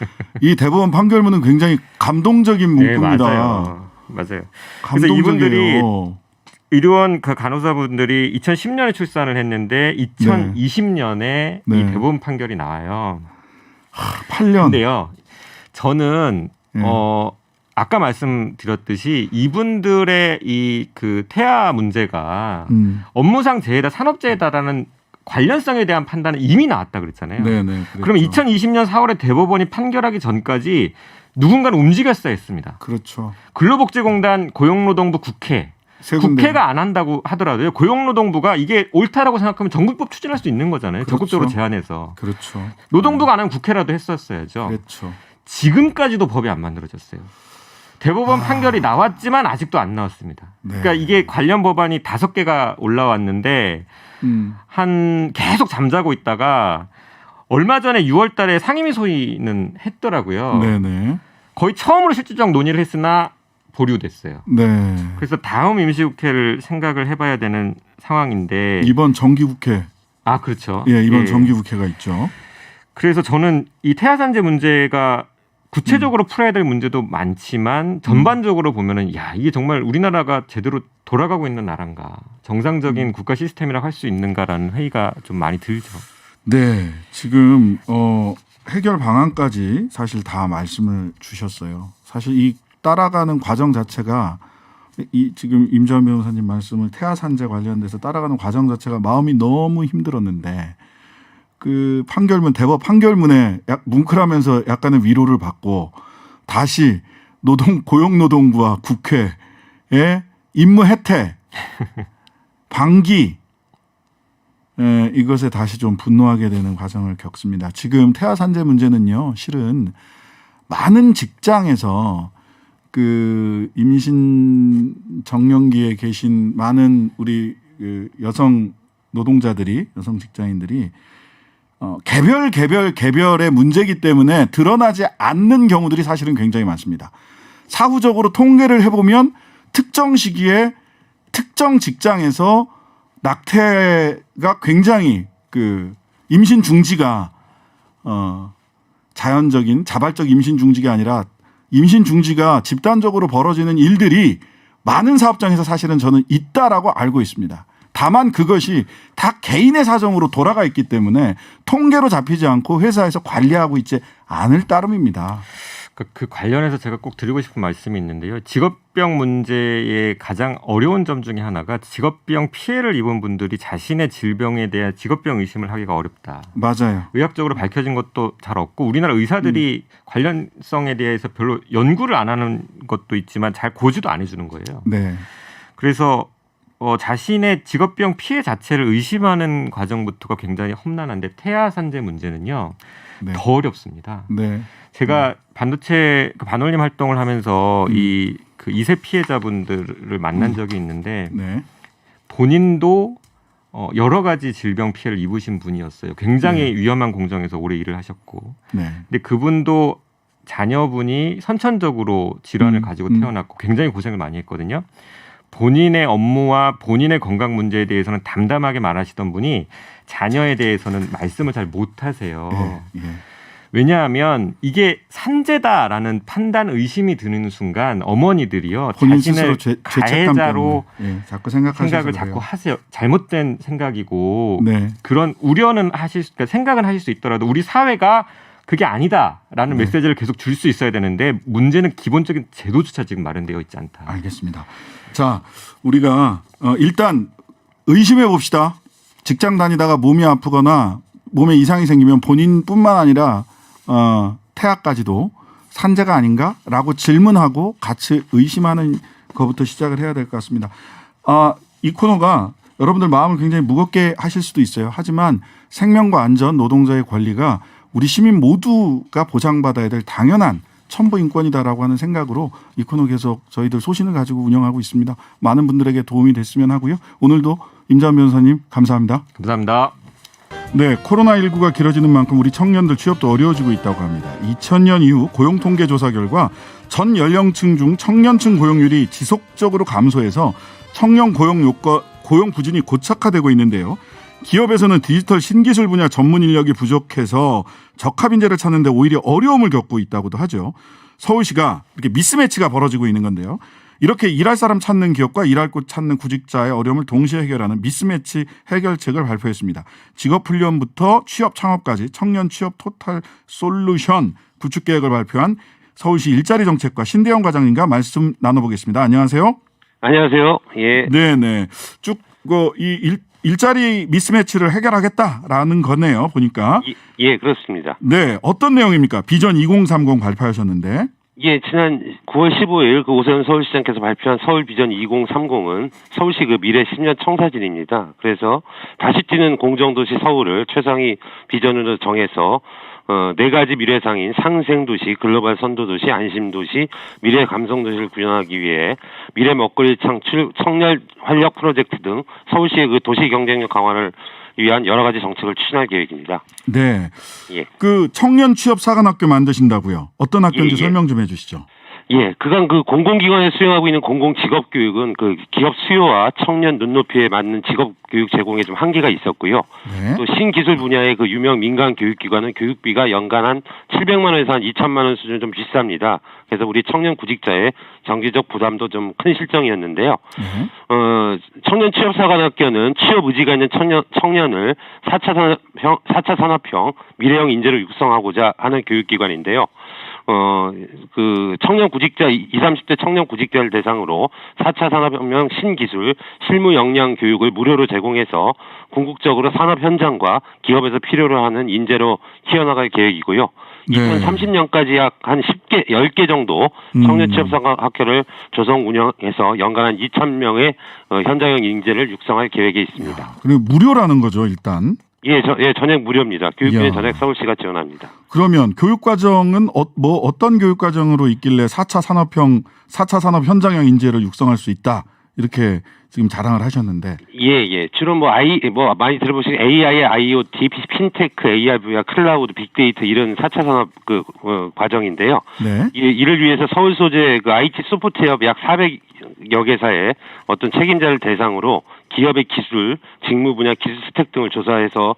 이 대법원 판결문은 굉장히 감동적인 문구입니다. 네, 맞아요. 그래서 감동적이에요. 이분들이 의료원 간호사분들이 2010년에 출산을 했는데 2020년에 네. 이 대법원 판결이 나와요. 8년. 근데요, 저는 네. 아까 말씀드렸듯이 이분들의 이 그 태아 문제가 업무상 재해다 산업재해다라는 관련성에 대한 판단은 이미 나왔다 그랬잖아요. 네네. 그럼 2020년 4월에 대법원이 판결하기 전까지 누군가는 움직였어야 했습니다. 그렇죠. 근로복지공단, 고용노동부, 국회. 세 군데. 국회가 안 한다고 하더라도요. 고용노동부가 이게 옳다라고 생각하면 정부법 추진할 수 있는 거잖아요. 그렇죠. 적극적으로 제안해서. 그렇죠. 노동부가 안 하면 국회라도 했었어야죠. 그렇죠. 지금까지도 법이 안 만들어졌어요. 대법원 판결이 나왔지만 아직도 안 나왔습니다. 네. 그러니까 이게 관련 법안이 5개가 올라왔는데 계속 잠자고 있다가 얼마 전에 6월 달에 상임위 소위는 했더라고요. 네네. 거의 처음으로 실질적 논의를 했으나 보류됐어요. 네. 그래서 다음 임시국회를 생각을 해봐야 되는 상황인데 이번 정기국회. 그렇죠. 예, 이번 예. 정기국회가 있죠. 그래서 저는 이 태아산재 문제가 구체적으로 풀어야 될 문제도 많지만 전반적으로 보면은 이게 정말 우리나라가 제대로 돌아가고 있는 나라인가, 정상적인 국가 시스템이라고 할 수 있는가라는 회의가 좀 많이 들죠. 네, 지금 해결 방안까지 사실 다 말씀을 주셨어요. 사실 이 따라가는 과정 자체가 지금 임재원 변호사님 말씀을 태아 산재 관련돼서 따라가는 과정 자체가 마음이 너무 힘들었는데 그 대법 판결문에 뭉클하면서 약간의 위로를 받고 다시 고용노동부와 국회의 임무 혜택 방기 이것에 다시 좀 분노하게 되는 과정을 겪습니다. 지금 태아 산재 문제는요, 실은 많은 직장에서 그 임신 정년기에 계신 많은 우리 그 여성 노동자들이, 여성 직장인들이 개별의 문제이기 때문에 드러나지 않는 경우들이 사실은 굉장히 많습니다. 사후적으로 통계를 해보면 특정 시기에 특정 직장에서 낙태가 굉장히 그 임신 중지가 자발적 임신 중지가 아니라 임신 중지가 집단적으로 벌어지는 일들이 많은 사업장에서 사실은 저는 있다라고 알고 있습니다. 다만 그것이 다 개인의 사정으로 돌아가 있기 때문에 통계로 잡히지 않고 회사에서 관리하고 있지 않을 따름입니다. 그 관련해서 제가 꼭 드리고 싶은 말씀이 있는데요. 직업병 문제의 가장 어려운 점 중에 하나가 직업병 피해를 입은 분들이 자신의 질병에 대한 직업병 의심을 하기가 어렵다. 맞아요. 의학적으로 밝혀진 것도 잘 없고 우리나라 의사들이 관련성에 대해서 별로 연구를 안 하는 것도 있지만 잘 고지도 안 해주는 거예요. 네. 그래서 자신의 직업병 피해 자체를 의심하는 과정부터가 굉장히 험난한데 태아 산재 문제는요. 네. 더 어렵습니다. 네. 제가 반도체 반올림 활동을 하면서 이 그 2세 피해자분들을 만난 적이 있는데 네. 본인도 여러 가지 질병 피해를 입으신 분이었어요. 굉장히 위험한 공정에서 오래 일을 하셨고, 네. 근데 그분도 자녀분이 선천적으로 질환을 가지고 태어났고 굉장히 고생을 많이 했거든요. 본인의 업무와 본인의 건강 문제에 대해서는 담담하게 말하시던 분이 자녀에 대해서는 말씀을 잘 못하세요. 예. 왜냐하면 이게 산재다라는 판단 의심이 드는 순간 어머니들이요 본인 자신을 스스로 죄책감 가해자로 때문에. 예, 자꾸 생각을 자꾸 하세요. 잘못된 생각이고 네. 그런 우려는 그러니까 생각은 하실 수 있더라도 우리 사회가 그게 아니다라는 네. 메시지를 계속 줄 수 있어야 되는데 문제는 기본적인 제도조차 지금 마련되어 있지 않다. 알겠습니다. 자, 우리가 일단 의심해 봅시다. 직장 다니다가 몸이 아프거나 몸에 이상이 생기면 본인뿐만 아니라 태아까지도 산재가 아닌가라고 질문하고 같이 의심하는 것부터 시작을 해야 될 것 같습니다. 이 코너가 여러분들 마음을 굉장히 무겁게 하실 수도 있어요. 하지만 생명과 안전, 노동자의 권리가 우리 시민 모두가 보장받아야 될 당연한 첨부 인권이다라고 하는 생각으로 이 코너 계속 저희들 소신을 가지고 운영하고 있습니다. 많은 분들에게 도움이 됐으면 하고요. 오늘도 임자원 변호사님 감사합니다. 감사합니다. 네, 코로나19가 길어지는 만큼 우리 청년들 취업도 어려워지고 있다고 합니다. 2000년 이후 고용통계조사 결과 전 연령층 중 청년층 고용률이 지속적으로 감소해서 청년 고용 부진이 고착화되고 있는데요. 기업에서는 디지털 신기술 분야 전문 인력이 부족해서 적합 인재를 찾는 데 오히려 어려움을 겪고 있다고도 하죠. 서울시가 이렇게 미스매치가 벌어지고 있는 건데요. 이렇게 일할 사람 찾는 기업과 일할 곳 찾는 구직자의 어려움을 동시에 해결하는 미스매치 해결책을 발표했습니다. 직업훈련부터 취업 창업까지 청년 취업 토탈 솔루션 구축 계획을 발표한 서울시 일자리 정책과 신대영 과장님과 말씀 나눠보겠습니다. 안녕하세요. 안녕하세요. 예. 네네. 쭉 일자리 미스매치를 해결하겠다라는 거네요. 보니까. 예, 그렇습니다. 네, 어떤 내용입니까? 비전 2030 발표하셨는데. 예, 지난 9월 15일 그 오세훈 서울시장께서 발표한 서울 비전 2030은 서울시 그 미래 10년 청사진입니다. 그래서 다시 뛰는 공정도시 서울을 최상위 비전으로 정해서 4가지 미래상인 상생도시, 글로벌 선도도시, 안심도시, 미래 감성도시를 구현하기 위해 미래 먹거리 창출, 청년 활력 프로젝트 등 서울시의 그 도시 경쟁력 강화를 위한 여러 가지 정책을 추진할 계획입니다. 네. 예. 그 청년 취업 사관학교 만드신다고요. 어떤 학교인지 예. 설명 좀 해주시죠. 예, 그간 그 공공기관에 수행하고 있는 공공직업교육은 그 기업 수요와 청년 눈높이에 맞는 직업교육 제공에 좀 한계가 있었고요. 네. 또 신기술 분야의 그 유명 민간 교육기관은 교육비가 연간 한 700만 원에서 한 2천만 원 수준 좀 비쌉니다. 그래서 우리 청년 구직자의 경제적 부담도 좀 큰 실정이었는데요. 네. 청년 취업사관학교는 취업 의지가 있는 청년을 4차 산업형 미래형 인재로 육성하고자 하는 교육기관인데요. 그 청년 구직자 20, 30대 청년 구직자를 대상으로 4차 산업혁명 신기술 실무 역량 교육을 무료로 제공해서 궁극적으로 산업 현장과 기업에서 필요로 하는 인재로 키워나갈 계획이고요. 네. 2030년까지 약 한 10개 정도 청년 취업사관학교를 조성 운영해서 연간 한 2,000명의 현장형 인재를 육성할 계획에 있습니다. 그리고 무료라는 거죠, 일단. 예, 전액 무료입니다. 교육비는 이야. 전액 서울시가 지원합니다. 그러면 교육과정은 어떤 교육과정으로 있길래 4차 산업 현장형 인재를 육성할 수 있다. 이렇게 지금 자랑을 하셨는데. 예. 주로 많이 들어보신 AI, IoT, 핀테크, AR 분야, 클라우드, 빅데이터 이런 4차 산업 과정인데요. 네. 이를 위해서 서울 소재 그 IT 소프트웨어 약 400여 개사의 어떤 책임자를 대상으로 기업의 기술, 직무 분야 기술 스택 등을 조사해서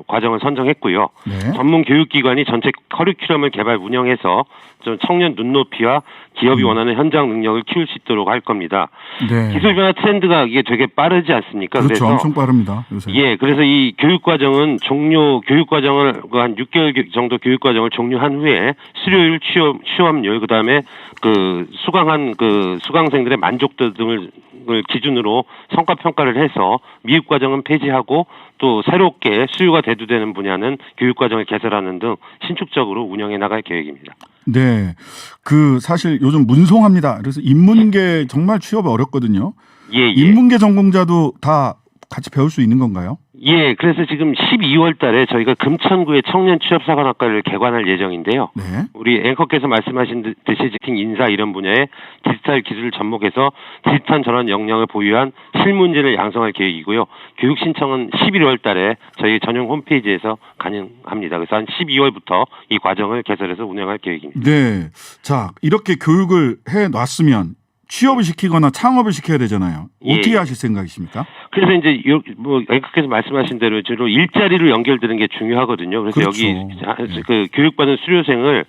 과정을 선정했고요. 네. 전문 교육기관이 전체 커리큘럼을 개발 운영해서 좀 청년 눈높이와 기업이 원하는 현장 능력을 키울 수 있도록 할 겁니다. 네. 기술 변화 트렌드가 이게 되게 빠르지 않습니까? 그렇죠. 그래서 엄청 빠릅니다. 요새. 예, 그래서 이 교육과정은 교육과정을 한 6개월 정도 교육과정을 종료한 후에 수료율, 취업률, 그다음에 그 수강한 그 수강생들의 만족도 등을 기준으로 성과 평가를 해서 미흡 과정은 폐지하고 또 새롭게 수요가 대두되는 분야는 교육과정을 개설하는 등 신축적으로 운영해 나갈 계획입니다. 네. 사실 요즘 문송합니다. 그래서 인문계 정말 취업이 어렵거든요. 예. 인문계 전공자도 다 같이 배울 수 있는 건가요? 예, 그래서 지금 12월 달에 저희가 금천구의 청년 취업사관학과를 개관할 예정인데요. 네. 우리 앵커께서 말씀하신 듯이 인사 이런 분야에 디지털 기술을 접목해서 디지털 전환 역량을 보유한 실무인재를 양성할 계획이고요. 교육 신청은 11월 달에 저희 전용 홈페이지에서 가능합니다. 그래서 한 12월부터 이 과정을 개설해서 운영할 계획입니다. 네. 자, 이렇게 교육을 해 놨으면 취업을 시키거나 창업을 시켜야 되잖아요. 어떻게 예. 하실 생각이십니까? 그래서 이제 뭐 앵커께서 말씀하신 대로 주로 일자리로 연결되는 게 중요하거든요. 그래서 그렇죠. 여기 그 교육받은 수료생을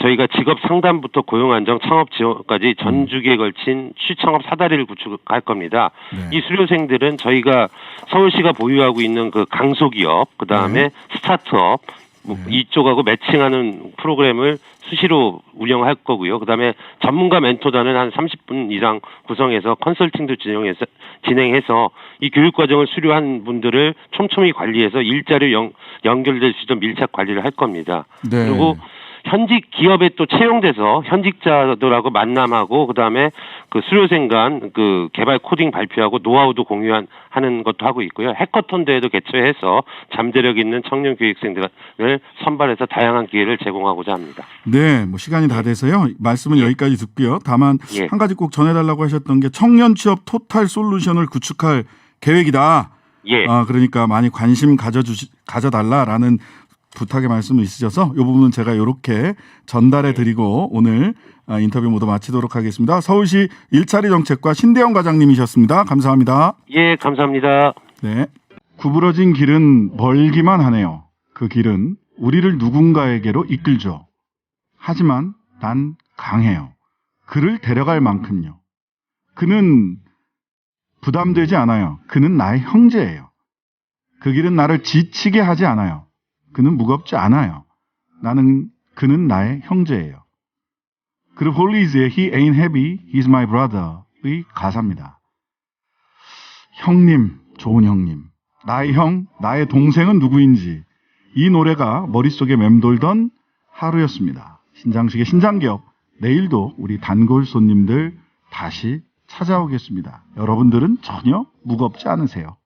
저희가 직업 상담부터 고용 안정, 창업 지원까지 전 주기에 걸친 취창업 사다리를 구축할 겁니다. 네. 이 수료생들은 저희가 서울시가 보유하고 있는 그 강소기업, 그 다음에 스타트업 뭐 이쪽하고 매칭하는 프로그램을 수시로 운영할 거고요. 그다음에 전문가 멘토단은 한 30분 이상 구성해서 컨설팅도 진행해서 이 교육 과정을 수료한 분들을 촘촘히 관리해서 일자리로 연결될 수 있도록 밀착 관리를 할 겁니다. 네. 그리고 현직 기업에 또 채용돼서 현직자들하고 만남하고 그다음에 그 수료생 간 그 개발 코딩 발표하고 노하우도 하는 것도 하고 있고요. 해커톤 대회도 개최해서 잠재력 있는 청년 교육생들을 선발해서 다양한 기회를 제공하고자 합니다. 네, 뭐 시간이 다 돼서요. 말씀은 여기까지 듣고요. 다만 예. 한 가지 꼭 전해달라고 하셨던 게 청년 취업 토탈 솔루션을 구축할 계획이다. 예. 그러니까 많이 관심 가져달라라는 부탁의 말씀이 있으셔서 이 부분은 제가 이렇게 전달해 드리고 오늘 인터뷰 모두 마치도록 하겠습니다. 서울시 일자리 정책과 신대영 과장님이셨습니다. 감사합니다. 예, 감사합니다. 네. 구부러진 길은 멀기만 하네요. 그 길은 우리를 누군가에게로 이끌죠. 하지만 난 강해요. 그를 데려갈 만큼요. 그는 부담되지 않아요. 그는 나의 형제예요. 그 길은 나를 지치게 하지 않아요. 그는 무겁지 않아요. 그는 나의 형제예요. 그리고 홀리즈의 He ain't heavy, he's my brother의 가사입니다. 형님, 좋은 형님. 나의 형, 나의 동생은 누구인지 이 노래가 머릿속에 맴돌던 하루였습니다. 신장식의 신장기업, 내일도 우리 단골 손님들 다시 찾아오겠습니다. 여러분들은 전혀 무겁지 않으세요.